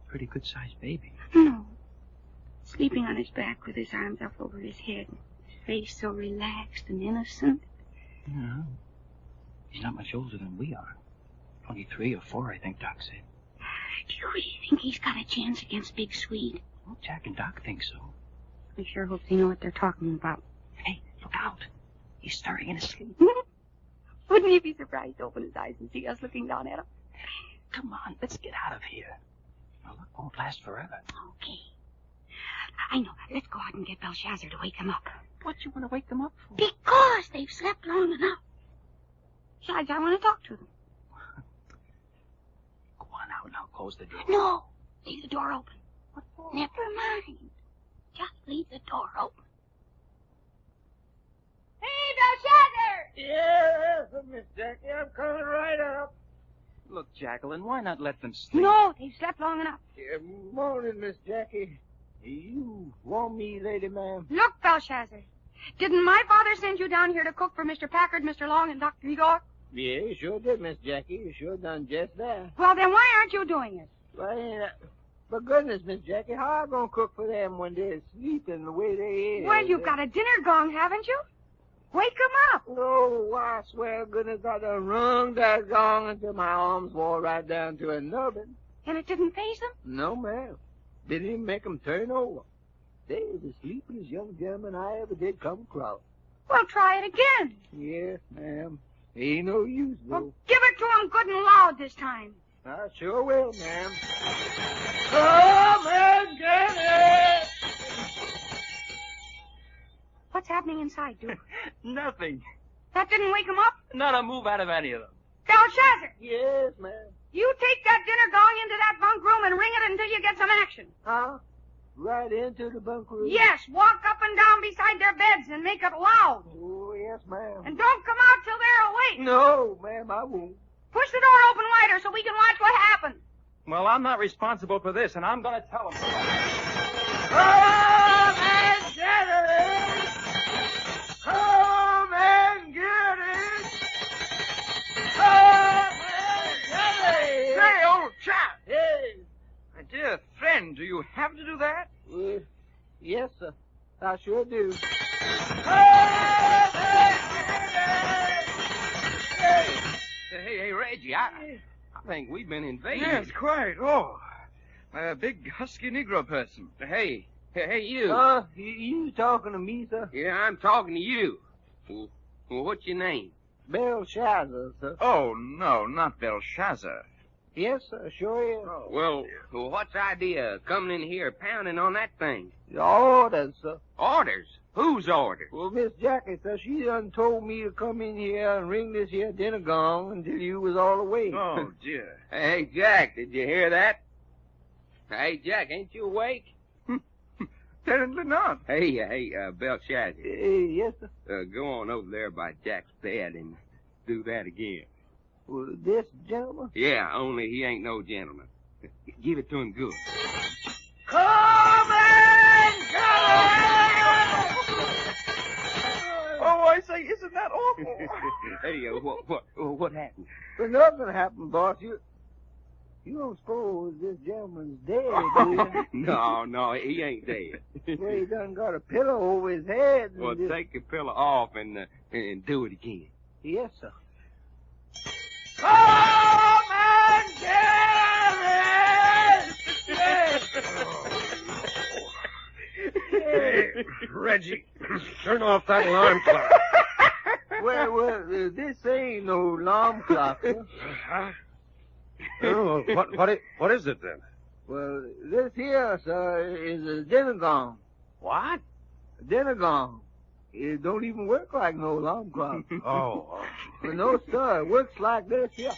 Pretty good-sized baby. No. Sleeping on his back with his arms up over his head. His face so relaxed and innocent. Yeah. He's not much older than we are. 23 or 4, I think Doc said. Do you really think he's got a chance against Big Swede? Well, Jack and Doc think so. I sure hope they know what they're talking about. Hey, look out. He's stirring in his sleep. Wouldn't he be surprised to open his eyes and see us looking down at him? Come on, let's get out of here. Our luck won't last forever. Okay. I know. Let's go out and get Belshazzar to wake him up. What you want to wake them up for? Because they've slept long enough. Besides, I want to talk to them. Go on out and I'll close the door. No. Leave the door open. What for? Never mind. Just leave the door open. Hey, Belshazzar! Yes, Miss Jackie, I'm coming right up. Look, Jacqueline, why not let them sleep? No, they've slept long enough. Morning, Miss Jackie. You want me, lady ma'am? Look, Belshazzar. Didn't my father send you down here to cook for Mr. Packard, Mr. Long, and Dr. York? Yeah, you sure did, Miss Jackie. You sure done just that. Well, then why aren't you doing it? Well, for goodness, Miss Jackie, how I gonna cook for them when they're sleeping the way they is? Well, you've got a dinner gong, haven't you? Wake 'em up. Oh, I swear to goodness I done rung that gong until my arms wore right down to a nubbin. And it didn't faze them? No, ma'am. Didn't even make 'em turn over. They was the sleepiest young gentlemen I ever did come across. Well, try it again. Yes, ma'am. Ain't no use, though. Well, give it to 'em good and loud this time. I sure will, ma'am. Come and get it! What's happening inside, Duke? Nothing. That didn't wake 'em up? Not a move out of any of them. Belshazzar! Yes, ma'am. You take that dinner gong into that bunk room and ring it until you get some action. Huh? Right into the bunk room? Yes, walk up and down beside their beds and make it loud. Oh, yes, ma'am. And don't come out till they're awake. No, ma'am, I won't. Push the door open wider so we can watch what happens. Well, I'm not responsible for this, and I'm going to tell them. Come and get it! Come and get it! Come and get it! Say, old chap! Hey! My dear friend, do you have to do that? Yes, sir. I sure do. Hey, Reggie, I think we've been invaded. Yes, quite. Oh, a big husky Negro person. Hey, you. You talking to me, sir? Yeah, I'm talking to you. Well, what's your name? Belshazzar, sir. Oh, no, not Belshazzar. Yes, sir, sure is. Well, what's the idea of coming in here pounding on that thing? The orders, sir. Orders? Whose orders? Well, Miss Jackie, sir, she done told me to come in here and ring this here dinner gong until you was all awake. Oh, dear. Hey, Jack, did you hear that? Hey, Jack, ain't you awake? Apparently not. Hey, Belshazzar. Yes, sir. Go on over there by Jack's bed and do that again. Well, this gentleman? Yeah, only he ain't no gentleman. Give it to him good. Come and get it! Oh, I say, isn't that awful? Hey, what happened? Well, nothing happened, boss. You don't suppose this gentleman's dead, do you? No, he ain't dead. Well, he done got a pillow over his head. Well, take the pillow off and do it again. Yes, sir. Come and get it! Yes! Hey, Reggie, turn off that alarm clock. Well, this ain't no alarm clock, sir. Huh? Oh, what is it then? Well, this here, sir, is a dinner gong. What? A dinner gong. It don't even work like no alarm clock. Oh. Well, no, sir. It works like this here.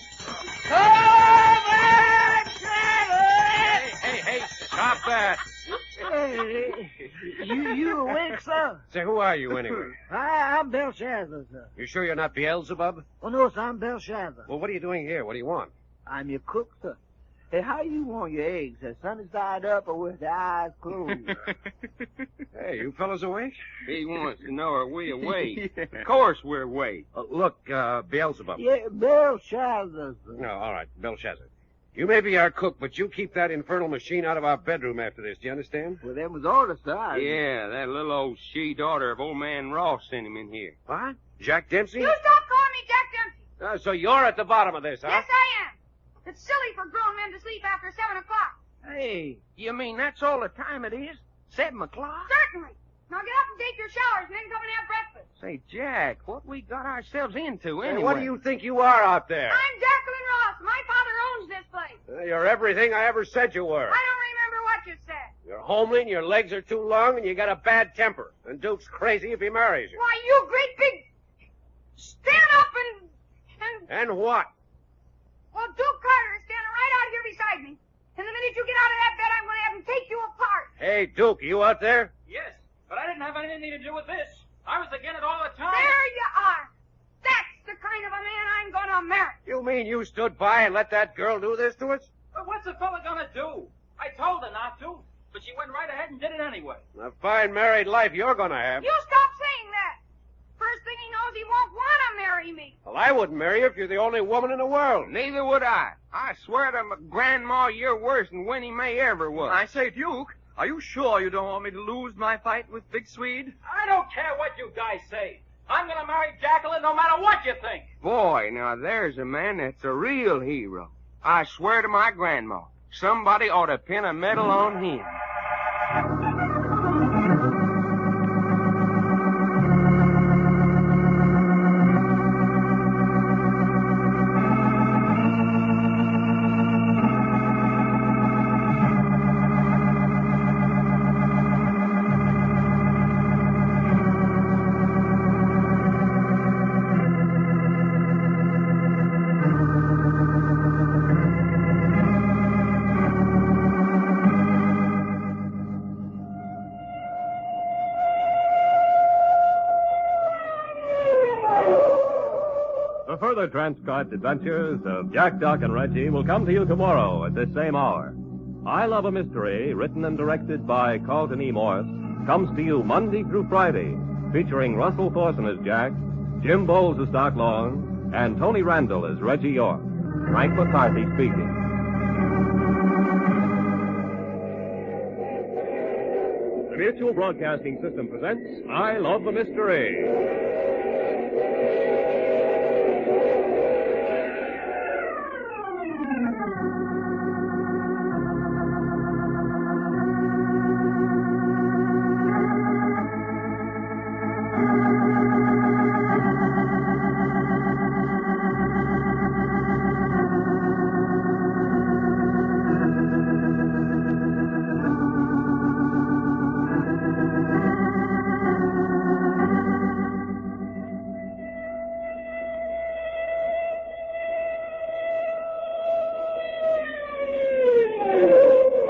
Hey, stop that. Hey, you awake, sir? Say, who are you anyway? I'm Belshazzar, sir. You sure you're not Beelzebub? Oh, no, sir, I'm Belshazzar. Well, what are you doing here? What do you want? I'm your cook, sir. Hey, how you want your eggs? The sunny side up or with the eyes closed? Hey, you fellas awake? He wants to know are we awake. Yeah. Of course we're awake. Look, Beelzebub. Yeah, Belshazzar, sir. No, all right, Belshazzar. You may be our cook, but you keep that infernal machine out of our bedroom after this. Do you understand? Well, them was orders, sir. Yeah, that little old she-daughter of old man Ross sent him in here. What? Jack Dempsey? You stop calling me Jack Dempsey. So you're at the bottom of this, huh? Yes, I am. It's silly for grown men to sleep after 7 o'clock. Hey, you mean that's all the time it is? 7 o'clock? Certainly. Now get up and take your showers and then come and have breakfast. Say, Jack, what we got ourselves into anyway? Hey, what do you think you are out there? I'm Jacqueline Ross. My father owns this place. You're everything I ever said you were. I don't remember what you said. You're homely, and your legs are too long, and you got a bad temper. And Duke's crazy if he marries you. Why, you great big... Stand up And what? Well, Duke Carter is standing right out here beside me. And the minute you get out of that bed, I'm going to have him take you apart. Hey, Duke, you out there? Yes, but I didn't have anything to do with this. I was against it all the time. There you are. That's the kind of a man I'm going to marry. You mean you stood by and let that girl do this to us? But what's a fella going to do? I told her not to, but she went right ahead and did it anyway. A fine married life you're going to have. You stop saying that. First thing he knows, he won't want to marry me. Well, I wouldn't marry you if you're the only woman in the world. Neither would I. I swear to my grandma you're worse than Winnie Mae ever was. I say, Duke, are you sure you don't want me to lose my fight with Big Swede? I don't care what you guys say. I'm going to marry Jacqueline no matter what you think. Boy, now there's a man that's a real hero. I swear to my grandma, somebody ought to pin a medal on him. Further transcribed adventures of Jack, Doc, and Reggie will come to you tomorrow at this same hour. I Love a Mystery, written and directed by Carlton E. Morse, comes to you Monday through Friday, featuring Russell Thorson as Jack, Jim Boles as Doc Long, and Tony Randall as Reggie York. Frank McCarthy speaking. The Mutual Broadcasting System presents I Love a Mystery.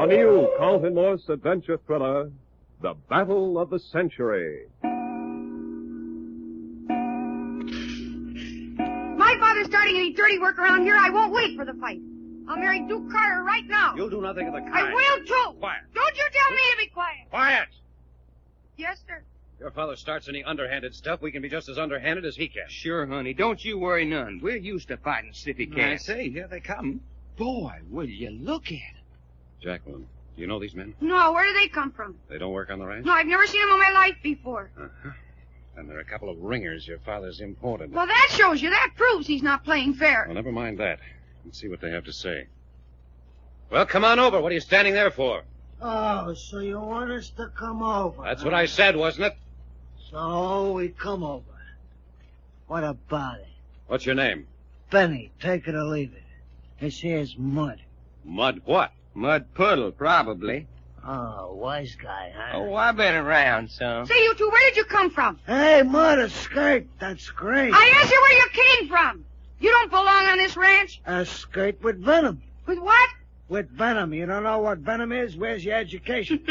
A new Carlton Morse adventure thriller, The Battle of the Century. My father's starting any dirty work around here, I won't wait for the fight. I'll marry Duke Carter right now. You'll do nothing of the kind. I will, too. Quiet. Don't you tell me to be quiet. Quiet! Yes, sir. If your father starts any underhanded stuff, we can be just as underhanded as he can. Sure, honey. Don't you worry none. We're used to fighting city cats. I say, here they come. Boy, will you look at it. Jacqueline, do you know these men? No, where do they come from? They don't work on the ranch? No, I've never seen them in my life before. Uh-huh. And they're a couple of ringers your father's imported. Well, that shows you. That proves he's not playing fair. Well, never mind that. Let's see what they have to say. Well, come on over. What are you standing there for? Oh, so you want us to come over? That's what I said, wasn't it? So we come over. What about it? What's your name? Benny, take it or leave it. This here's Mud. Mud what? Mud Puddle, probably. Oh, wise guy, huh? Oh, I've been around some. Say, you two, where did you come from? Hey, Mud, a skirt. That's great. I asked you where you came from. You don't belong on this ranch. A skirt with venom. With what? With venom. You don't know what venom is? Where's your education?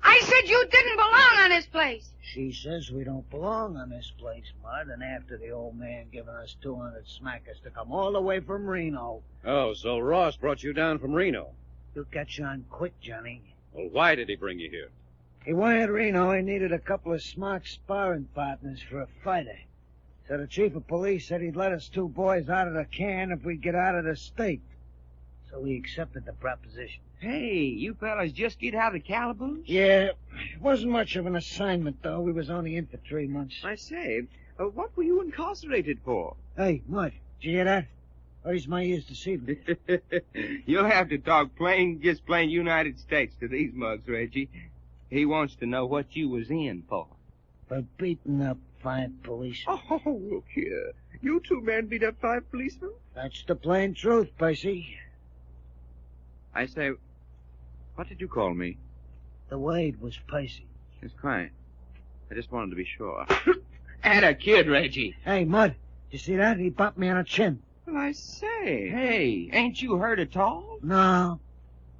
I said you didn't belong on this place. She says we don't belong on this place, Mud, and after the old man giving us 200 smackers to come all the way from Reno. Oh, so Ross brought you down from Reno. You catch on quick, Johnny. Well, why did he bring you here? He wired Reno he needed a couple of smart sparring partners for a fighter. So the chief of police said he'd let us two boys out of the can if we'd get out of the state. So we accepted the proposition. Hey, you fellas just get out of the calaboose? Yeah, it wasn't much of an assignment, though. We was only in for 3 months. I say, what were you incarcerated for? Hey, Mud, did you hear that? Or is my ears deceiving me? You'll have to talk just plain United States to these mugs, Reggie. He wants to know what you was in for. For beating up 5 policemen. Oh, look here. You two men beat up 5 policemen? That's the plain truth, Percy. I say, what did you call me? The Wade was Percy. It's quiet. I just wanted to be sure. And a kid, Reggie. Hey, Mud, you see that? He bopped me on the chin. Well, I say. Hey, ain't you hurt at all? No.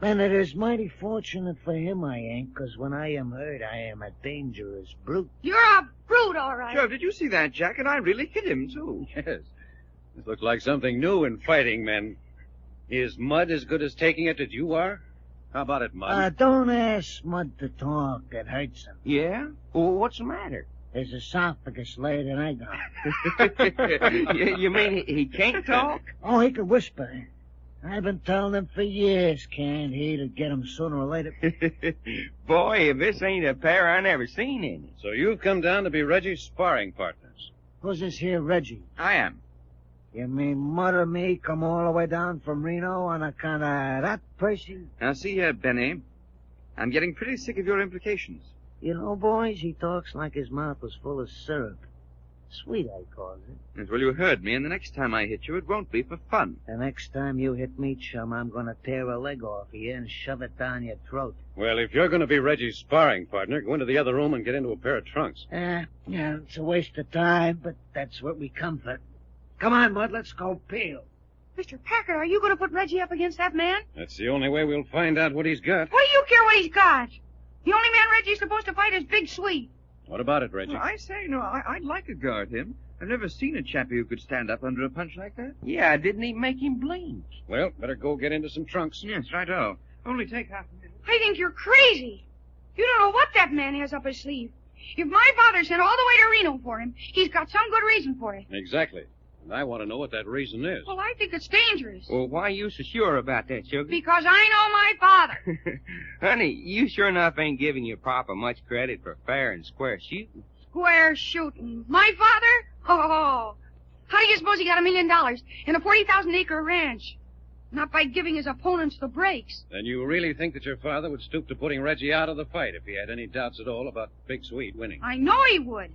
And it is mighty fortunate for him I ain't, 'cause when I am hurt, I am a dangerous brute. You're a brute, all right. Sure, did you see that, Jack? And I really hit him, too. Yes. This looks like something new in fighting men. Is Mud as good as taking it as you are? How about it, Mud? Don't ask Mud to talk. It hurts him. Yeah? Well, what's the matter? His esophagus laid an egg on. You mean he can't talk? Oh, he could whisper. I've been telling him for years, can't he, to get him sooner or later. Boy, if this ain't a pair I never seen in it. So you've come down to be Reggie's sparring partners. Who's this here Reggie? I am. You mean Mud or me come all the way down from Reno on account of that person? Now, see here, Benny. I'm getting pretty sick of your implications. You know, boys, he talks like his mouth was full of syrup. Sweet, I call it. Yes, well, you heard me, and the next time I hit you, it won't be for fun. The next time you hit me, chum, I'm going to tear a leg off of you and shove it down your throat. Well, if you're going to be Reggie's sparring partner, go into the other room and get into a pair of trunks. Yeah, it's a waste of time, but that's what we come for. Come on, Mud, let's go peel. Mr. Packard, are you going to put Reggie up against that man? That's the only way we'll find out what he's got. What do you care what he's got? The only man Reggie's supposed to fight is Big Swede. What about it, Reggie? Well, I say, I'd like to guard him. I've never seen a chappie who could stand up under a punch like that. Yeah, didn't he make him blink? Well, better go get into some trunks. Yes, right-o. Only take half a minute. I think you're crazy. You don't know what that man has up his sleeve. If my father sent all the way to Reno for him, he's got some good reason for it. Exactly. And I want to know what that reason is. Well, I think it's dangerous. Well, why are you so sure about that, Sugar? Because I know my father. Honey, you sure enough ain't giving your papa much credit for fair and square shooting. Square shooting. My father? Oh, how do you suppose he got $1 million in a 40,000-acre ranch? Not by giving his opponents the breaks. Then you really think that your father would stoop to putting Reggie out of the fight if he had any doubts at all about Big Swede winning? I know he would.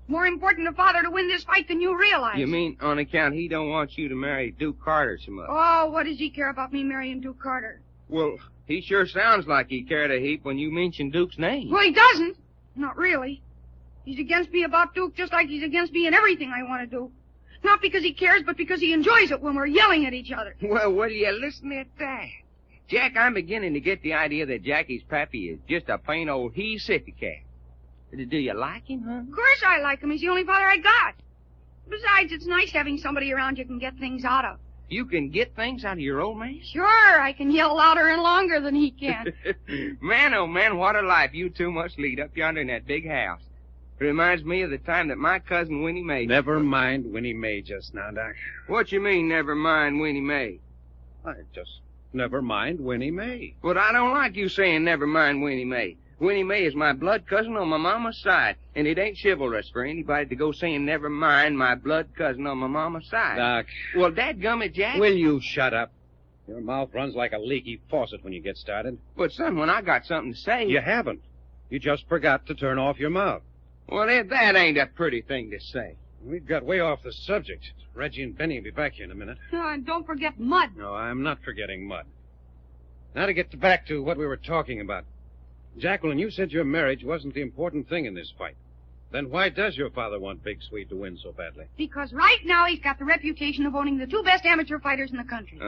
More important to father to win this fight than you realize. You mean on account he don't want you to marry Duke Carter so much? Oh, what does he care about me marrying Duke Carter? Well, he sure sounds like he cared a heap when you mentioned Duke's name. Well, he doesn't. Not really. He's against me about Duke just like he's against me in everything I want to do. Not because he cares, but because he enjoys it when we're yelling at each other. Well, will you listen at that? Jack, I'm beginning to get the idea that Jackie's pappy is just a plain old he-sippy cat. Do you like him, huh? Of course I like him. He's the only father I got. Besides, it's nice having somebody around you can get things out of. You can get things out of your old man? Sure, I can yell louder and longer than he can. Man, oh man, what a life you two must lead up yonder in that big house. It reminds me of the time that my cousin Winnie Mae... Never mind Winnie Mae just now, Doc. What you mean, never mind Winnie Mae? I just never mind Winnie Mae. But I don't like you saying never mind Winnie Mae. Winnie Mae is my blood cousin on my mama's side, and it ain't chivalrous for anybody to go saying never mind my blood cousin on my mama's side. Doc. Well, dadgummit, Jack. Will you shut up? Your mouth runs like a leaky faucet when you get started. But, son, when I got something to say... You haven't. You just forgot to turn off your mouth. Well, that ain't a pretty thing to say. We've got way off the subject. Reggie and Benny will be back here in a minute. And don't forget Mud. No, I'm not forgetting Mud. Now to get back to what we were talking about. Jacqueline, you said your marriage wasn't the important thing in this fight. Then why does your father want Big Swede to win so badly? Because right now he's got the reputation of owning the two best amateur fighters in the country.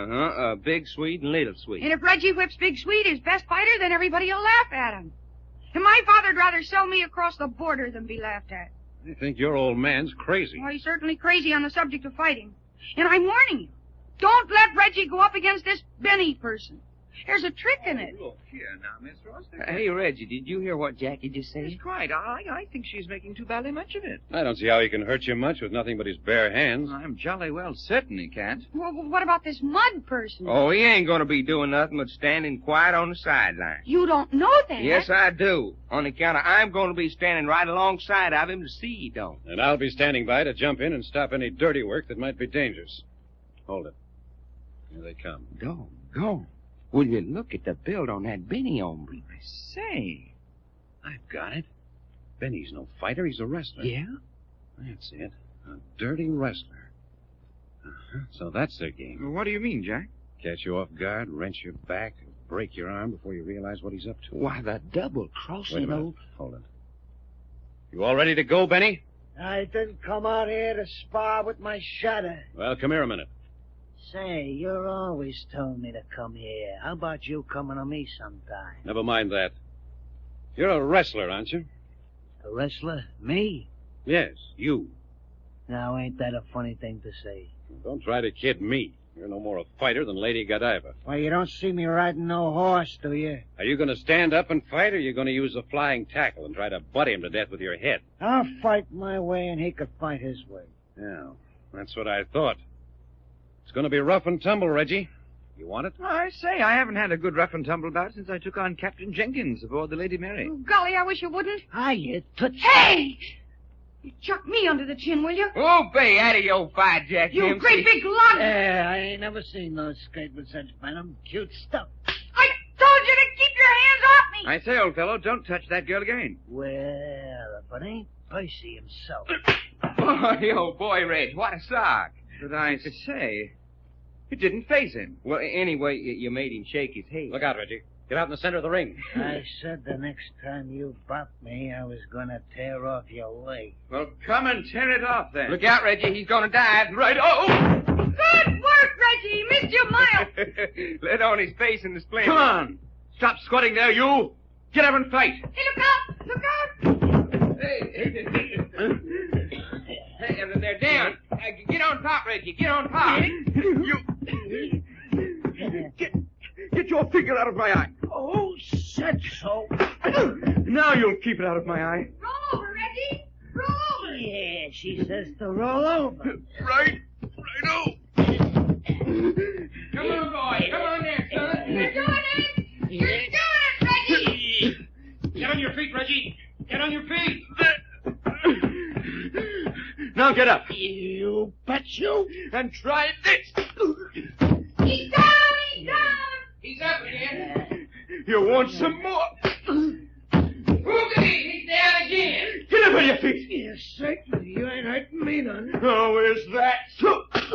Big Swede and Little Swede. And if Reggie whips Big Swede, his best fighter, then everybody will laugh at him. And my father'd rather sell me across the border than be laughed at. I think your old man's crazy. Well, he's certainly crazy on the subject of fighting. And I'm warning you, don't let Reggie go up against this Benny person. There's a trick in it. Look here now, Miss Ross. Hey, Reggie, did you hear what Jackie just said? Yes, quite. I think she's making too badly much of it. I don't see how he can hurt you much with nothing but his bare hands. I'm jolly well certain he can't. Well, what about this Mud person? Oh, he ain't gonna be doing nothing but standing quiet on the sideline. You don't know that. Yes, I do. On account of I'm gonna be standing right alongside of him to see he don't. And I'll be standing by to jump in and stop any dirty work that might be dangerous. Hold it. Here they come. Go. Will you look at the build on that Benny hombre? I say, I've got it. Benny's no fighter. He's a wrestler. Yeah? That's it. A dirty wrestler. So that's their game. Well, what do you mean, Jack? Catch you off guard, wrench your back, break your arm before you realize what he's up to. Why, the double-crossing old... Hold it. You all ready to go, Benny? I didn't come out here to spar with my shadow. Well, come here a minute. Say, you're always telling me to come here. How about you coming to me sometime? Never mind that. You're a wrestler, aren't you? A wrestler? Me? Yes, you. Now, ain't that a funny thing to say? Don't try to kid me. You're no more a fighter than Lady Godiva. Why, you don't see me riding no horse, do you? Are you going to stand up and fight, or are you going to use a flying tackle and try to butt him to death with your head? I'll fight my way, and he could fight his way. Yeah, that's what I thought. It's going to be rough and tumble, Reggie. You want it? I say, I haven't had a good rough and tumble bout since I took on Captain Jenkins aboard the Lady Mary. Oh, golly, I wish you wouldn't. You touch... Hey! You chuck me under the chin, will you? Oh, bay, out of your fight, Jack. You great big lug! Yeah, I ain't never seen no skate with such venom. Cute stuff. I told you to keep your hands off me! I say, old fellow, don't touch that girl again. Well, if it ain't Percy himself. Oh, boy, Reg, what a sock. But I say, it didn't faze him. Well, anyway, you made him shake his head. Look out, Reggie. Get out in the center of the ring. I said the next time you bopped me, I was going to tear off your leg. Well, come and tear it off, then. Look out, Reggie. He's going to dive. Right. Oh! Good work, Reggie. You missed your mile. Let on his face in the splendor. Come on. Stop squatting there, you. Get up and fight. Hey, look out. Look out. Hey, they're down. Get on top, Reggie. Get on top. Get your finger out of my eye. Oh, said so. Now you'll keep it out of my eye. Roll over, Reggie. Roll over. Yeah, she says to roll over. Right. Righto. Come on, boy. Come on there, son. You're doing it. You're doing it, Reggie. Get on your feet, Reggie. Get on your feet. Now get up. You bet you. And try this. He's down. He's down. He's up again. You want some more? Whoopsie, he's down again. Get up on your feet. Yes, certainly. You ain't hurting me none. Oh, is that so? That's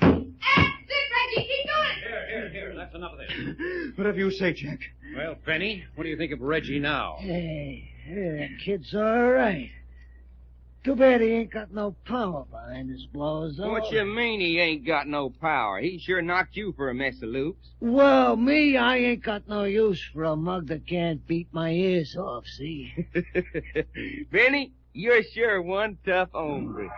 it, Reggie. Keep doing it. Here. That's enough of this. Whatever you say, Jack. Well, Benny, what do you think of Reggie now? Hey, that kid's all right. Too bad he ain't got no power behind his blows, though. What you mean he ain't got no power? He sure knocked you for a mess of loops. Well, me, I ain't got no use for a mug that can't beat my ears off, see? Benny, you're sure one tough hombre.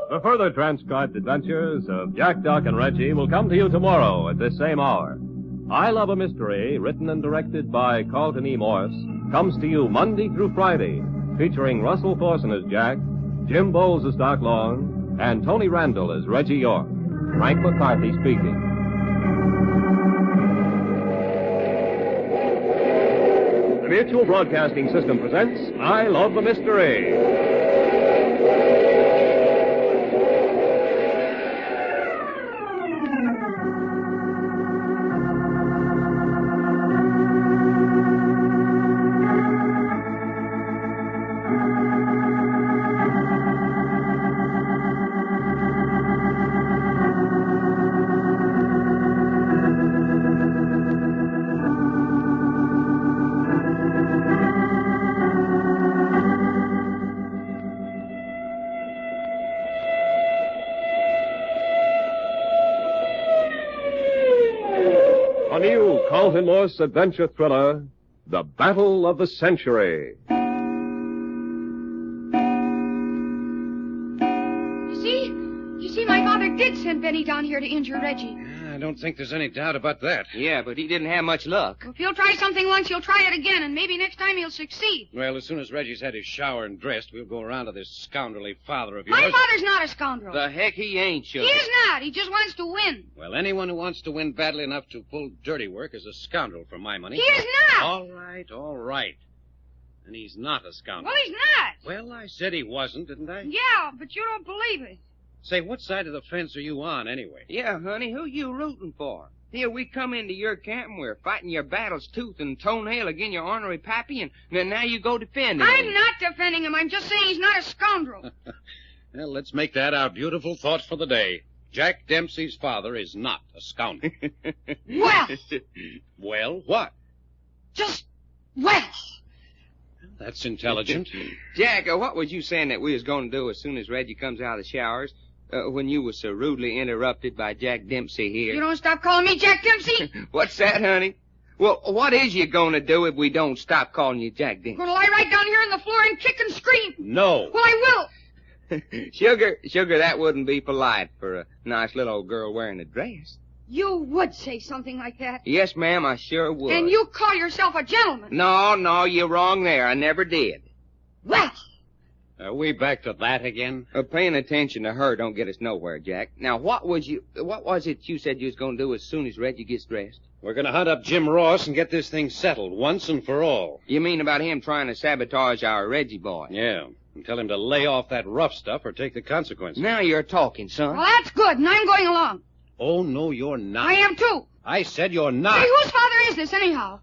The further transcribed adventures of Jack, Doc, and Reggie will come to you tomorrow at this same hour. I Love a Mystery, written and directed by Carlton E. Morse, comes to you Monday through Friday, featuring Russell Thorson as Jack, Jim Boles as Doc Long, and Tony Randall as Reggie York. Frank McCarthy speaking. The Mutual Broadcasting System presents I Love a Mystery. A new Carlton Morse adventure thriller, The Battle of the Century. You see, my father did send Benny down here to injure Reggie. I don't think there's any doubt about that. Yeah, but he didn't have much luck. If he'll try something once, he'll try it again, and maybe next time he'll succeed. Well, as soon as Reggie's had his shower and dressed, we'll go around to this scoundrelly father of yours. My father's not a scoundrel. The heck he ain't, He Sugar. is not. He just wants to win. Well, anyone who wants to win badly enough to pull dirty work is a scoundrel for my money. He is not. All right. And he's not a scoundrel. Well, he's not. Well, I said he wasn't, didn't I? Yeah, but you don't believe it. Say, what side of the fence are you on, anyway? Yeah, honey, who you rooting for? Here we come into your camp and we're fighting your battles tooth and toenail against your ornery pappy, and then now you go defending him. I'm not defending him. I'm just saying he's not a scoundrel. Well, let's make that our beautiful thought for the day. Jack Dempsey's father is not a scoundrel. Well. Well, what? Well. That's intelligent. Jack, what was you saying that we was going to do as soon as Reggie comes out of the showers? When you was so rudely interrupted by Jack Dempsey here. You don't stop calling me Jack Dempsey? What's that, honey? Well, what is you going to do if we don't stop calling you Jack Dempsey? Going to lie right down here on the floor and kick and scream. No. Well, I will. Sugar, that wouldn't be polite for a nice little old girl wearing a dress. You would say something like that. Yes, ma'am, I sure would. And you call yourself a gentleman. No, you're wrong there. I never did. Well. Are we back to that again? Paying attention to her don't get us nowhere, Jack. Now, what was it you said you was going to do as soon as Reggie gets dressed? We're going to hunt up Jim Ross and get this thing settled once and for all. You mean about him trying to sabotage our Reggie boy? Yeah, and tell him to lay off that rough stuff or take the consequences. Now you're talking, son. Well, that's good, and I'm going along. Oh, no, you're not. I am, too. I said you're not. Hey, whose father is this, anyhow?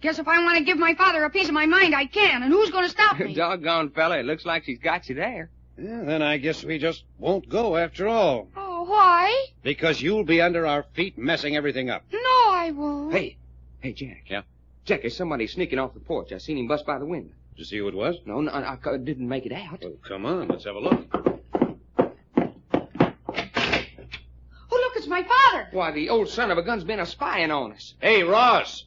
Guess if I want to give my father a piece of my mind, I can, and who's going to stop me? Doggone fella, it looks like she's got you there. Yeah, then I guess we just won't go after all. Oh, why? Because you'll be under our feet messing everything up. No, I won't. Hey, Jack. Yeah? Jack, there's somebody sneaking off the porch. I seen him bust by the window. Did you see who it was? No, I didn't make it out. Well, come on, let's have a look. Oh, look, it's my father. Why, the old son of a gun's been a-spying on us. Hey, Ross!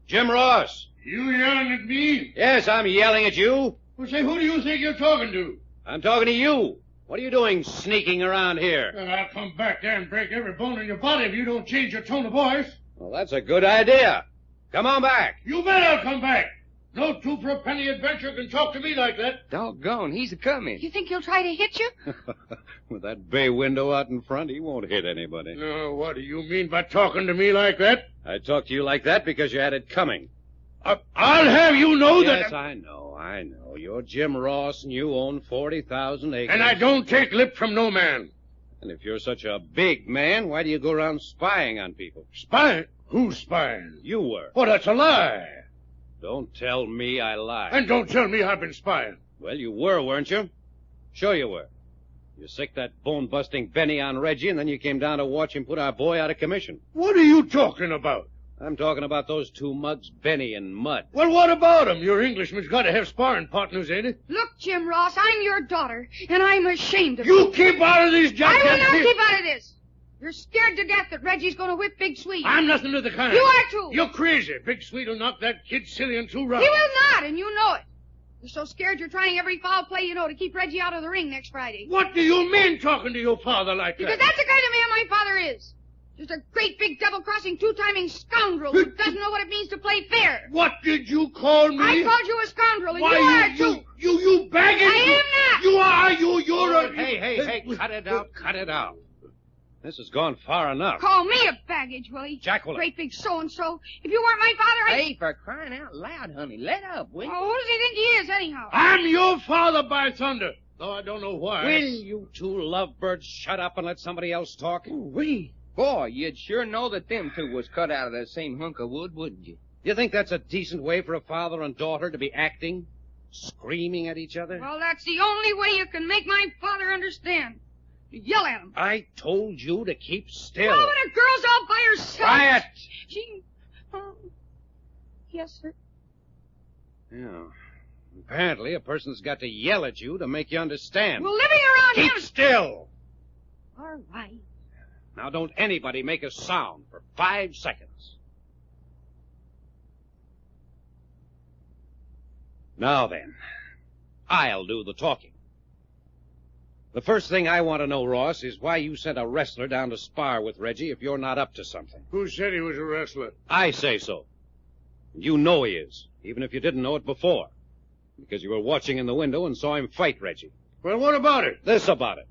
Jim Ross! You yelling at me? Yes, I'm yelling at you. Well, say, who do you think you're talking to? I'm talking to you. What are you doing sneaking around here? Well, I'll come back there and break every bone in your body if you don't change your tone of voice. Well, that's a good idea. Come on back. You bet I'll come back. No two-for-a-penny adventure can talk to me like that. Doggone, he's a-coming. You think he'll try to hit you? With that bay window out in front, he won't hit anybody. No, what do you mean by talking to me like that? I talked to you like that because you had it coming. I'll have you know that... Yes, I know. You're Jim Ross, and you own 40,000 acres. And I don't take lip from no man. And if you're such a big man, why do you go around spying on people? Spying? Who's spying? You were. Oh, that's a lie. Don't tell me I lied. And don't tell me I've been spying. Well, you were, weren't you? Sure you were. You sicked that bone-busting Benny on Reggie, and then you came down to watch him put our boy out of commission. What are you talking about? I'm talking about those two mugs, Benny and Mud. Well, what about him? Your Englishman's got to have sparring partners, ain't it? Look, Jim Ross, I'm your daughter, and I'm ashamed of you. You keep out of these jackass... I will not keep out of this. You're scared to death that Reggie's going to whip Big Sweet. I'm nothing of the kind. You are, too. You're crazy. Big Sweet will knock that kid silly in 2 rounds. He will not, and you know it. You're so scared you're trying every foul play you know to keep Reggie out of the ring next Friday. What do you mean talking to your father like that? Because that's the kind of man my father is. Just a great big double-crossing, two-timing scoundrel who doesn't know what it means to play fair. What did you call me? I called you a scoundrel, and Why, you are, too. You baggage... I am not. You are, you're a... Hey, cut it out. This has gone far enough. Call me a baggage, will you? Jacqueline. Great big so-and-so. If you weren't my father, Hey, for crying out loud, honey, let up, will you? Oh, who does he think he is, anyhow? I'm your father, by thunder. Though I don't know why. Will you two lovebirds shut up and let somebody else talk? Ooh-wee. Boy, you'd sure know that them two was cut out of the same hunk of wood, wouldn't you? You think that's a decent way for a father and daughter to be acting? Screaming at each other? Well, that's the only way you can make my father understand. You yell at him. I told you to keep still. Oh, but a girl's all by herself. Quiet! She... yes, sir. Yeah. Apparently, a person's got to yell at you to make you understand. Well, living around Keep him... still! All right. Now, don't anybody make a sound for 5 seconds. Now then, I'll do the talking. The first thing I want to know, Ross, is why you sent a wrestler down to spar with Reggie if you're not up to something. Who said he was a wrestler? I say so. You know he is, even if you didn't know it before. Because you were watching in the window and saw him fight Reggie. Well, what about it? This about it.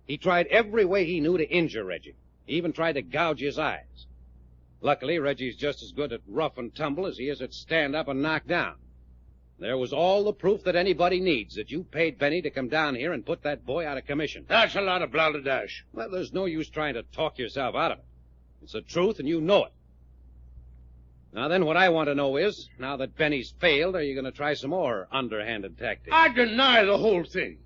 He tried every way he knew to injure Reggie. He even tried to gouge his eyes. Luckily, Reggie's just as good at rough and tumble as he is at stand up and knock down. There was all the proof that anybody needs that you paid Benny to come down here and put that boy out of commission. That's a lot of balderdash. Well, there's no use trying to talk yourself out of it. It's the truth, and you know it. Now then, what I want to know is, now that Benny's failed, are you going to try some more underhanded tactics? I deny the whole thing.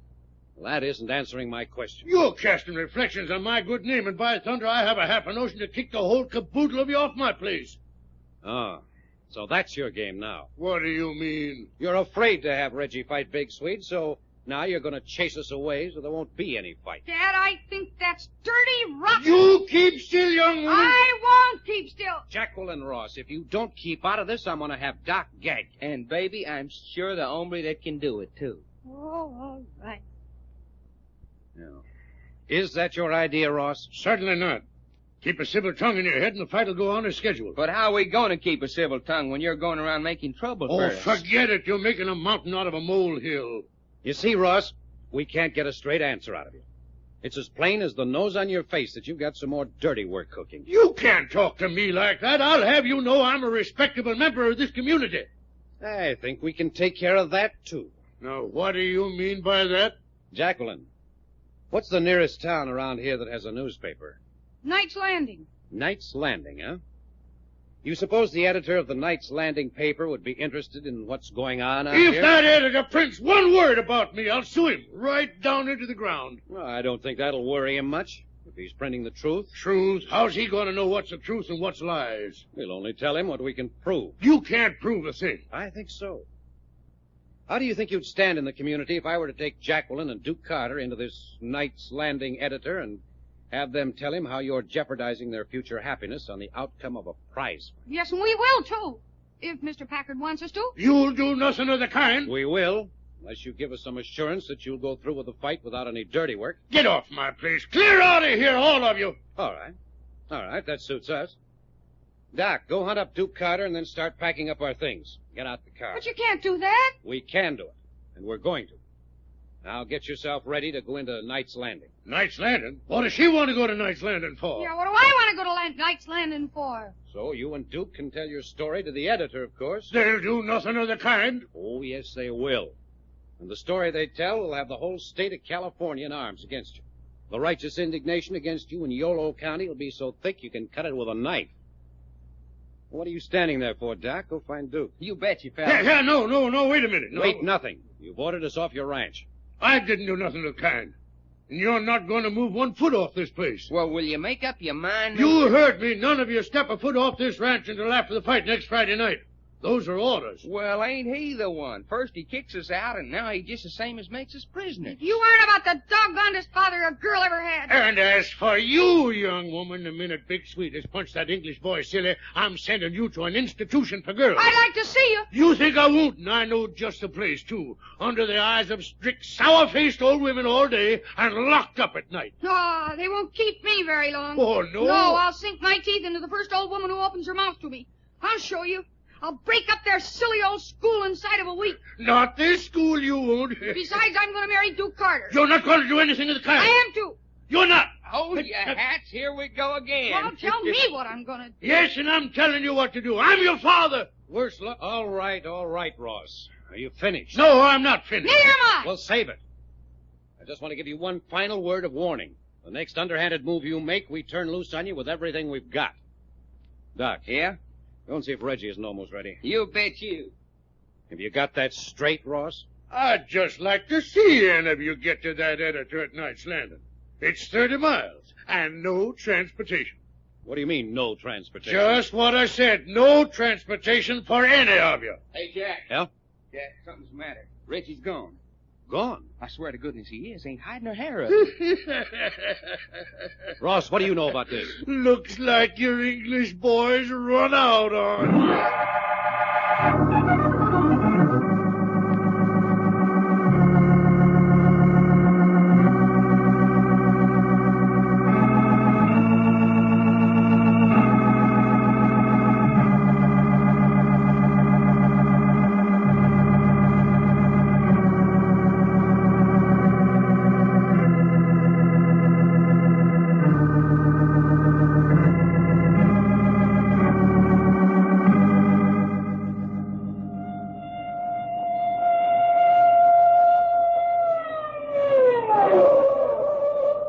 Well, that isn't answering my question. You're casting reflections on my good name, and by thunder, I have a half a notion to kick the whole caboodle of you off my place. Oh, so that's your game now. What do you mean? You're afraid to have Reggie fight Big Swede, so now you're going to chase us away so there won't be any fight. Dad, I think that's dirty, rotten. You keep still, young woman. I won't keep still. Jacqueline Ross, if you don't keep out of this, I'm going to have Doc gag. And, baby, I'm sure the hombre that can do it, too. Oh, all right. Yeah. Is that your idea, Ross? Certainly not. Keep a civil tongue in your head and the fight will go on as scheduled. But how are we going to keep a civil tongue when you're going around making trouble for us? Forget it. You're making a mountain out of a molehill. You see, Ross, we can't get a straight answer out of you. It's as plain as the nose on your face that you've got some more dirty work cooking. You can't talk to me like that. I'll have you know I'm a respectable member of this community. I think we can take care of that, too. Now, what do you mean by that? Jacqueline, what's the nearest town around here that has a newspaper? Knight's Landing. Knight's Landing, huh? You suppose the editor of the Knight's Landing paper would be interested in what's going on out here? If that editor prints one word about me, I'll sue him right down into the ground. Well, I don't think that'll worry him much. If he's printing the truth. Truth? How's he going to know what's the truth and what's lies? We'll only tell him what we can prove. You can't prove a thing. I think so. How do you think you'd stand in the community if I were to take Jacqueline and Duke Carter into this Knight's Landing editor and have them tell him how you're jeopardizing their future happiness on the outcome of a prize fight? Yes, and we will, too, if Mr. Packard wants us to. You'll do nothing of the kind. We will, unless you give us some assurance that you'll go through with the fight without any dirty work. Get off my place. Clear out of here, all of you. All right, that suits us. Doc, go hunt up Duke Carter and then start packing up our things. Get out the car. But you can't do that. We can do it, and we're going to. Now get yourself ready to go into Knight's Landing. Knight's Landing? What does she want to go to Knight's Landing for? Yeah, what do I want to go to Knight's Landing for? So you and Duke can tell your story to the editor, of course. They'll do nothing of the kind. Oh, yes, they will. And the story they tell will have the whole state of California in arms against you. The righteous indignation against you in Yolo County will be so thick you can cut it with a knife. What are you standing there for, Doc? Go find Duke. You bet you, fella. No, wait a minute. No. Wait, nothing. You've ordered us off your ranch. I didn't do nothing of the kind. And you're not going to move 1 foot off this place. Well, will you make up your mind? You heard me. None of you step a foot off this ranch until after the fight next Friday night. Those are orders. Well, ain't he the one? First he kicks us out, and now he just the same as makes us prisoners. You aren't about the doggonedest father a girl ever had. And as for you, young woman, the minute Big Sweet has punched that English boy silly, I'm sending you to an institution for girls. I'd like to see you. You think I won't, and I know just the place, too. Under the eyes of strict, sour-faced old women all day and locked up at night. Oh, they won't keep me very long. Oh, no? No, I'll sink my teeth into the first old woman who opens her mouth to me. I'll show you. I'll break up their silly old school inside of a week. Not this school, you won't. Besides, I'm going to marry Duke Carter. You're not going to do anything of the kind. I am too. You're not. Hold your hats. Here we go again. Well, tell me what I'm going to do. Yes, and I'm telling you what to do. I'm your father. Worse luck. All right, Ross. Are you finished? No, I'm not finished. Neither am I. Well, save it. I just want to give you one final word of warning. The next underhanded move you make, we turn loose on you with everything we've got. Doc. Yeah? Go and see if Reggie isn't almost ready. You bet you. Have you got that straight, Ross? I'd just like to see any of you get to that editor at night's landing. It's 30 miles and no transportation. What do you mean, no transportation? Just what I said. No transportation for any of you. Hey, Jack. Yeah? Jack, something's the matter. Reggie's gone. Gone? I swear to goodness he is. Ain't hiding her hair up. Ross, what do you know about this? Looks like your English boys run out on you.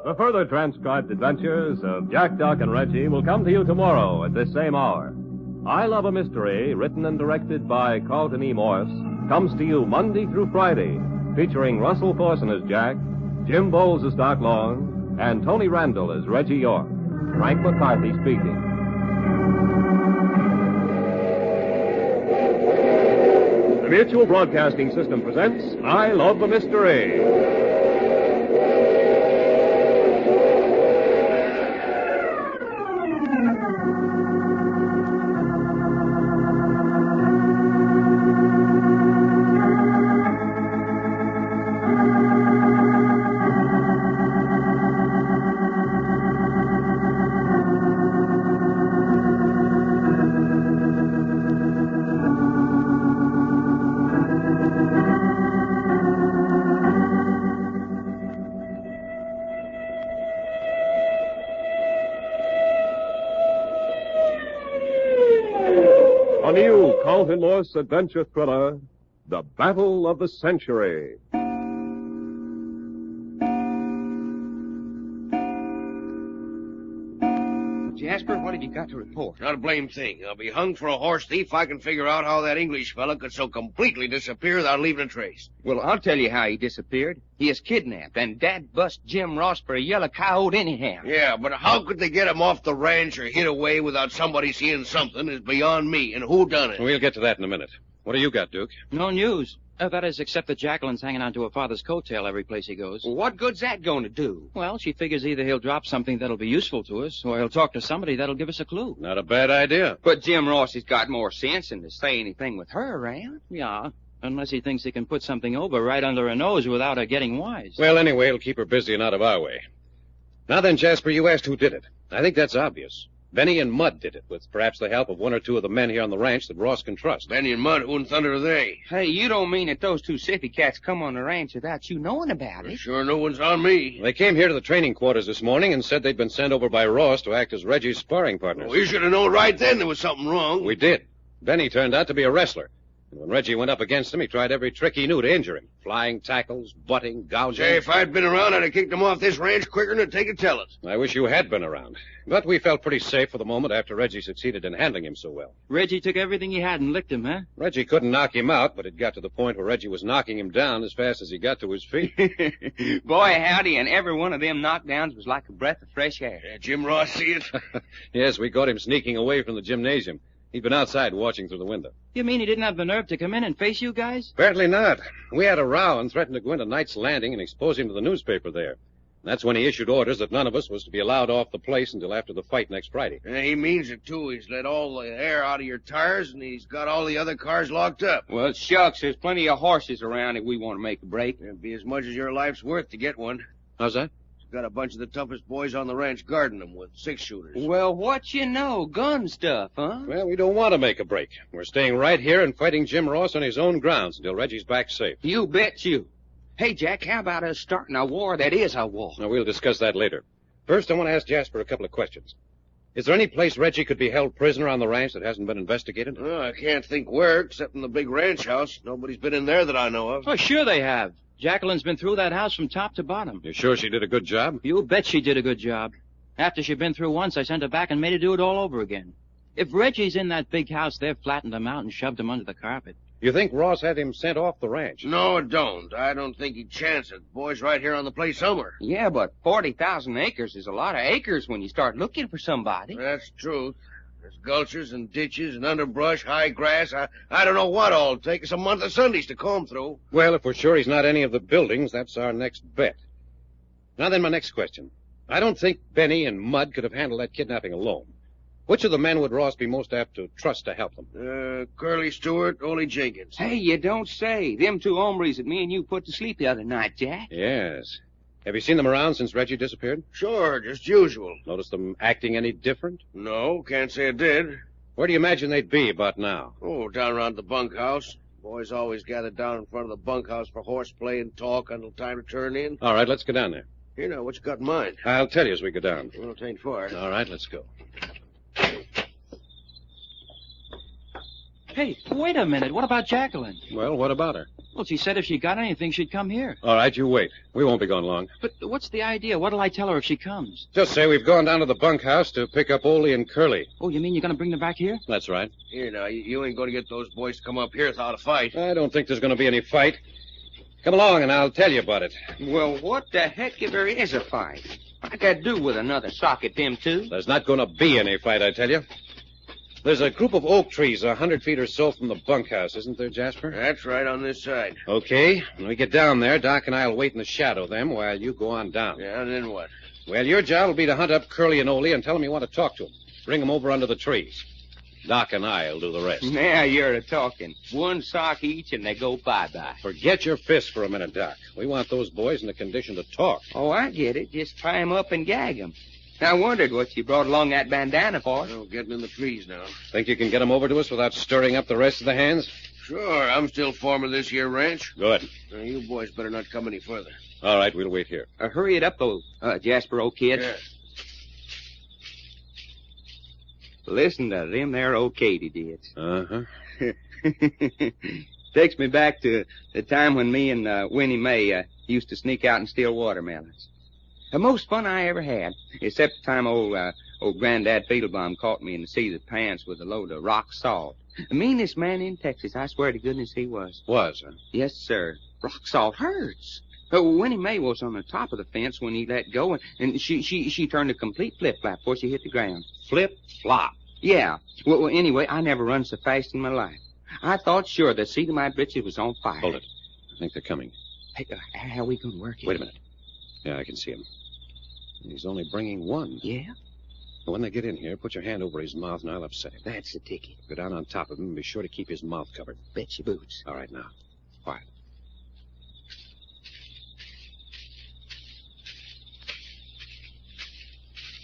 The further transcribed adventures of Jack, Doc, and Reggie will come to you tomorrow at this same hour. I Love a Mystery, written and directed by Carlton E. Morse, comes to you Monday through Friday, featuring Russell Thorson as Jack, Jim Boles as Doc Long, and Tony Randall as Reggie York. Frank McCarthy speaking. The Mutual Broadcasting System presents I Love a Mystery. A new Carlton Morse adventure thriller, The Battle of the Century. Jasper, what have you got to report? Not a blame thing. I'll be hung for a horse thief if I can figure out how that English fella could so completely disappear without leaving a trace. Well, I'll tell you how he disappeared. He is kidnapped, and Dad bust Jim Ross for a yellow coyote anyhow. Yeah, but how could they get him off the ranch or hid away without somebody seeing something is beyond me, and who done it? We'll get to that in a minute. What do you got, Duke? No news. That is, except that Jacqueline's hanging on to her father's coattail every place he goes. Well, what good's that going to do? Well, she figures either he'll drop something that'll be useful to us, or he'll talk to somebody that'll give us a clue. Not a bad idea. But Jim Ross has got more sense than to say anything with her around. Yeah, unless he thinks he can put something over right under her nose without her getting wise. Well, anyway, it'll keep her busy and out of our way. Now then, Jasper, you asked who did it. I think that's obvious. Benny and Mud did it, with perhaps the help of one or two of the men here on the ranch that Ross can trust. Benny and Mud, who in thunder are they? Hey, you don't mean that those two sippy cats come on the ranch without you knowing about it? Sure, no one's on me. They came here to the training quarters this morning and said they'd been sent over by Ross to act as Reggie's sparring partners. We should have known right then there was something wrong. We did. Benny turned out to be a wrestler. And when Reggie went up against him, he tried every trick he knew to injure him. Flying tackles, butting, gouging. Say, if I'd been around, I'd have kicked him off this ranch quicker than take a tell it. I wish you had been around. But we felt pretty safe for the moment after Reggie succeeded in handling him so well. Reggie took everything he had and licked him, huh? Reggie couldn't knock him out, but it got to the point where Reggie was knocking him down as fast as he got to his feet. Boy, howdy, and every one of them knockdowns was like a breath of fresh air. Yeah, Jim Ross see it? Yes, we caught him sneaking away from the gymnasium. He'd been outside watching through the window. You mean he didn't have the nerve to come in and face you guys? Apparently not. We had a row and threatened to go into Knight's Landing and expose him to the newspaper there. And that's when he issued orders that none of us was to be allowed off the place until after the fight next Friday. Yeah, he means it, too. He's let all the air out of your tires, and he's got all the other cars locked up. Well, shucks, there's plenty of horses around if we want to make a break. It'd be as much as your life's worth to get one. How's that? Got a bunch of the toughest boys on the ranch guarding them with six-shooters. Well, what you know? Gun stuff, huh? Well, we don't want to make a break. We're staying right here and fighting Jim Ross on his own grounds until Reggie's back safe. You bet you. Hey, Jack, how about us starting a war that is a war? Now, we'll discuss that later. First, I want to ask Jasper a couple of questions. Is there any place Reggie could be held prisoner on the ranch that hasn't been investigated? Oh, I can't think where, except in the big ranch house. Nobody's been in there that I know of. Oh, sure they have. Jacqueline's been through that house from top to bottom. You sure she did a good job? You bet she did a good job. After she'd been through once, I sent her back and made her do it all over again. If Reggie's in that big house, they've flattened him out and shoved him under the carpet. You think Ross had him sent off the ranch? No, I don't. I don't think he'd chance it. Boy's right here on the place somewhere. Yeah, but 40,000 acres is a lot of acres when you start looking for somebody. That's true. There's gulches and ditches and underbrush, high grass. I don't know what all it'll take us a month of Sundays to comb through. Well, if we're sure he's not any of the buildings, that's our next bet. Now then, my next question. I don't think Benny and Mud could have handled that kidnapping alone. Which of the men would Ross be most apt to trust to help them? Curly Stewart, Ole Jenkins. Hey, you don't say. Them two hombres that me and you put to sleep the other night, Jack. Yes. Have you seen them around since Reggie disappeared? Sure, just usual. Notice them acting any different? No, can't say I did. Where do you imagine they'd be about now? Oh, down around the bunkhouse. Boys always gather down in front of the bunkhouse for horseplay and talk until time to turn in. All right, let's go down there. You know, what you got in mind? I'll tell you as we go down. Well, it ain't far. All right, let's go. Hey, wait a minute. What about Jacqueline? Well, what about her? Well, she said if she got anything, she'd come here. All right, you wait. We won't be gone long. But what's the idea? What'll I tell her if she comes? Just say we've gone down to the bunkhouse to pick up Ole and Curly. Oh, you mean you're going to bring them back here? That's right. Here, now, you ain't going to get those boys to come up here without a fight. I don't think there's going to be any fight. Come along, and I'll tell you about it. Well, what the heck if there is a fight? What got to do with another sock at them two? There's not going to be any fight, I tell you. There's a group of oak trees 100 feet or so from the bunkhouse, isn't there, Jasper? That's right, on this side. Okay. When we get down there, Doc and I'll wait in the shadow of them while you go on down. Yeah, and then what? Well, your job will be to hunt up Curly and Ole and tell them you want to talk to them. Bring them over under the trees. Doc and I'll do the rest. Now you're talking. One sock each and they go bye-bye. Forget your fists for a minute, Doc. We want those boys in a condition to talk. Oh, I get it. Just tie 'em up and gag 'em. I wondered what you brought along that bandana for. Oh, getting in the trees now. Think you can get them over to us without stirring up the rest of the hands? Sure, I'm still foreman of this here ranch. Good. Now, you boys better not come any further. All right, we'll wait here. Hurry it up, though, Jasper, old kid. Yeah. Listen to them there old katydids. Uh-huh. Takes me back to the time when me and Winnie Mae used to sneak out and steal watermelons. The most fun I ever had, except the time old Granddad Fiedlebaum caught me in the seat of the pants with a load of rock salt. The meanest man in Texas, I swear to goodness he was. Was, huh? Yes, sir. Rock salt hurts. Winnie Mae was on the top of the fence when he let go, and she turned a complete flip-flap before she hit the ground. Flip-flop? Yeah. Well, anyway, I never run so fast in my life. I thought sure the seat of my britches was on fire. Hold it. I think they're coming. Hey, how are we going to work it? Wait a minute. Yeah, I can see him. He's only bringing one. Yeah? When they get in here, put your hand over his mouth and I'll upset him. That's the ticket. Go down on top of him and be sure to keep his mouth covered. Bet your boots. All right, now. Quiet.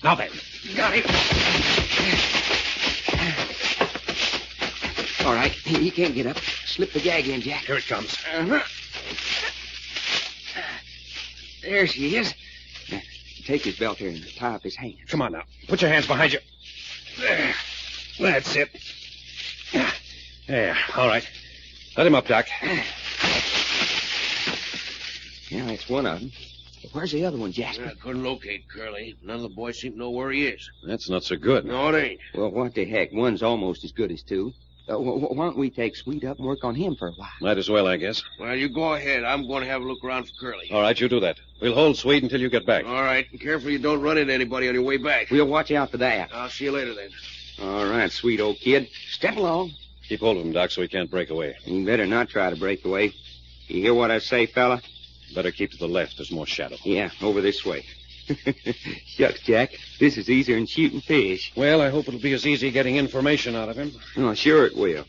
Now then. Got him. All right, he can't get up. Slip the gag in, Jack. Here it comes. Uh-huh. There she is. Now, take his belt here and tie up his hands. Come on now. Put your hands behind you. There. That's it. There. All right. Let him up, Doc. Yeah, that's one of them. But where's the other one, Jasper? I couldn't locate Curly. None of the boys seem to know where he is. That's not so good. No, it ain't. Well, what the heck? One's almost as good as two. Why don't we take Sweet up and work on him for a while? Might as well, I guess. Well, you go ahead. I'm going to have a look around for Curly. All right, you do that. We'll hold Sweet until you get back. All right. And careful you don't run into anybody on your way back. We'll watch out for that. I'll see you later, then. All right, sweet old kid. Step along. Keep hold of him, Doc, so he can't break away. You better not try to break away. You hear what I say, fella? Better keep to the left. There's more shadow. Yeah, over this way. Shucks, Jack. This is easier than shooting fish. Well, I hope it'll be as easy getting information out of him. Oh, sure it will.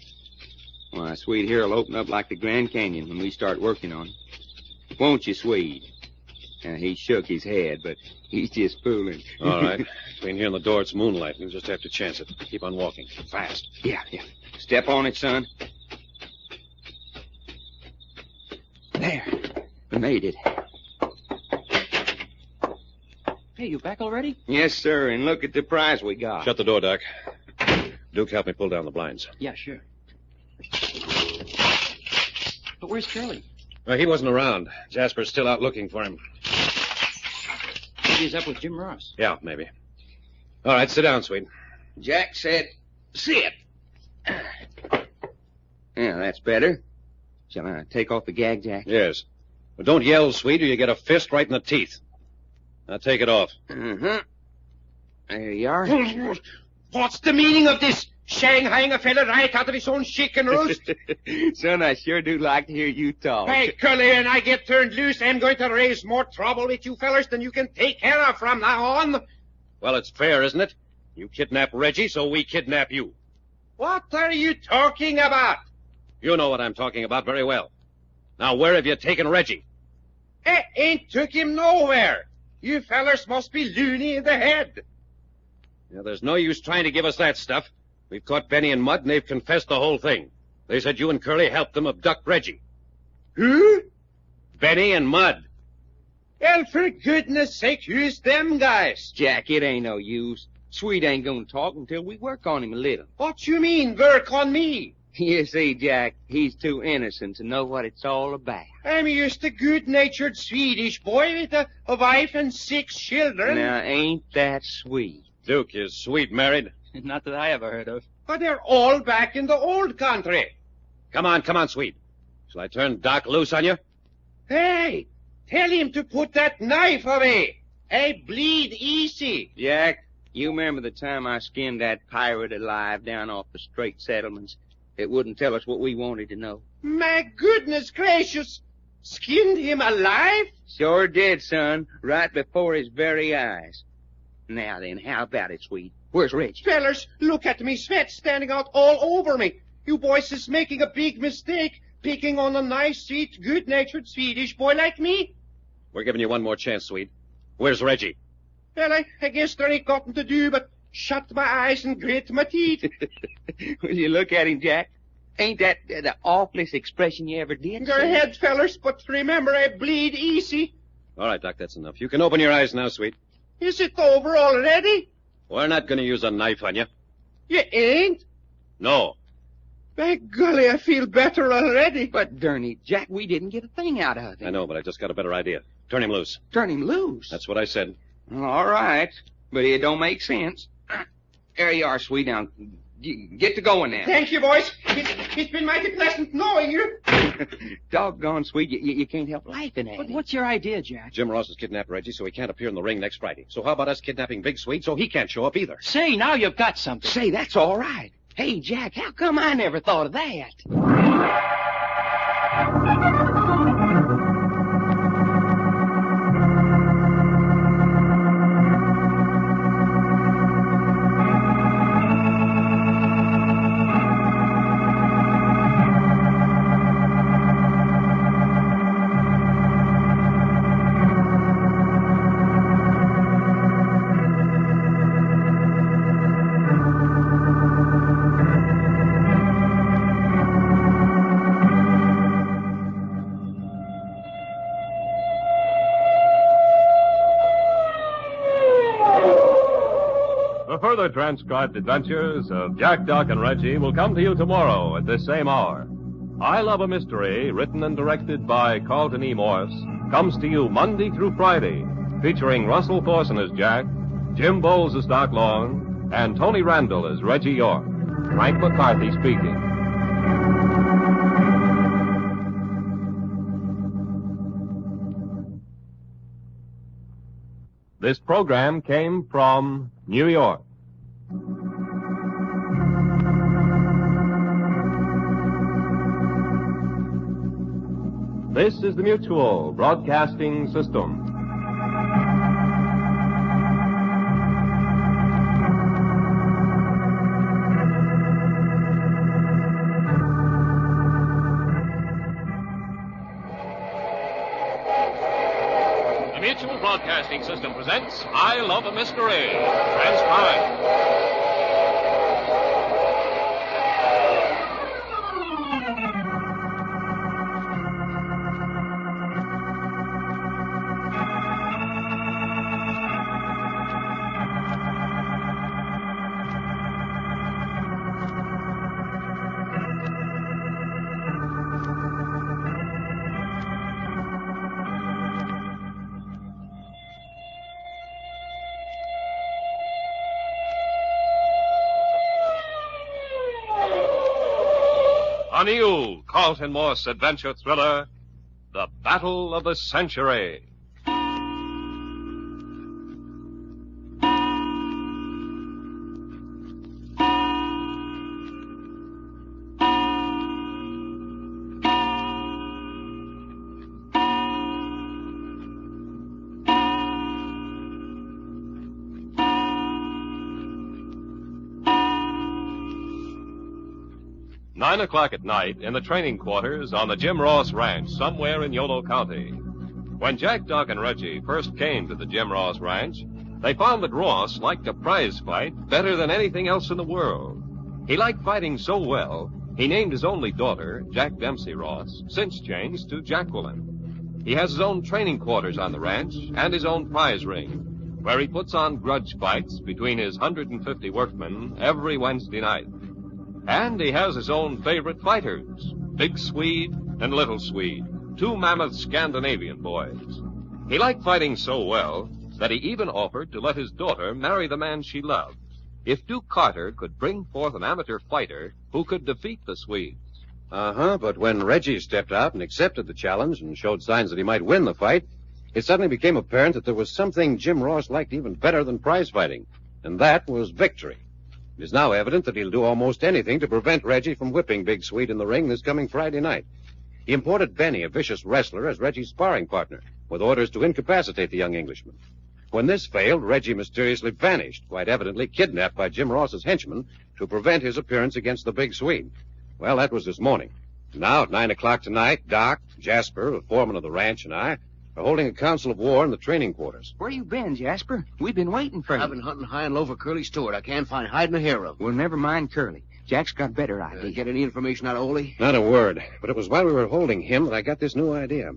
Why, Swede here will open up like the Grand Canyon when we start working on it. Won't you, Swede? He shook his head, but he's just fooling. All right. Between here and the door, it's moonlight. We'll just have to chance it. Keep on walking. Fast. Yeah. Step on it, son. There. We made it. Hey, you back already? Yes, sir, and look at the prize we got. Shut the door, Doc. Duke, help me pull down the blinds. Yeah, sure. But where's Curly? Well, he wasn't around. Jasper's still out looking for him. Maybe he's up with Jim Ross. Yeah, maybe. All right, sit down, Sweet. Jack said, sit. Yeah, that's better. Shall I take off the gag, Jack? Yes. But don't yell, Sweet, or you get a fist right in the teeth. Now take it off. Uh-huh. There you are. What's the meaning of this? Shanghaiing a fella right out of his own chicken roast? Son, I sure do like to hear you talk. Hey, Curly, and I get turned loose, I'm going to raise more trouble with you fellers than you can take care of from now on. Well, it's fair, isn't it? You kidnap Reggie, so we kidnap you. What are you talking about? You know what I'm talking about very well. Now, where have you taken Reggie? I ain't took him nowhere. You fellers must be loony in the head. Now, there's no use trying to give us that stuff. We've caught Benny and Mudd, and they've confessed the whole thing. They said you and Curly helped them abduct Reggie. Who? Benny and Mudd. Well, for goodness sake, who's them guys? Jack, it ain't no use. Sweet ain't gonna talk until we work on him a little. What you mean, work on me? You see, Jack, he's too innocent to know what it's all about. I'm just a good-natured Swedish boy with a wife and 6 children. Now, ain't that sweet? Duke, is Sweet married? Not that I ever heard of. But they're all back in the old country. Come on, Sweet. Shall I turn Doc loose on you? Hey, tell him to put that knife away. I bleed easy. Jack, you remember the time I skinned that pirate alive down off the Strait Settlements? It wouldn't tell us what we wanted to know. My goodness gracious. Skinned him alive? Sure did, son. Right before his very eyes. Now then, how about it, Sweet? Where's Reggie? Fellers, look at me, sweat standing out all over me. You boys is making a big mistake, picking on a nice, sweet, good-natured Swedish boy like me. We're giving you one more chance, Sweet. Where's Reggie? Well, I guess there ain't nothing to do but shut my eyes and grit my teeth. Will you look at him, Jack? Ain't that the awfulest expression you ever did? Go ahead, fellers, but remember I bleed easy. All right, Doc, that's enough. You can open your eyes now, Sweet. Is it over already? We're not going to use a knife on you. You ain't? No. By golly, I feel better already. But, darn it, Jack, we didn't get a thing out of him. I know, but I just got a better idea. Turn him loose. Turn him loose? That's what I said. All right, but it don't make sense. There you are, Sweet. Now, get to going now. Thank you, boys. It's been mighty pleasant knowing you. Doggone, Sweet, you can't help laughing at But it. what's your idea, Jack? Jim Ross has kidnapped Reggie, so he can't appear in the ring next Friday. So how about us kidnapping Big Sweet so he can't show up either? Say, now you've got something. Say, that's all right. Hey, Jack, how come I never thought of that? Further transcribed adventures of Jack, Doc, and Reggie will come to you tomorrow at this same hour. I Love a Mystery, written and directed by Carlton E. Morse, comes to you Monday through Friday, featuring Russell Thorson as Jack, Jim Boles as Doc Long, and Tony Randall as Reggie York. Frank McCarthy speaking. This program came from New York. This is the Mutual Broadcasting System. The Mutual Broadcasting System presents I Love a Mystery, transcribed. 'A new Carlton Morse adventure thriller, The Battle of the Century. Nine o'clock at night in the training quarters on the Jim Ross Ranch, somewhere in Yolo County. When Jack, Doc, and Reggie first came to the Jim Ross Ranch, they found that Ross liked a prize fight better than anything else in the world. He liked fighting so well, he named his only daughter, Jack Dempsey Ross, since changed to Jacqueline. He has his own training quarters on the ranch and his own prize ring, where he puts on grudge fights between his 150 workmen every Wednesday night. And he has his own favorite fighters, Big Swede and Little Swede, two mammoth Scandinavian boys. He liked fighting so well that he even offered to let his daughter marry the man she loved, if Duke Carter could bring forth an amateur fighter who could defeat the Swedes. But when Reggie stepped out and accepted the challenge and showed signs that he might win the fight, it suddenly became apparent that there was something Jim Ross liked even better than prize fighting, and that was victory. It is now evident that he'll do almost anything to prevent Reggie from whipping Big Swede in the ring this coming Friday night. He imported Benny, a vicious wrestler, as Reggie's sparring partner, with orders to incapacitate the young Englishman. When this failed, Reggie mysteriously vanished, quite evidently kidnapped by Jim Ross's henchmen to prevent his appearance against the Big Swede. Well, that was this morning. Now, at 9 o'clock tonight, Doc, Jasper, the foreman of the ranch, and I are holding a council of war in the training quarters. Where you been, Jasper? We've been waiting for you. I've been hunting high and low for Curly Stewart. I can't find hiding a hair of him. Well, never mind Curly. Jack's got better idea. Get any information out of Ole? Not a word. But it was while we were holding him that I got this new idea.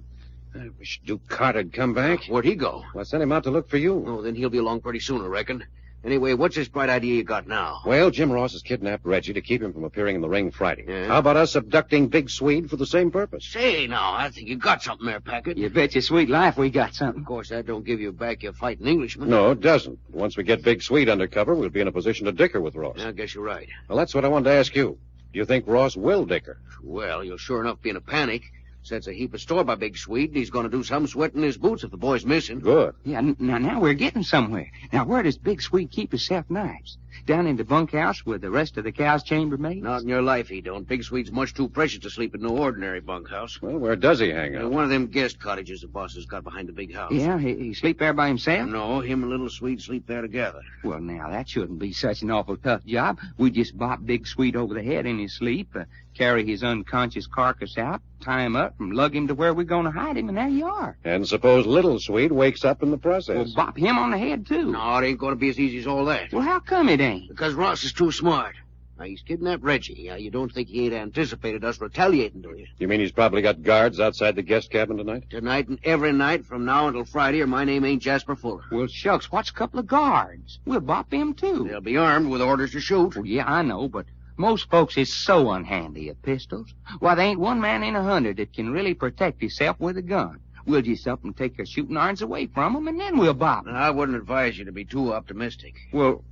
I wish Duke Carter'd come back. Where'd he go? Well, I sent him out to look for you. Oh, then he'll be along pretty soon, I reckon. Anyway, what's this bright idea you got now? Well, Jim Ross has kidnapped Reggie to keep him from appearing in the ring Friday. Yeah? How about us abducting Big Swede for the same purpose? Say, now, I think you got something there, Packard. You bet your sweet life we got something. Of course, that don't give you back your fighting Englishman. No, it doesn't. Once we get Big Swede under cover, we'll be in a position to dicker with Ross. I guess you're right. Well, that's what I wanted to ask you. Do you think Ross will dicker? Well, you'll sure enough be in a panic. Sets a heap of store by Big Swede, and he's going to do some sweating his boots if the boy's missing. Good. Yeah, now we're getting somewhere. Now, where does Big Swede keep his self-knives? Down in the bunkhouse with the rest of the cow's chambermaids? Not in your life, he don't. Big Swede's much too precious to sleep in no ordinary bunkhouse. Well, where does he hang out? One of them guest cottages the boss has got behind the big house. Yeah, he sleep there by himself? No, him and Little Swede sleep there together. Well, now, that shouldn't be such an awful tough job. We just bop Big Swede over the head in his sleep, carry his unconscious carcass out, tie him up, and lug him to where we're going to hide him, and there you are. And suppose Little Swede wakes up in the process. Well, bop him on the head, too. No, it ain't going to be as easy as all that. Well, how come it ain't? Because Ross is too smart. Now, he's kidnapped Reggie. You don't think he ain't anticipated us retaliating, do you? You mean he's probably got guards outside the guest cabin tonight? Tonight and every night from now until Friday, or my name ain't Jasper Fuller. Well, shucks, what's a couple of guards? We'll bop them, too. They'll be armed with orders to shoot. Well, yeah, I know, but Most folks is so unhandy at pistols. Why, there ain't one man in 100 that can really protect himself with a gun. We'll just up and take their shooting irons away from 'em, and then we'll bob 'em. I wouldn't advise you to be too optimistic. Well,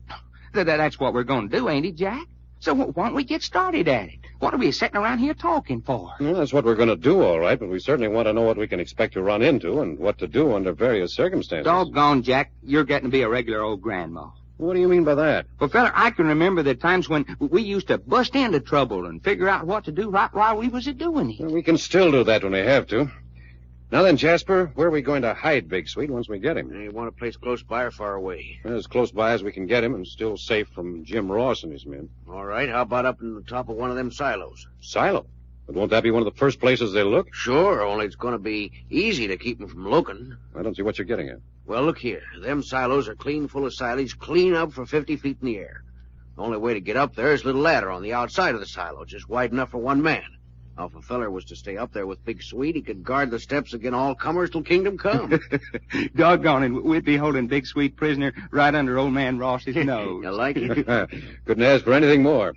that's what we're going to do, ain't it, Jack? So why don't we get started at it? What are we sitting around here talking for? Well, that's what we're going to do, all right, but we certainly want to know what we can expect to run into and what to do under various circumstances. Doggone, Jack, you're getting to be a regular old grandma. What do you mean by that? Well, fella, I can remember the times when we used to bust into trouble and figure out what to do right while we was a-doing it. Well, we can still do that when we have to. Now then, Jasper, where are we going to hide Big Sweet once we get him? You want a place close by or far away? Well, as close by as we can get him and still safe from Jim Ross and his men. All right, how about up in the top of one of them silos? Silo? But won't that be one of the first places they'll look? Sure, only it's going to be easy to keep them from looking. I don't see what you're getting at. Well, look here. Them silos are clean full of silage, clean up for 50 feet in the air. The only way to get up there is a little ladder on the outside of the silo, just wide enough for one man. Now, if a feller was to stay up there with Big Sweet, he could guard the steps against all comers till kingdom come. Doggone it, we'd be holding Big Sweet prisoner right under old man Ross's nose. You like it? Couldn't ask for anything more.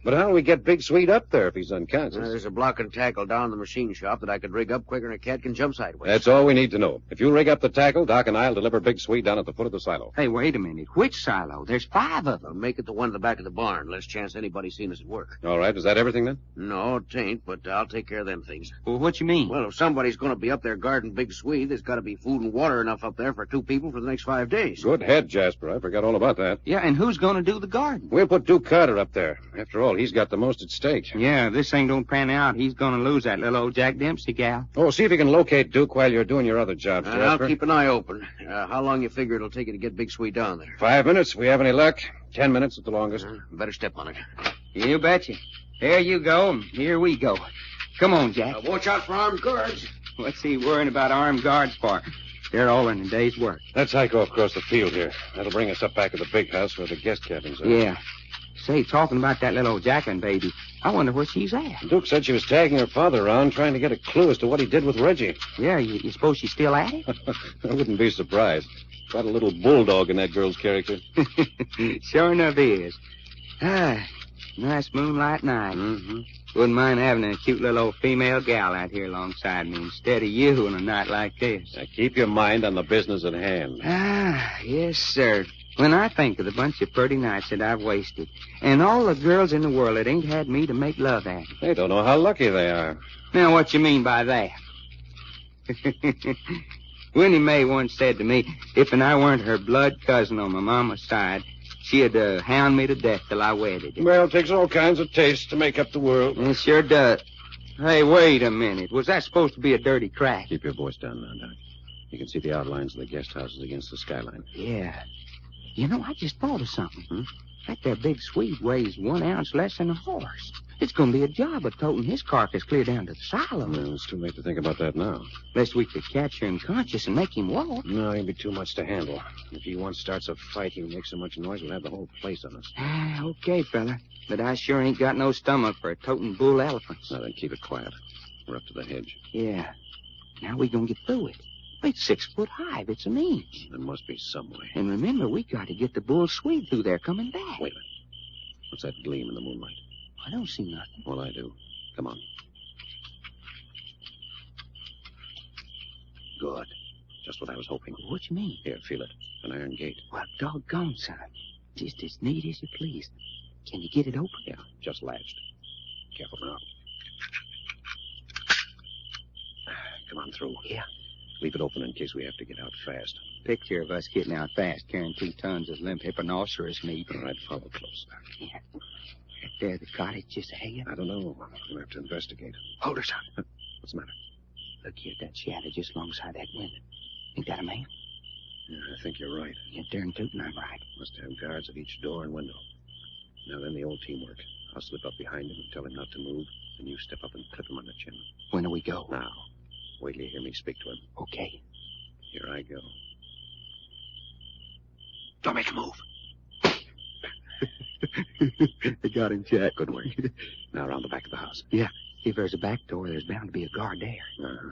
But how do we get Big Sweet up there if he's unconscious? There's a block and tackle down in the machine shop that I could rig up quicker than a cat can jump sideways. That's all we need to know. If you rig up the tackle, Doc and I'll deliver Big Sweet down at the foot of the silo. Hey, wait a minute. Which silo? There's 5 of them. I'll make it the one at the back of the barn. Less chance anybody seen us at work. All right, is that everything then? No, it ain't, but I'll take care of them things. Well, what you mean? Well, if somebody's going to be up there guarding Big Sweet, there's got to be food and water enough up there for 2 people for the next 5 days. Good head, Jasper. I forgot all about that. Yeah, and who's going to do the garden? We'll put Duke Carter up there. After all, he's got the most at stake. Yeah, if this thing don't pan out, he's going to lose that little old Jack Dempsey gal. Oh, see if you can locate Duke while you're doing your other jobs, Jasper. I'll keep an eye open. How long you figure it'll take you to get Big Sweet down there? 5 minutes, if we have any luck. 10 minutes at the longest. Better step on it. You betcha. There you go, and here we go. Come on, Jack. Watch out for armed guards. What's he worrying about armed guards for? They're all in a day's work. Let's hike off across the field here. That'll bring us up back to the big house where the guest cabins are. Yeah. Say, talking about that little old Jacqueline baby, I wonder where she's at. Duke said she was tagging her father around, trying to get a clue as to what he did with Reggie. Yeah, you suppose she's still at it? I wouldn't be surprised. Got a little bulldog in that girl's character. Sure enough is. Ah, nice moonlight night. Mm-hmm. Wouldn't mind having a cute little old female gal out here alongside me instead of you on a night like this. Now keep your mind on the business at hand. Ah, yes, sir. When I think of the bunch of pretty nights that I've wasted, and all the girls in the world that ain't had me to make love at. They don't know how lucky they are. Now, what you mean by that? Winnie Mae once said to me, if and I weren't her blood cousin on my mama's side, she'd hound me to death till I wedded her. Well, it takes all kinds of tastes to make up the world. It sure does. Hey, wait a minute. Was that supposed to be a dirty crack? Keep your voice down now, Doc. You can see the outlines of the guest houses against the skyline. Yeah. You know, I just thought of something. That there Big Sweet weighs 1 ounce less than a horse. It's going to be a job of toting his carcass clear down to the silo. Well, it's too late to think about that now. Lest we could catch her unconscious and make him walk. No, he'll be too much to handle. If he once starts a fight, he'll make so much noise we'll have the whole place on us. Okay, fella. But I sure ain't got no stomach for toting bull elephants. Now then, keep it quiet. We're up to the hedge. Yeah. Now we gonna get through it. It's 6 foot high. It's an inch. There must be some way. And remember, we got to get the bull Swede through there coming back. Wait a minute. What's that gleam in the moonlight? I don't see nothing. Well, I do. Come on. Good. Just what I was hoping. What you mean? Here, feel it. An iron gate. Well, doggone, son. Just as neat as you please. Can you get it open? Yeah, just latched. Careful now. Come on through. Yeah. Leave it open in case we have to get out fast. Picture of us getting out fast, carrying 2 tons of limp hipponocerous meat. All right, follow close. Yeah. There, the cottage just ahead. I don't know. We'll have to investigate. Hold her, son. What's the matter? Look here, that shadow just alongside that window. Ain't that a man? Yeah, I think you're right. You're darn tootin' I'm right. Must have guards at each door and window. Now then, the old teamwork. I'll slip up behind him and tell him not to move, and you step up and clip him on the chin. When do we go? Now. Wait till you hear me speak to him. Okay. Here I go. Don't make a move. They got him, Jack. Good work. Now around the back of the house. Yeah. If there's a back door, there's bound to be a guard there. Uh-huh.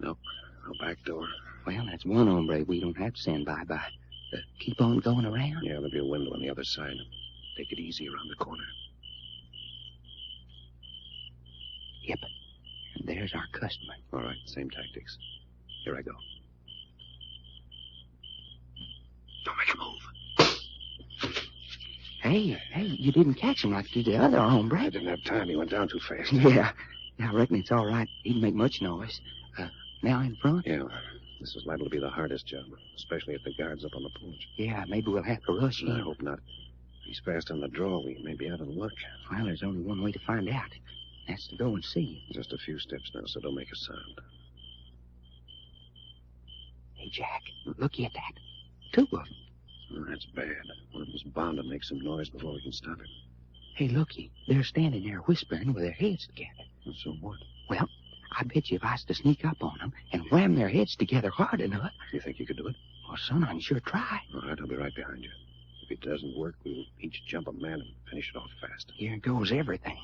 Nope. No back door. Well, that's one hombre we don't have to send bye-bye. Keep on going around? Yeah, there'll be a window on the other side. Take it easy around the corner. Yep. And there's our customer. All right, same tactics. Here I go. Don't make a move. Hey, you didn't catch him like you did the other hombre. I didn't have time. He went down too fast. Yeah, I reckon it's all right. He didn't make much noise. Now in front? Yeah. This is liable to be the hardest job, especially if the guard's up on the porch. Yeah, maybe we'll have to rush in. I hope not. If he's fast on the draw, we may be out of luck. Well, there's only one way to find out. That's to go and see. Just a few steps now, so don't make a sound. Hey, Jack, looky at that. Two of them. Oh, that's bad. One of them's bound to make some noise before we can stop him. Hey, looky. They're standing there whispering with their heads together. So what? Well, I bet you if I was to sneak up on them and wham their heads together hard enough... You think you could do it? Well, son, I can sure try. All right, I'll be right behind you. If it doesn't work, we'll each jump a man and finish it off fast. Here goes everything.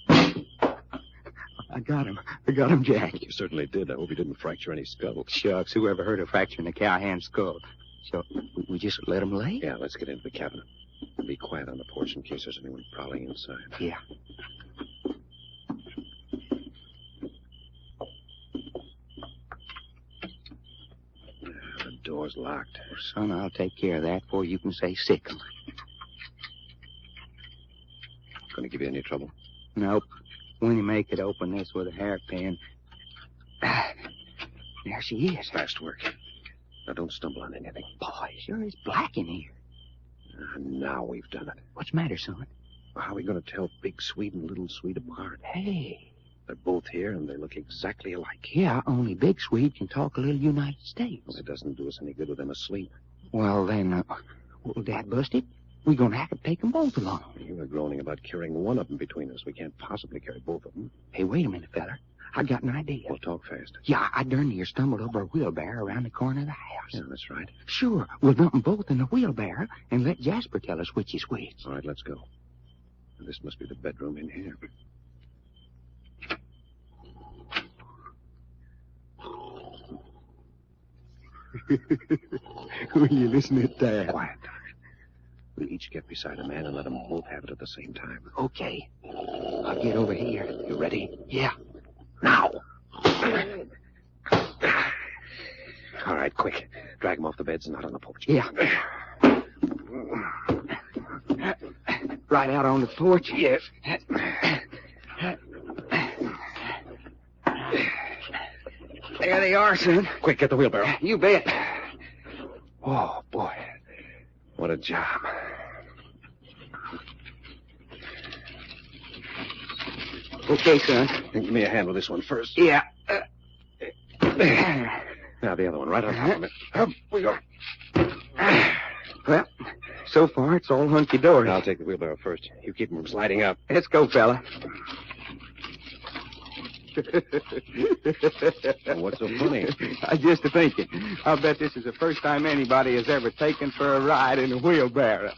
I got him, Jack. You certainly did. I hope you didn't fracture any skulls. Shucks, who ever heard of fracturing a cowhand's skull? So, we just let him lay? Yeah, let's get into the cabin. And be quiet on the porch in case there's anyone prowling inside. Yeah. The door's locked. Well, son, I'll take care of that before you can say sick 'em. Gonna give you any trouble? Nope. When you make it open this with a hairpin. There she is. Fast work. Now, don't stumble on anything. Boy, sure is black in here. Now we've done it. What's the matter, son? Well, how are we going to tell Big Swede and Little Swede apart? Hey. They're both here, and they look exactly alike. Yeah, only Big Swede can talk a little United States. Well, it doesn't do us any good with them asleep. Well, then, will Dad bust it? We're going to have to take them both along. You were groaning about carrying one of them between us. We can't possibly carry both of them. Hey, wait a minute, feller. I got an idea. Well, talk fast. Yeah, I darn near stumbled over a wheelbarrow around the corner of the house. Yeah, that's right. Sure, we'll dump them both in the wheelbarrow and let Jasper tell us which is which. All right, let's go. This must be the bedroom in here. Will you listen to that? Quiet. We'll each get beside a man and let them both have it at the same time. Okay. I'll get over here. You ready? Yeah. Now. All right, quick. Drag them off the beds and out on the porch. Yeah. Right out on the porch? Yes. There they are, son. Quick, get the wheelbarrow. You bet. Oh, boy. What a job. Okay, son. Give me a hand with this one first. Yeah. Now the other one, right on top of it. Up we go. Well, so far it's all hunky-dory. I'll take the wheelbarrow first. You keep them from sliding up. Let's go, fella. Well, what's so funny? I just thinking. I'll bet this is the first time anybody has ever taken for a ride in a wheelbarrow.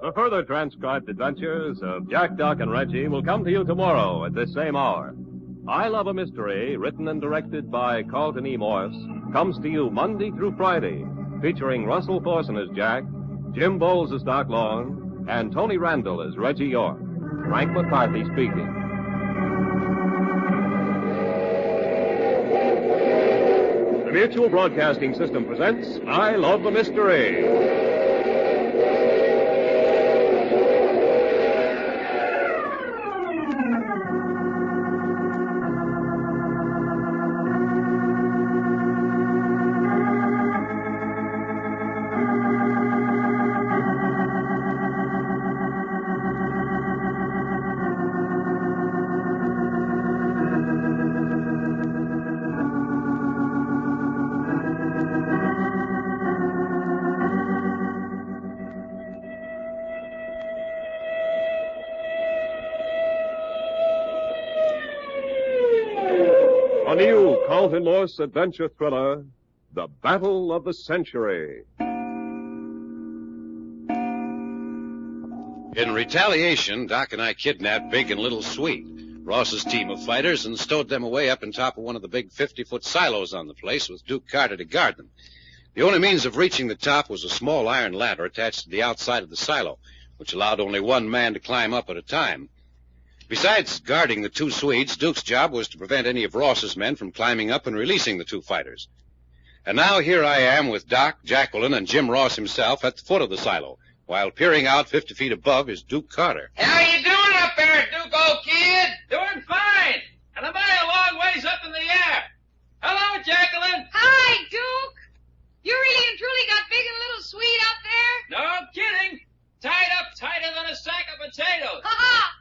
The further transcribed adventures of Jack, Doc, and Reggie will come to you tomorrow at this same hour. I Love a Mystery, written and directed by Carlton E. Morse, comes to you Monday through Friday, featuring Russell Thorson as Jack, Jim Boles as Doc Long, and Tony Randall as Reggie York. Frank McCarthy speaking. The Mutual Broadcasting System presents I Love a Mystery. new Carlton Morse adventure thriller, The Battle of the Century. In retaliation, Doc and I kidnapped Big and Little Sweet, Ross's team of fighters, and stowed them away up on top of one of the big 50-foot silos on the place with Duke Carter to guard them. The only means of reaching the top was a small iron ladder attached to the outside of the silo, which allowed only one man to climb up at a time. Besides guarding the two Swedes, Duke's job was to prevent any of Ross's men from climbing up and releasing the two fighters. And now here I am with Doc, Jacqueline, and Jim Ross himself at the foot of the silo, while peering out 50 feet above is Duke Carter. How you doing up there, Duke, old kid? Doing fine. And I'm a long ways up in the air. Hello, Jacqueline. Hi, Duke. You really and truly got Big and Little Sweet up there? No kidding. Tied up tighter than a sack of potatoes. Ha-ha!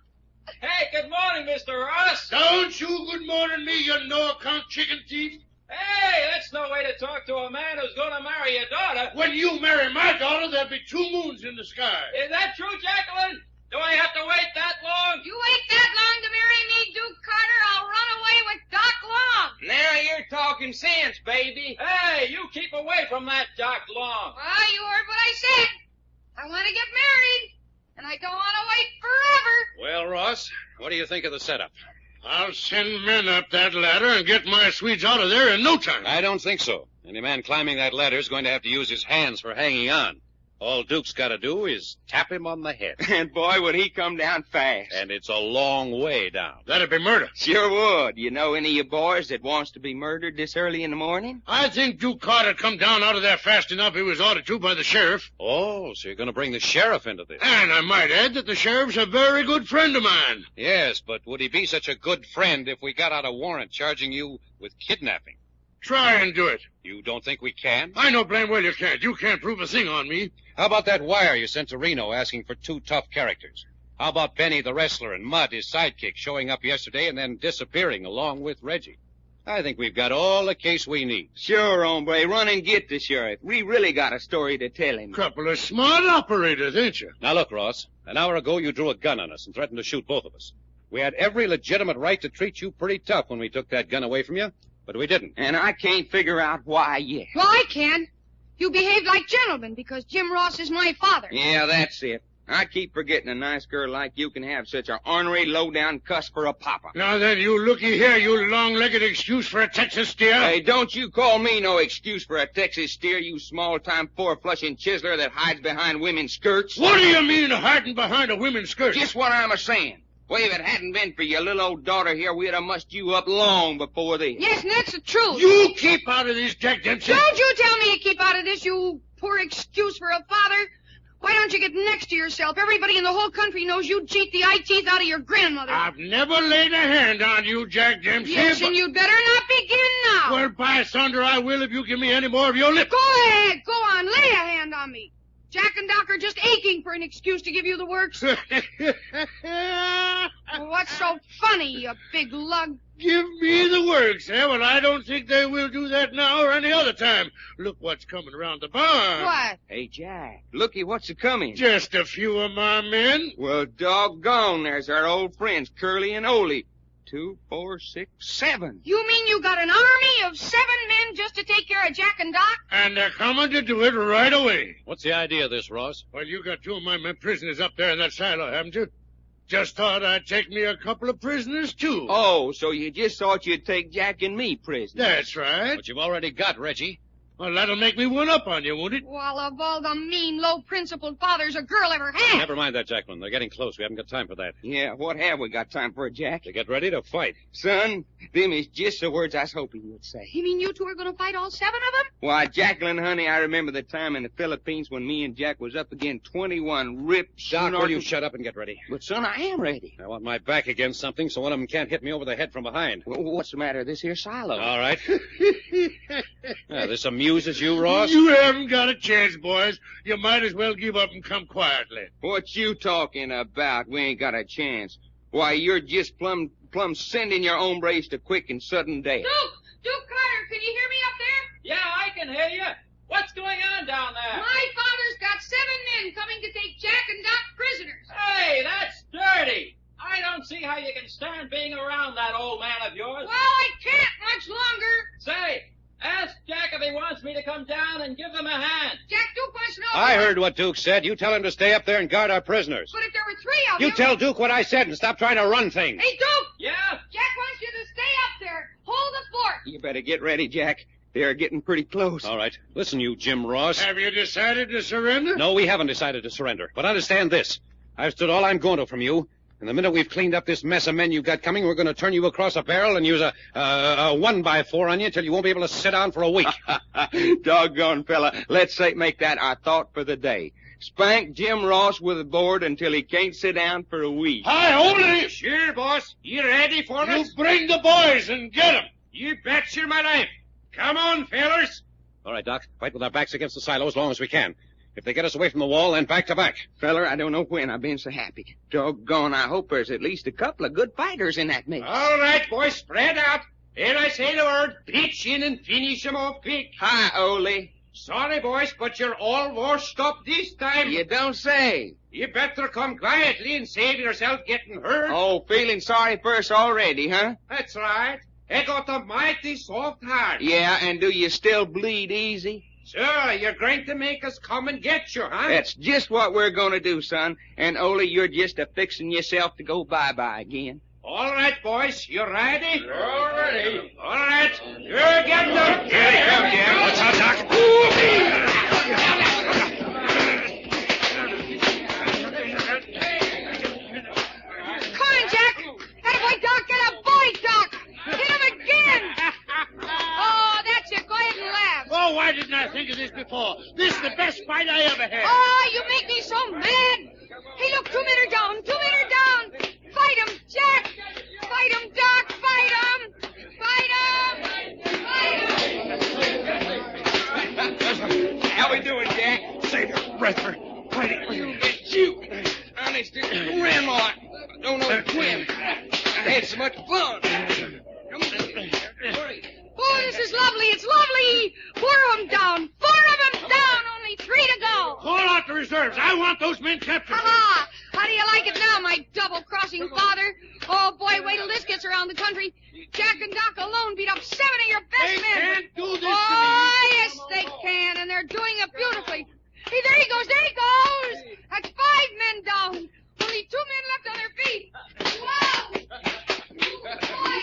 Hey, good morning, Mr. Ross. Don't you good morning me, you no-account chicken thief. Hey, that's no way to talk to a man who's going to marry your daughter. When you marry my daughter, there'll be 2 moons in the sky. Is that true, Jacqueline? Do I have to wait that long? You wait that long to marry me, Duke Carter, I'll run away with Doc Long. Now you're talking sense, baby. Hey, you keep away from that Doc Long. Well, you heard what I said. I want to get married, and I don't want to wait forever. Well, Ross, what do you think of the setup? I'll send men up that ladder and get my Swedes out of there in no time. I don't think so. Any man climbing that ladder is going to have to use his hands for hanging on. All Duke's got to do is tap him on the head. And boy, would he come down fast. And it's a long way down. That'd be murder. Sure would. You know any of you boys that wants to be murdered this early in the morning? I think Duke Carter come down out of there fast enough. He was ordered to by the sheriff. Oh, so you're going to bring the sheriff into this. And I might add that the sheriff's a very good friend of mine. Yes, but would he be such a good friend if we got out a warrant charging you with kidnapping? Try and do it. You don't think we can? I know blame well you can't. You can't prove a thing on me. How about that wire you sent to Reno asking for 2 tough characters? How about Benny the wrestler and Mud, his sidekick, showing up yesterday and then disappearing along with Reggie? I think we've got all the case we need. Sure, hombre. Run and get the sheriff. We really got a story to tell him. Couple of smart operators, ain't you? Now look, Ross. An hour ago you drew a gun on us and threatened to shoot both of us. We had every legitimate right to treat you pretty tough when we took that gun away from you, but we didn't. And I can't figure out why yet. Well, I can. You behaved like gentlemen because Jim Ross is my father. Yeah, that's it. I keep forgetting a nice girl like you can have such a ornery, low-down cuss for a papa. Now then, you looky here, you long-legged excuse for a Texas steer. Hey, don't you call me no excuse for a Texas steer, you small-time, four-flushing chiseler that hides behind women's skirts. What do you mean, hiding behind a women's skirt? Just what I'm a-saying. Well, if it hadn't been for your little old daughter here, we'd have mussed you up long before this. Yes, and that's the truth. You keep out of this, Jack Dempsey. Don't you tell me to keep out of this, you poor excuse for a father. Why don't you get next to yourself? Everybody in the whole country knows you cheat the eye teeth out of your grandmother. I've never laid a hand on you, Jack Dempsey. Yes, and you'd better not begin now. Well, by thunder, I will if you give me any more of your lip. Go ahead. Go on. Lay a hand on me. Jack and Doc are just aching for an excuse to give you the works. Well, what's so funny, you big lug? Give me the works, eh? Well, I don't think they will do that now or any other time. Look what's coming around the barn. What? Hey, Jack, looky what's a-coming. Just a few of my men. Well, doggone, there's our old friends, Curly and Ole. 2, 4, 6, 7. You mean you got an army of 7 men just to take care of Jack and Doc? And they're coming to do it right away. What's the idea of this, Ross? Well, you got 2 of my men prisoners up there in that silo, haven't you? Just thought I'd take me a couple of prisoners, too. Oh, so you just thought you'd take Jack and me prisoners. That's right. But you've already got Reggie. Well, that'll make me one up on you, won't it? Well, of all the mean, low-principled fathers a girl ever had. Never mind that, Jacqueline. They're getting close. We haven't got time for that. Yeah, what have we got time for, Jack? To get ready to fight. Son, them is just the words I was hoping you'd say. You mean you 2 are going to fight all 7 of them? Why, Jacqueline, honey, I remember the time in the Philippines when me and Jack was up against 21 ripped... Doc, will you shut up and get ready? But, son, I am ready. I want my back against something so one of them can't hit me over the head from behind. Well, what's the matter? This here silo. All right. This amuses you, Ross? You haven't got a chance, boys. You might as well give up and come quietly. What you talking about? We ain't got a chance. Why, you're just plumb sending your hombres to quick and sudden death. Duke Carter, can you hear me up there? Yeah, I can hear you. What's going on down there? My father's got 7 men coming to take Jack and Doc prisoners. Hey, that's dirty. I don't see how you can stand being around that old man of yours. Well, I can't much them a hand. Jack, Duke wants to know... I heard what Duke said. You tell him to stay up there and guard our prisoners. But if there were three of You them... tell Duke what I said and stop trying to run things. Hey, Duke! Yeah? Jack wants you to stay up there. Hold the fort. You better get ready, Jack. They're getting pretty close. All right. Listen, you Jim Ross. Have you decided to surrender? No, we haven't decided to surrender. But understand this. I've stood all I'm going to from you. And the minute we've cleaned up this mess of men you've got coming, we're going to turn you across a barrel and use a 1x4 on you until you won't be able to sit down for a week. Doggone fella. Let's make that our thought for the day. Spank Jim Ross with a board until he can't sit down for a week. Hi, hold it! Sure, boss. You ready for You us? bring the boys and get them. You betcha my life. Come on, fellers. All right, Doc. Fight with our backs against the silo as long as we can. If they get us away from the wall, then back to back. Feller, I don't know when I've been so happy. Doggone, I hope there's at least a couple of good fighters in that mix. All right, boys, spread out. Ere I say the word, pitch in and finish 'em off quick. Hi, Ole. Sorry, boys, but you're all washed up this time. You don't say. You better come quietly and save yourself getting hurt. Oh, feeling sorry for us already, huh? That's right. I got a mighty soft heart. Yeah, and do you still bleed easy? Sure, you're going to make us come and get you, huh? That's just what we're going to do, son. And, Ole, you're just a-fixing yourself to go bye-bye again. All right, boys, you ready? All ready. All right, you're getting them. Here they come, Jim. What's up, Doc? Come on, Jack. Attaboy, Doc. Get a boy, Doc. Hit him again. Oh, that's it. Go ahead and laugh. Oh, why didn't I think of this before? This is the best fight I ever had. Oh, you make me so mad. Hey, look, 2 men are down. 2 men are down. Fight him, Jack. Fight him, Doc. Fight him. How we doing, Jack? Save your breath for fighting. You get you. Honest, Grandma, I don't know when. I had so much fun. Come on. Hurry. Oh, this is lovely. It's lovely. 4 of them down. 4 of them down. Only 3 to go. Call out the reserves. I want those men captured. Ha-ha. How do you like it now, my double-crossing father? Oh, boy, wait till this gets around the country. Jack and Doc alone beat up 7 of your best They men. can't do this to me. Oh, yes, they can, and they're doing it beautifully. Hey, there he goes. There he goes. That's 5 men down. Only 2 men left on their feet. Wow.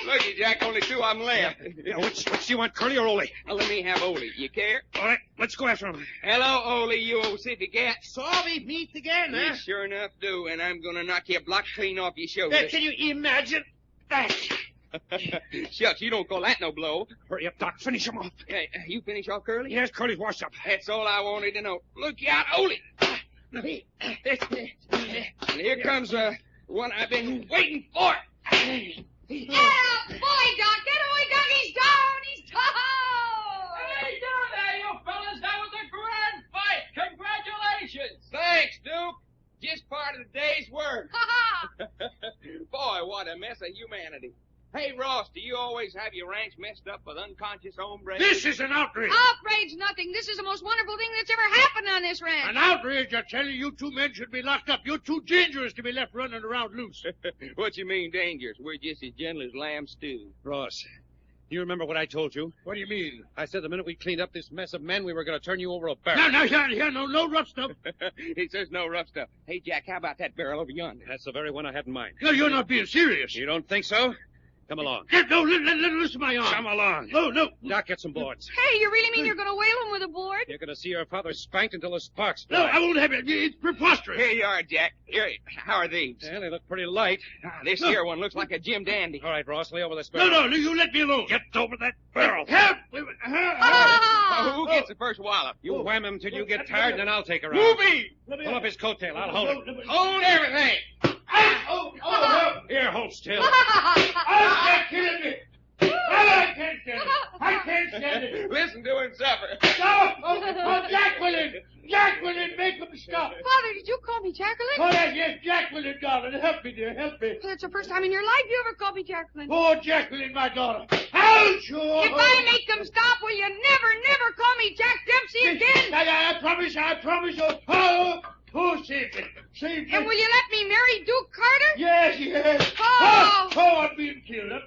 Looky, Jack, only 2 of them left. Yeah, which do you want, Curly or Ole? Now, let me have Ole. You care? All right, let's go after him. Hello, Ole, you old city cat. So we meet again, We huh? sure enough do, and I'm going to knock you a block clean off your shoulders. Can you imagine that? Shucks, you don't call that no blow. Hurry up, Doc. Finish him off. Hey, you finish off, Curly? Yes, Curly's washed up. That's all I wanted to know. Look out, Ole. And here comes one I've been waiting for. Yeah, boy, Doc. Get away, Doc. He's down. He's down. Hey, down there, you fellas. That was a grand fight. Congratulations. Thanks, Duke. Just part of the day's work. Ha-ha. Boy, what a mess of humanity. Hey, Ross, do you always have your ranch messed up with unconscious hombres? This is an outrage. Outrage nothing. This is the most wonderful thing that's ever happened on this ranch. An outrage, I tell you. You 2 men should be locked up. You're too dangerous to be left running around loose. What you mean, dangerous? We're just as gentle as lamb stew. Ross, you remember what I told you? What do you mean? I said the minute we cleaned up this mess of men, we were going to turn you over a barrel. No rough stuff. He says no rough stuff. Hey, Jack, how about that barrel over yonder? That's the very one I had in mind. No, you're not being serious. You don't think so? Come along. No, listen to my arm. Come along. No. Doc, get some boards. Hey, you really mean you're going to whale him with a board? You're going to see your father spanked until the sparks fly. No, I won't have it. It's preposterous. Here you are, Jack. Here, how are these? Yeah, they look pretty light. This here one looks like a Jim Dandy. All right, Ross, lay over this barrel. No, you let me alone. Get over that barrel. Help! Who gets the first wallop? You wham him till you get tired, and then I'll take her out. Move me! Pull up his coattail. I'll hold him. Hold everything! Here, hold still. They're killing me. I can't stand it. I can't stand it. Listen to him suffer. Stop! Oh, Jacqueline! Jacqueline, make them stop. Father, did you call me Jacqueline? Oh, yes, Jacqueline, darling. Help me, dear. Help me. That's the first time in your life you ever called me Jacqueline. Oh, Jacqueline, my daughter. Ouch! Oh. If I make them stop, will you never call me Jack Dempsey again? I promise. Oh, save me. Save me. And will you let me marry Duke Carter? Yes. Oh. I'm being killed. Ha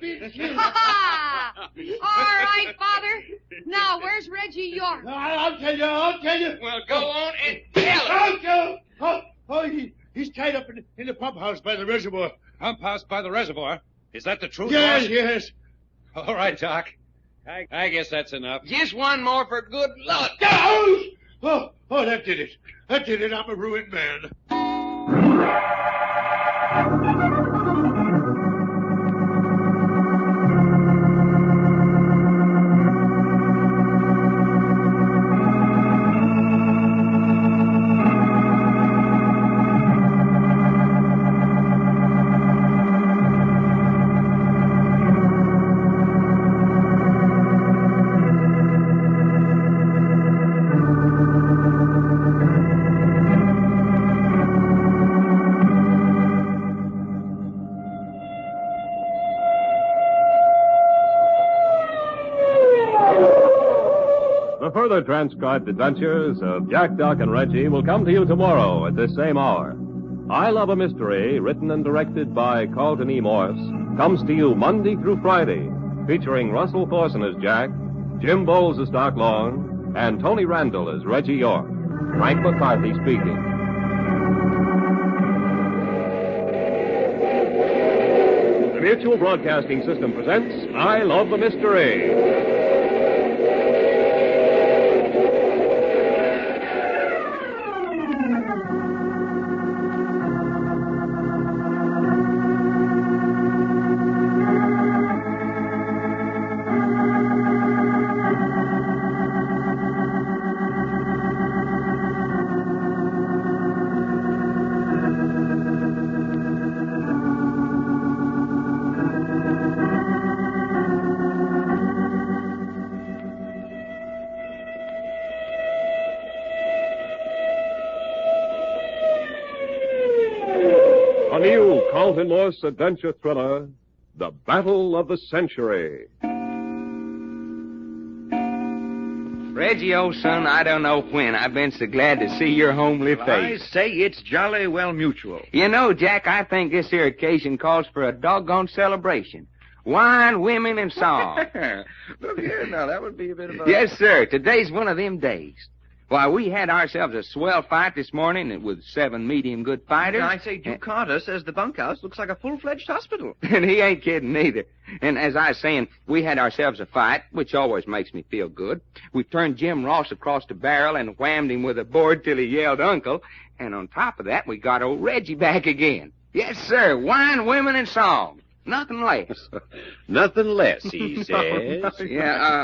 ha! All right, Father. Now, where's Reggie York? I'll tell you. Well, go on and tell He's tied up in the pump house by the reservoir. Pump house by the reservoir? Is that the truth? Yes. All right, Doc. I guess that's enough. Just one more for good luck. Oh, that did it. I'm a ruined man. Further transcribed adventures of Jack, Doc, and Reggie will come to you tomorrow at this same hour. I Love a Mystery, written and directed by Carlton E. Morse, comes to you Monday through Friday, featuring Russell Thorson as Jack, Jim Boles as Doc Long, and Tony Randall as Reggie York. Frank McCarthy speaking. The Mutual Broadcasting System presents I Love a Mystery. A new Carlton Morse adventure thriller, The Battle of the Century. Reggie, old son, I don't know when I've been so glad to see your homely face. I say it's jolly well mutual. You know, Jack, I think this here occasion calls for a doggone celebration. Wine, women, and song. Look here now, that would be a bit of a... Yes, sir. Today's one of them days. Why, we had ourselves a swell fight this morning with 7 medium good fighters. I say, Duke Carter says the bunkhouse looks like a full-fledged hospital. And he ain't kidding either. And as I was saying, we had ourselves a fight, which always makes me feel good. We turned Jim Ross across the barrel and whammed him with a board till he yelled uncle. And on top of that, we got old Reggie back again. Yes, sir. Wine, women, and song. Nothing less. Nothing less, he says.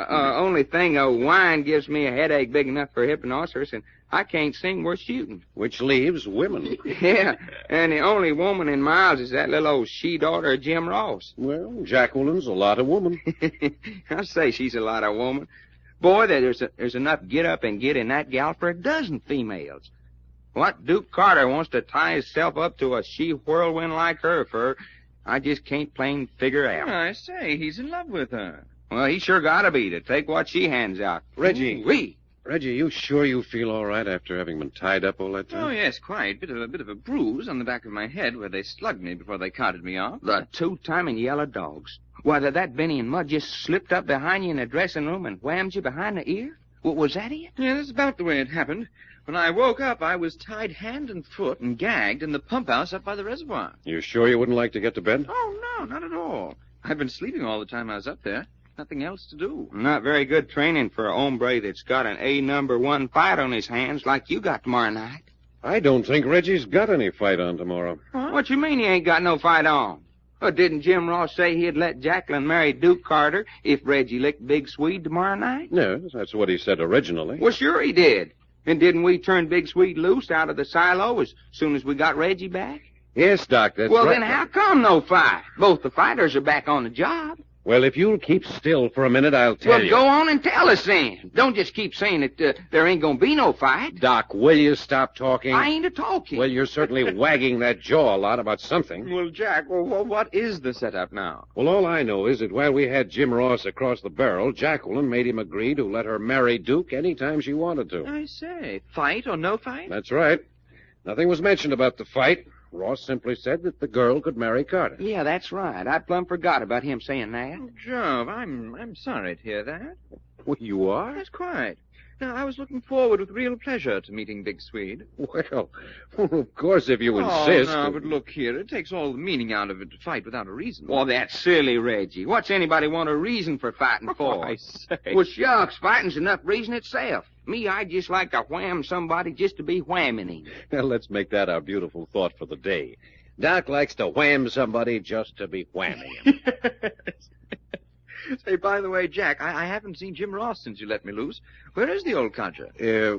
Only thing, wine gives me a headache big enough for a hypnosis, and I can't sing worth shooting. Which leaves women. Yeah, and the only woman in Miles is that little old she-daughter of Jim Ross. Well, Jacqueline's a lot of woman. I say she's a lot of woman. Boy, there's enough get up and get in that gal for a dozen females. What Duke Carter wants to tie himself up to a she-whirlwind like her for... I just can't plain figure out. I say, he's in love with her. Well, he sure gotta be to take what she hands out. Reggie. We. Reggie, you sure you feel all right after having been tied up all that time? Oh, yes, quite. Bit of a bruise on the back of my head where they slugged me before they carted me off. The 2-timing yellow dogs. Why, that Benny and Mud just slipped up behind you in the dressing room and whammed you behind the ear? Was that it? Yeah, that's about the way it happened. When I woke up, I was tied hand and foot and gagged in the pump house up by the reservoir. You sure you wouldn't like to get to bed? Oh, no, not at all. I've been sleeping all the time I was up there. Nothing else to do. Not very good training for a hombre that's got an A-1 fight on his hands like you got tomorrow night. I don't think Reggie's got any fight on tomorrow. Huh? What you mean he ain't got no fight on? Well, didn't Jim Ross say he'd let Jacqueline marry Duke Carter if Reggie licked Big Swede tomorrow night? Yes, that's what he said originally. Well, sure he did. And didn't we turn Big Swede loose out of the silo as soon as we got Reggie back? Yes, Doc, that's well, right. Well, then how come no fight? Both the fighters are back on the job. Well, if you'll keep still for a minute, I'll tell you. Well, go on and tell us then. Don't just keep saying that there ain't gonna be no fight. Doc, will you stop talking? I ain't a-talking. Well, you're certainly wagging that jaw a lot about something. Well, Jack, what is the setup now? Well, all I know is that while we had Jim Ross across the barrel, Jacqueline made him agree to let her marry Duke any time she wanted to. I say, fight or no fight? That's right. Nothing was mentioned about the fight. Ross simply said that the girl could marry Carter. Yeah, that's right. I plumb forgot about him saying that. Oh, Jove, I'm sorry to hear that. Well, you are? That's quite. Now, I was looking forward with real pleasure to meeting Big Swede. Well, of course, if you Oh, insist. no, but look here. It takes all the meaning out of it to fight without a reason. Well, that's silly, Reggie. What's anybody want a reason for fighting for? I say. Well, shucks, fighting's enough reason itself. Me, I'd just like to wham somebody just to be whamming him. Well, let's make that our beautiful thought for the day. Doc likes to wham somebody just to be whamming him. Say, by the way, Jack, I haven't seen Jim Ross since you let me loose. Where is the old codger?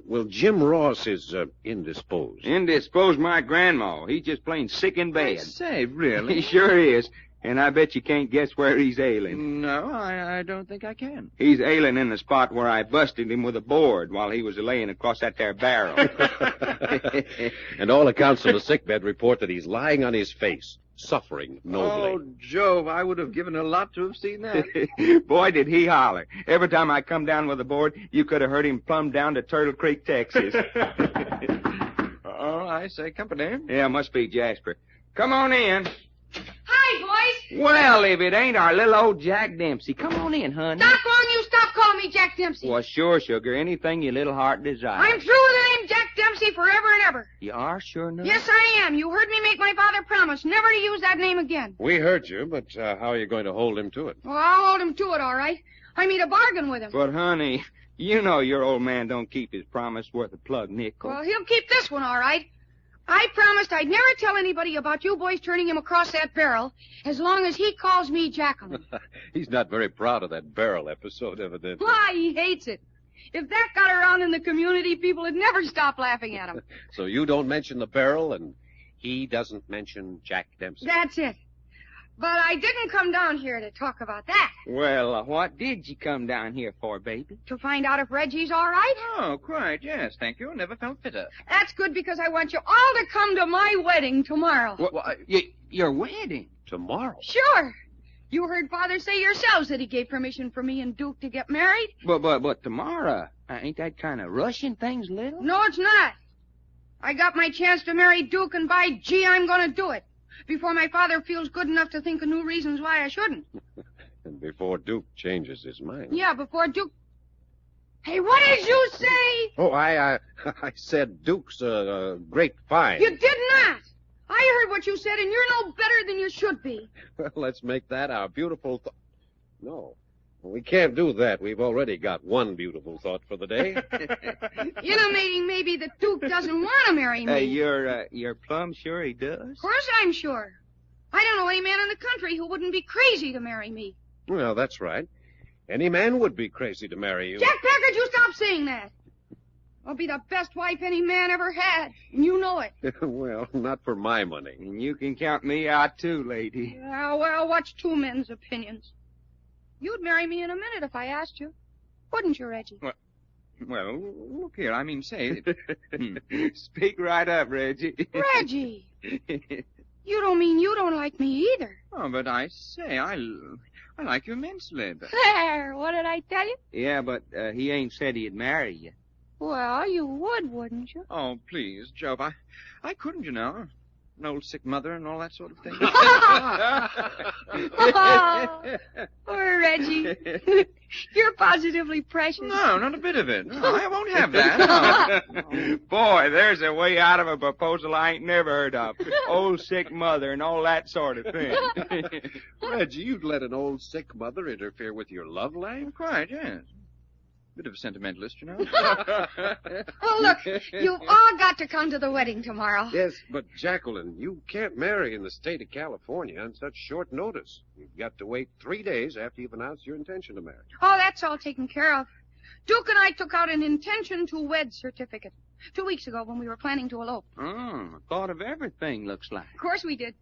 Well, Jim Ross is indisposed. Indisposed my grandma. He's just plain sick in bed. I say, really? He sure is. And I bet you can't guess where he's ailing. No, I don't think I can. He's ailing in the spot where I busted him with a board while he was laying across that there barrel. And all accounts from the sickbed report that he's lying on his face, suffering nobly. Oh, Jove, I would have given a lot to have seen that. Boy, did he holler. Every time I come down with a board, you could have heard him plumb down to Turtle Creek, Texas. Oh, I say, company. Yeah, must be Jasper. Come on in. Hi, boys. Well, if it ain't our little old Jack Dempsey. Come on in, honey. Doc, won't you stop calling me Jack Dempsey? Well, sure, sugar. Anything your little heart desires. I'm through with the name Jack Dempsey forever and ever. You are sure enough? Yes, I am. You heard me make my father promise never to use that name again. We heard you, but how are you going to hold him to it? Well, I'll hold him to it, all right. I made a bargain with him. But, honey, you know your old man don't keep his promise worth a plug nickel. Well, he'll keep this one, all right. I promised I'd never tell anybody about you boys turning him across that barrel as long as he calls me Jacqueline. He's not very proud of that barrel episode, evidently. Why, he hates it. If that got around in the community, people would never stop laughing at him. So you don't mention the barrel, and he doesn't mention Jack Dempsey? That's it. But I didn't come down here to talk about that. Well, what did you come down here for, baby? To find out if Reggie's all right. Oh, quite, yes, thank you. Never felt fitter. That's good because I want you all to come to my wedding tomorrow. Your wedding? Tomorrow? Sure. You heard Father say yourselves that he gave permission for me and Duke to get married. But tomorrow, ain't that kind of rushing things a little? No, it's not. I got my chance to marry Duke, and by gee, I'm going to do it. Before my father feels good enough to think of new reasons why I shouldn't. And before Duke changes his mind. Yeah, before Duke... Hey, what did you say? Oh, I said Duke's a great find. You did not. I heard what you said, and you're no better than you should be. Well, let's make that our beautiful No. We can't do that. We've already got one beautiful thought for the day. Intimating maybe that Duke doesn't want to marry me. You're plumb sure he does? Of course I'm sure. I don't know any man in the country who wouldn't be crazy to marry me. Well, that's right. Any man would be crazy to marry you. Jack Packard, you stop saying that. I'll be the best wife any man ever had, and you know it. Well, not for my money. And you can count me out, too, lady. Well, what's two men's opinions? You'd marry me in a minute if I asked you. Wouldn't you, Reggie? Well, look here. I mean, say... Speak right up, Reggie. Reggie! You don't mean you don't like me either. Oh, but I say, I like you immensely. But... There, what did I tell you? Yeah, but he ain't said he'd marry you. Well, you would, wouldn't you? Oh, please, Job. I couldn't, you know. An old sick mother and all that sort of thing. Poor Reggie. You're positively precious. No, not a bit of it. No, I won't have that. No. Boy, there's a way out of a proposal I ain't never heard of. Old sick mother and all that sort of thing. Reggie, you'd let an old sick mother interfere with your love life? Quite, yes. Bit of a sentimentalist, you know. Oh, look, you've all got to come to the wedding tomorrow. Yes, but Jacqueline, you can't marry in the state of California on such short notice. You've got to wait 3 days after you've announced your intention to marry. Oh, that's all taken care of. Duke and I took out an intention to wed certificate 2 weeks ago when we were planning to elope. Oh, thought of everything, looks like. Of course we did.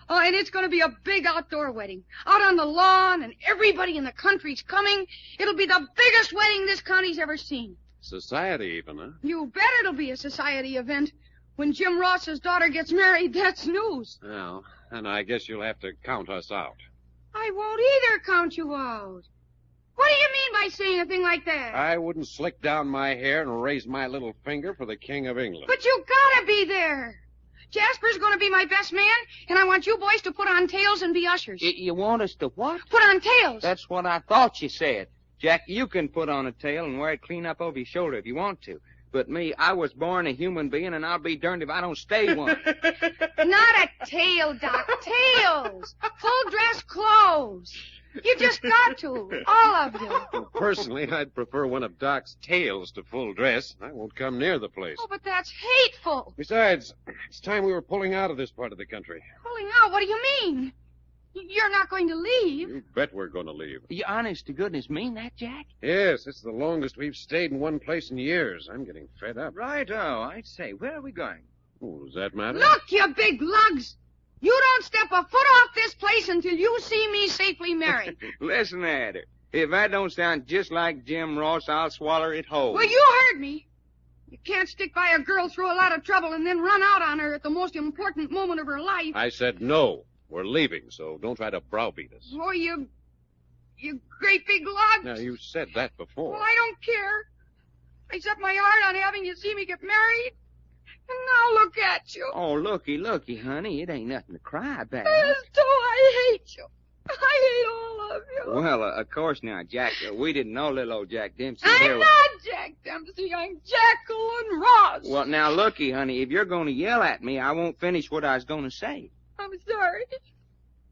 Oh, and it's going to be a big outdoor wedding. Out on the lawn, and everybody in the country's coming. It'll be the biggest wedding this county's ever seen. Society even, huh? You bet it'll be a society event. When Jim Ross's daughter gets married, that's news. Well, and I guess you'll have to count us out. I won't either count you out. What do you mean by saying a thing like that? I wouldn't slick down my hair and raise my little finger for the King of England. But you gotta be there. Jasper's going to be my best man, and I want you boys to put on tails and be ushers. You want us to what? Put on tails. That's what I thought you said. Jack, you can put on a tail and wear it clean up over your shoulder if you want to. But me, I was born a human being, and I'll be darned if I don't stay one. Not a tail, Doc. Tails. Full dress clothes. You just got to. All of you. Well, personally, I'd prefer one of Doc's tails to full dress. I won't come near the place. Oh, but that's hateful. Besides, it's time we were pulling out of this part of the country. Pulling out? What do you mean? You're not going to leave. You bet we're going to leave. You honest to goodness mean that, Jack? Yes, it's the longest we've stayed in one place in years. I'm getting fed up. Right-o. I'd say, where are we going? Oh, does that matter? Look, you big lugs. You don't step a foot off this place until you see me safely married. Listen at her. If that don't sound just like Jim Ross, I'll swallow it whole. Well, you heard me. You can't stick by a girl through a lot of trouble and then run out on her at the most important moment of her life. I said no. We're leaving, so don't try to browbeat us. Oh, you great big lug. Now, you said that before. Well, I don't care. I set my heart on having you see me get married. And now look at you. Oh, looky, honey. It ain't nothing to cry about. I hate you. I hate all of you. Well, of course now, Jack. We didn't know little old Jack Dempsey. I'm not Jack Dempsey. I'm Jacqueline Ross. Well, now, looky, honey. If you're going to yell at me, I won't finish what I was going to say. I'm sorry,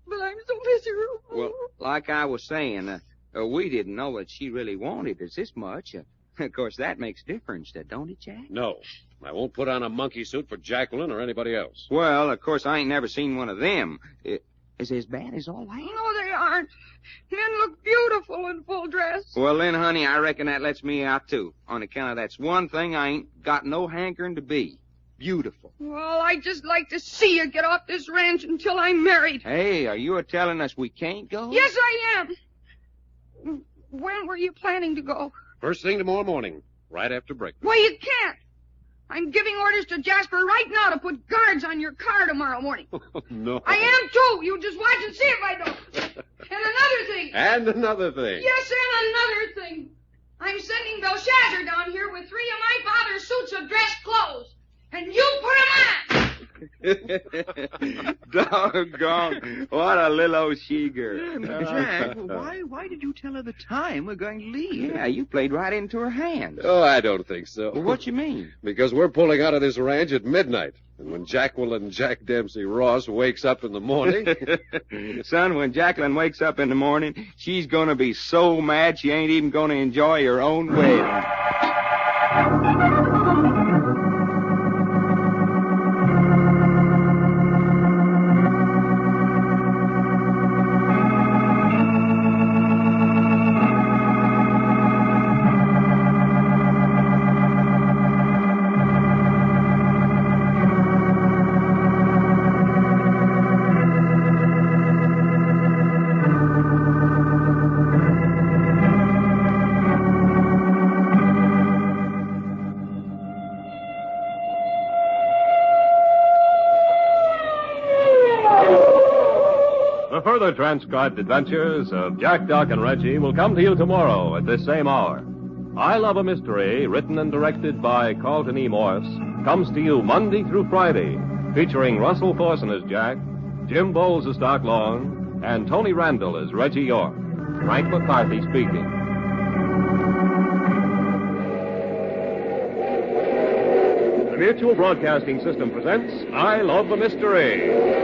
but I'm so miserable. Well, like I was saying, we didn't know that she really wanted us this much. Of course, that makes a difference, don't it, Jack? No. I won't put on a monkey suit for Jacqueline or anybody else. Well, of course, I ain't never seen one of them. Is it as bad as all that? No, they aren't. Men look beautiful in full dress. Well, then, honey, I reckon that lets me out, too. On account of that's one thing I ain't got no hankering to be. Beautiful. Well, I'd just like to see you get off this ranch until I'm married. Hey, are you telling us we can't go? Yes, I am. When were you planning to go? First thing tomorrow morning, right after breakfast. Well, you can't. I'm giving orders to Jasper right now to put guards on your car tomorrow morning. No. I am, too. You just watch and see if I don't. And another thing. And another thing. Yes, and another thing. I'm sending Belshazzar down here with 3 of my father's suits of dress clothes. And you put 'em on. Doggone. What a little old she-girl. Jack, why did you tell her the time we're going to leave? Yeah, you played right into her hands. Oh, I don't think so. Well, what you mean? Because we're pulling out of this ranch at midnight. And when Jacqueline Jack Dempsey Ross wakes up in the morning... Son, when Jacqueline wakes up in the morning, she's going to be so mad she ain't even going to enjoy her own wedding. Further transcribed adventures of Jack, Doc, and Reggie will come to you tomorrow at this same hour. I Love a Mystery, written and directed by Carlton E. Morse, comes to you Monday through Friday, featuring Russell Thorson as Jack, Jim Boles as Doc Long, and Tony Randall as Reggie York. Frank McCarthy speaking. The Mutual Broadcasting System presents I Love a Mystery.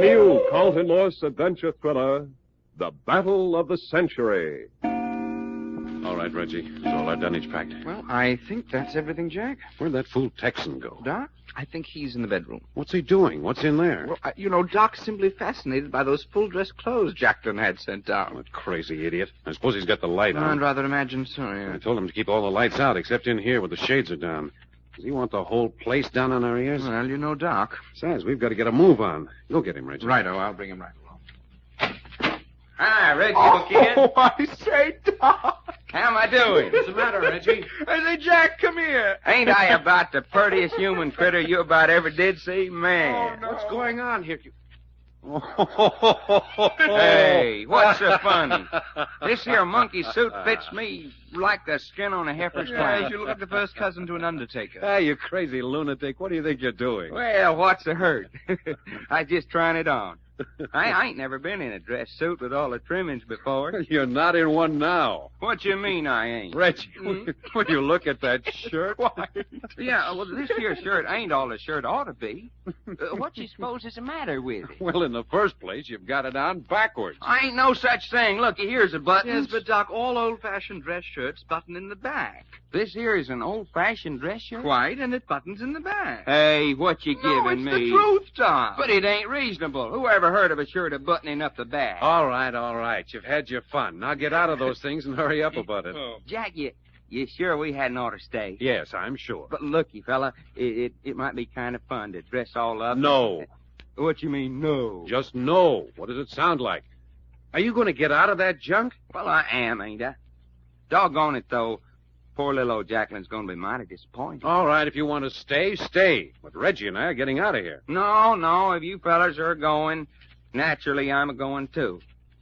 New Carlton Morse adventure thriller, The Battle of the Century. All right, Reggie. Is all our dunnage packed? Well, I think that's everything, Jack. Where'd that fool Texan go? Doc? I think he's in the bedroom. What's he doing? What's in there? Well, Doc's simply fascinated by those full-dress clothes Jacqueline had sent down. That crazy idiot. I suppose he's got the light on. I'd rather imagine so, yeah. I told him to keep all the lights out except in here where the shades are down. Does he want the whole place down on our ears? Well, you know Doc. Besides, we've got to get a move on. Go get him, Reggie. Righto, I'll bring him right along. Hi, Reggie, kid. Oh, I say, Doc. How am I doing? What's the matter, Reggie? I say, Jack, come here. Ain't I about the prettiest human critter you about ever did see? Man. Oh, no. What's going on here? Hey, what's so funny? This here monkey suit fits me like the skin on a heifer's flank. You look like the first cousin to an undertaker. Hey, you crazy lunatic. What do you think you're doing? Well, what's the hurt? I just trying it on. I ain't never been in a dress suit with all the trimmings before. You're not in one now. What you mean I ain't? Reggie, when you look at that shirt. Yeah, well, this here shirt ain't all the shirt ought to be. What you suppose is the matter with it? Well, in the first place, you've got it on backwards. I ain't no such thing. Look, here's a button. Yes, but Doc, all old-fashioned dress shirts button in the back. This here is an old-fashioned dress shirt? Quite, and it buttons in the back. Hey, what you giving me? It's the truth, Doc. But it ain't reasonable. Who ever heard of a shirt of buttoning up the back? All right. You've had your fun. Now get out of those things and hurry up about it. Jack, you sure we hadn't ought to stay? Yes, I'm sure. But looky, fella, it might be kind of fun to dress all up. No. What you mean, no? Just no. What does it sound like? Are you going to get out of that junk? Well, I am, ain't I? Doggone it, though. Poor little old Jacqueline's going to be mighty disappointed. All right, if you want to stay, stay. But Reggie and I are getting out of here. No, if you fellas are going, naturally I'm a-going, too.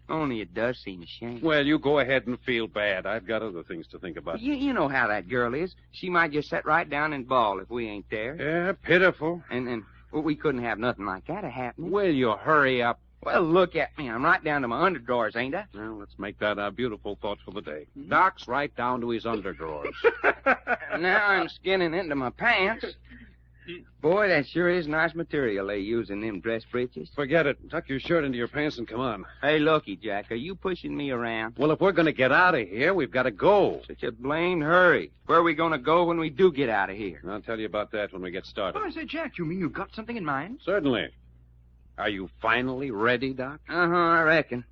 Only it does seem a shame. Well, you go ahead and feel bad. I've got other things to think about. You know how that girl is. She might just sit right down and bawl if we ain't there. Yeah, pitiful. And well, we couldn't have nothing like that happening. Will you hurry up? Well, look at me. I'm right down to my underdrawers, ain't I? Well, let's make that our beautiful thought for the day. Doc's right down to his underdrawers. Now I'm skinning into my pants. Boy, that sure is nice material they use in them dress breeches. Forget it. Tuck your shirt into your pants and come on. Hey, looky, Jack, are you pushing me around? Well, if we're going to get out of here, we've got to go. Such a blamed hurry. Where are we going to go when we do get out of here? I'll tell you about that when we get started. Oh, I say, Jack, you mean you've got something in mind? Certainly. Are you finally ready, Doc? I reckon.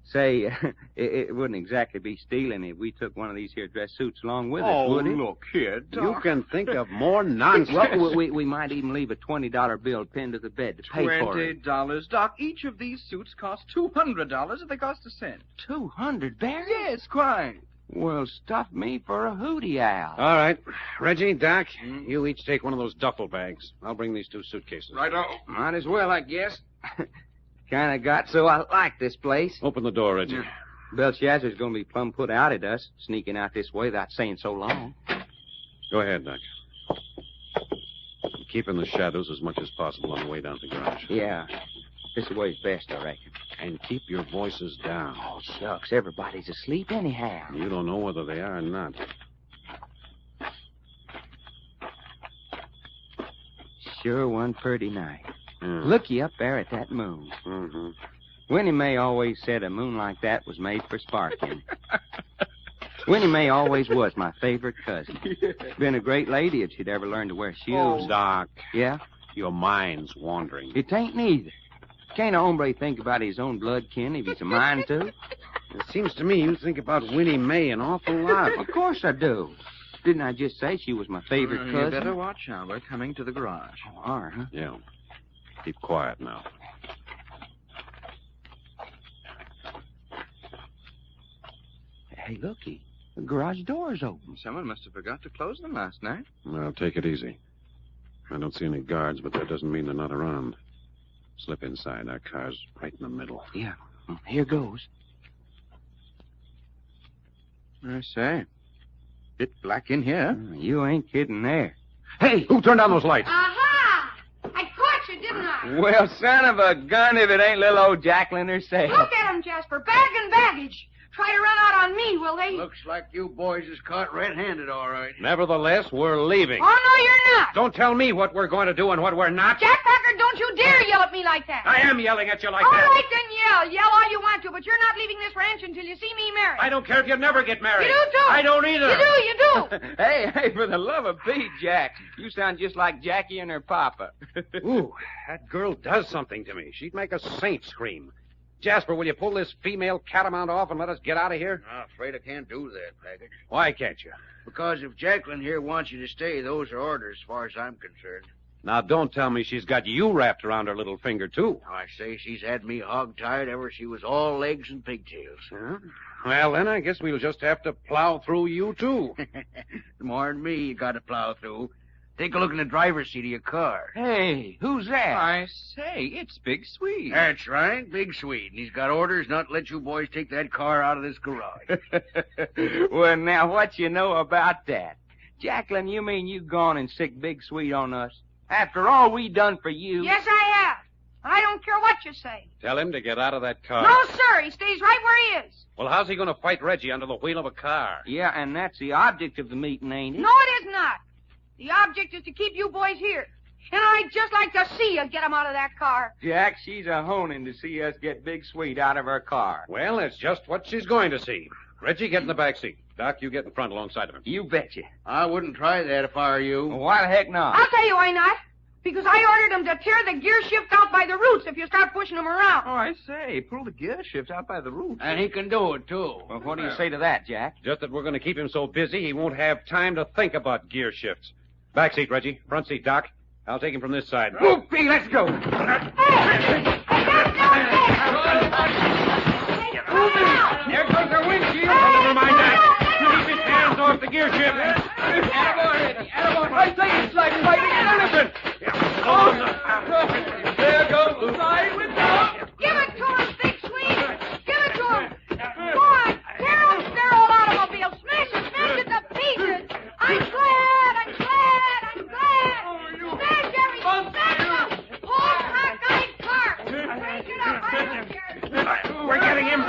Say, it wouldn't exactly be stealing if we took one of these here dress suits along with us, would it? Oh, look here, Doc. You can think of more nonsense. Well, we might even leave a $20 bill pinned to the bed to pay for it. $20, Doc. Each of these suits cost $200 if they cost a cent. 200, Barry? Yes, quite. Well, stuff me for a hootie owl. All right. Reggie, Doc, you each take one of those duffel bags. I'll bring these 2 suitcases. Righto. Might as well, I guess. Kind of got so I like this place. Open the door, Reggie. Belshazzar's going to be plumb put out at us, sneaking out this way without saying so long. Go ahead, Doc. Keep in the shadows as much as possible on the way down to the garage. Yeah. This way's best, I reckon. And keep your voices down. Oh, shucks. Everybody's asleep anyhow. You don't know whether they are or not. Sure one pretty night. Looky up there at that moon. Mm-hmm. Winnie Mae always said a moon like that was made for sparking. Winnie Mae always was my favorite cousin. Been a great lady if she'd ever learned to wear shoes. Oh, Doc. Yeah? Your mind's wandering. It ain't neither. Can't a hombre think about his own blood kin if he's a mind to? It seems to me you think about Winnie Mae an awful lot. Of course I do. Didn't I just say she was my favorite cousin? You better watch out. We're coming to the garage. Oh, are, huh? Yeah. Keep quiet now. Hey, looky. The garage door's open. Someone must have forgot to close them last night. Well, take it easy. I don't see any guards, but that doesn't mean they're not around. Slip inside. Our car's right in the middle. Yeah. Here goes. I say. Bit black in here. You ain't kidding there. Hey, who turned on those lights? Aha! I caught you, didn't I? Well, son of a gun, if it ain't little old Jacqueline herself. Look at 'em, Jasper. Bag and baggage. Try to run out on me, will they? Looks like you boys is caught red-handed, all right. Nevertheless, we're leaving. Oh, no, you're not. Don't tell me what we're going to do and what we're not. Jack Packard, don't you dare yell at me like that. I am yelling at you like all that. All right, then yell. Yell all you want to, but you're not leaving this ranch until you see me married. I don't care if you never get married. You do, too. I don't either. You do. Hey, for the love of Pete, Jack. You sound just like Jackie and her papa. Ooh, that girl does something to me. She'd make a saint scream. Jasper, will you pull this female catamount off and let us get out of here? I'm afraid I can't do that, Packard. Why can't you? Because if Jacqueline here wants you to stay, those are orders as far as I'm concerned. Now, don't tell me she's got you wrapped around her little finger, too. I say she's had me hog-tied ever she was all legs and pigtails. Huh? Well, then I guess we'll just have to plow through you, too. More than me you got to plow through. Take a look in the driver's seat of your car. Hey, who's that? I say, it's Big Swede. That's right, Big Swede. And he's got orders not to let you boys take that car out of this garage. Well, now, what you know about that? Jacqueline, you mean you gone and sick Big Swede on us? After all we done for you. Yes, I have. I don't care what you say. Tell him to get out of that car. No, sir. He stays right where he is. Well, how's he going to fight Reggie under the wheel of a car? Yeah, and that's the object of the meeting, ain't it? No, it is not. The object is to keep you boys here. And I'd just like to see you get him out of that car. Jack, she's a honing to see us get Big Swede out of her car. Well, that's just what she's going to see. Reggie, get in the back seat. Doc, you get in front alongside of him. You betcha. I wouldn't try that if I were you. Well, why the heck not? I'll tell you why not. Because I ordered them to tear the gear shift out by the roots if you start pushing them around. Oh, I say, pull the gear shift out by the roots. And he can do it, too. Well, what do you say to that, Jack? Just that we're going to keep him so busy he won't have time to think about gear shifts. Back seat, Reggie. Front seat, Doc. I'll take him from this side. Move, B, let's go. Hey, There goes the windshield. Oh, never mind that. Keep his hands off the gear shift. Attaboy, I say it's like fighting an elephant. There goes the side window. Give it to him, Big Swede. Give it to him. Go on. Tear up their old automobile. Smash it to pieces. I'm glad. Smash everything. Smash it up. Whole cockeyed car. Smash it up. I don't care. We're getting him.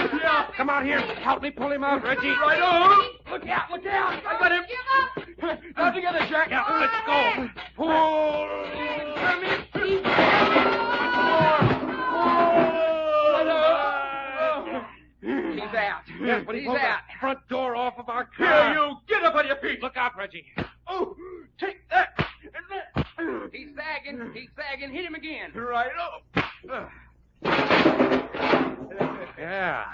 Come out here. Help me pull him out, Reggie. Right on. Look out. I got him. Give up. Now together, Jack. Yeah, let's go. Pull. He's out. Yes, but he's pulled out. the front door off of our car. Here, you. Get up on your feet. Look out, Reggie. Oh, take that. He's sagging. Hit him again. Right up. Yeah.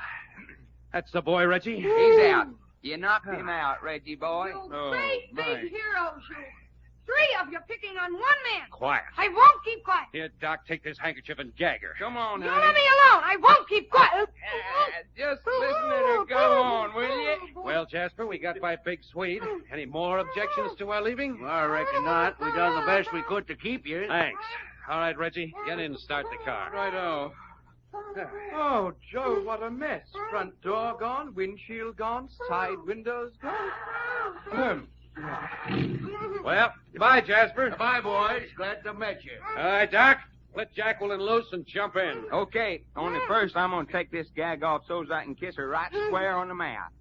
That's the boy, Reggie. He's out. You knocked him out, Reggie boy. You great big heroes, you. 3 of you picking on one man. Quiet. I won't keep quiet. Here, Doc, take this handkerchief and gag her. Come on, You honey. let me alone. I won't keep quiet. Just listen to her. Go on, will you? Well, Jasper, we got by Big Swede. Any more objections to our leaving? Well, I reckon not. We done the best we could to keep you. Thanks. All right, Reggie, get in and start the car. Righto. Oh, Joe, what a mess. Front door gone, windshield gone, side windows gone. Well, goodbye, Jasper. Goodbye, boys. Glad to meet you. All right, Doc. Let Jacqueline loose and jump in. Okay, only first I'm going to take this gag off so I can kiss her right square on the mouth.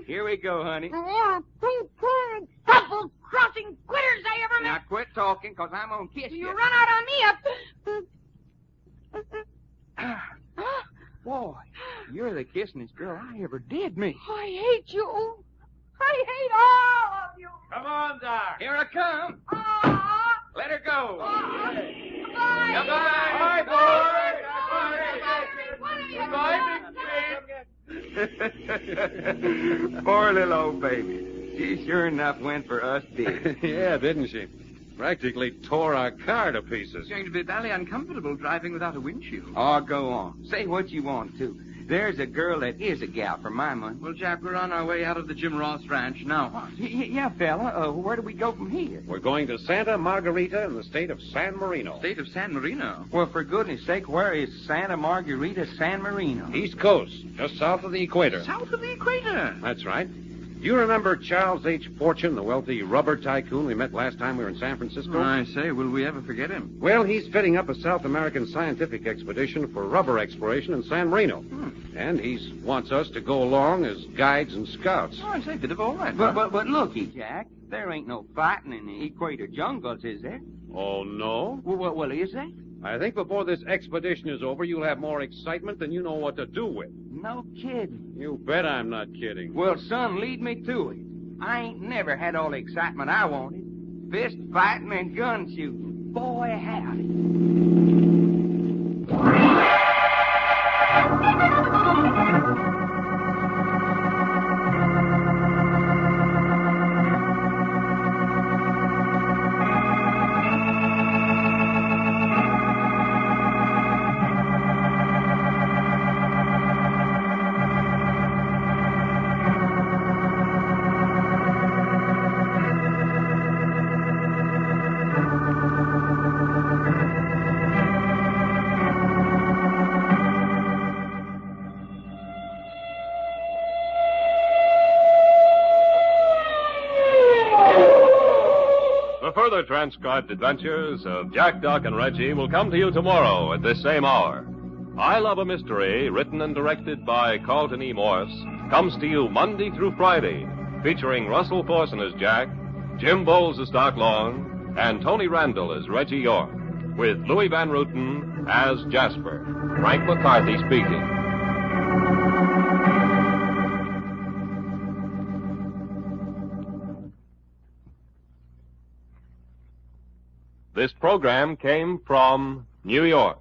Here we go, honey. Double-crossing quitters I ever Now met. quit talking, because I'm going to kiss You you. run out on me up. Boy, you're the kissingest girl I ever did meet. I hate you. I hate all of you. Come on, Doc. Here I come. Let her go. Goodbye. Goodbye. Poor little old baby. She sure enough went for us big. Yeah, didn't she? Practically tore our car to pieces. It's going to be very uncomfortable driving without a windshield. Oh, go on. Say what you want to. There's a girl that is a gal for my money. Well, Jack, we're on our way out of the Jim Ross ranch. Now what? Yeah, fella. Where do we go from here? We're going to Santa Margarita in the state of San Marino. State of San Marino. Well, for goodness sake, where is Santa Margarita, San Marino? East Coast, just south of the equator. South of the equator. That's right. You remember Charles H. Fortune, the wealthy rubber tycoon we met last time we were in San Francisco? I say, will we ever forget him? Well, he's fitting up a South American scientific expedition for rubber exploration in San Marino. And he wants us to go along as guides and scouts. Oh, I say, bit of all right. But looky, Jack, there ain't no fighting in the equator jungles, is there? Oh, no? Well, is there? I think before this expedition is over, you'll have more excitement than you know what to do with. No kidding. You bet I'm not kidding. Well, son, lead me to it. I ain't never had all the excitement I wanted. Fist fighting and gun shooting. Boy, howdy. other transcribed adventures of Jack, Doc, and Reggie will come to you tomorrow at this same hour. I Love a Mystery, written and directed by Carlton E. Morse, comes to you Monday through Friday, featuring Russell Thorson as Jack, Jim Boles as Doc Long, and Tony Randall as Reggie York, with Louis Van Ruten as Jasper. Frank McCarthy speaking. This program came from New York.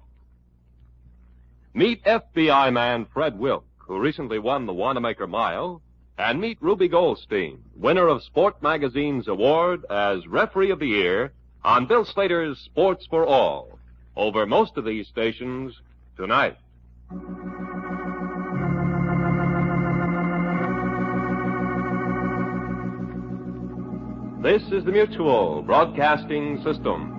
Meet FBI man Fred Wilk, who recently won the Wanamaker Mile, and meet Ruby Goldstein, winner of Sport Magazine's award as Referee of the Year on Bill Slater's Sports for All, over most of these stations tonight. This is the Mutual Broadcasting System.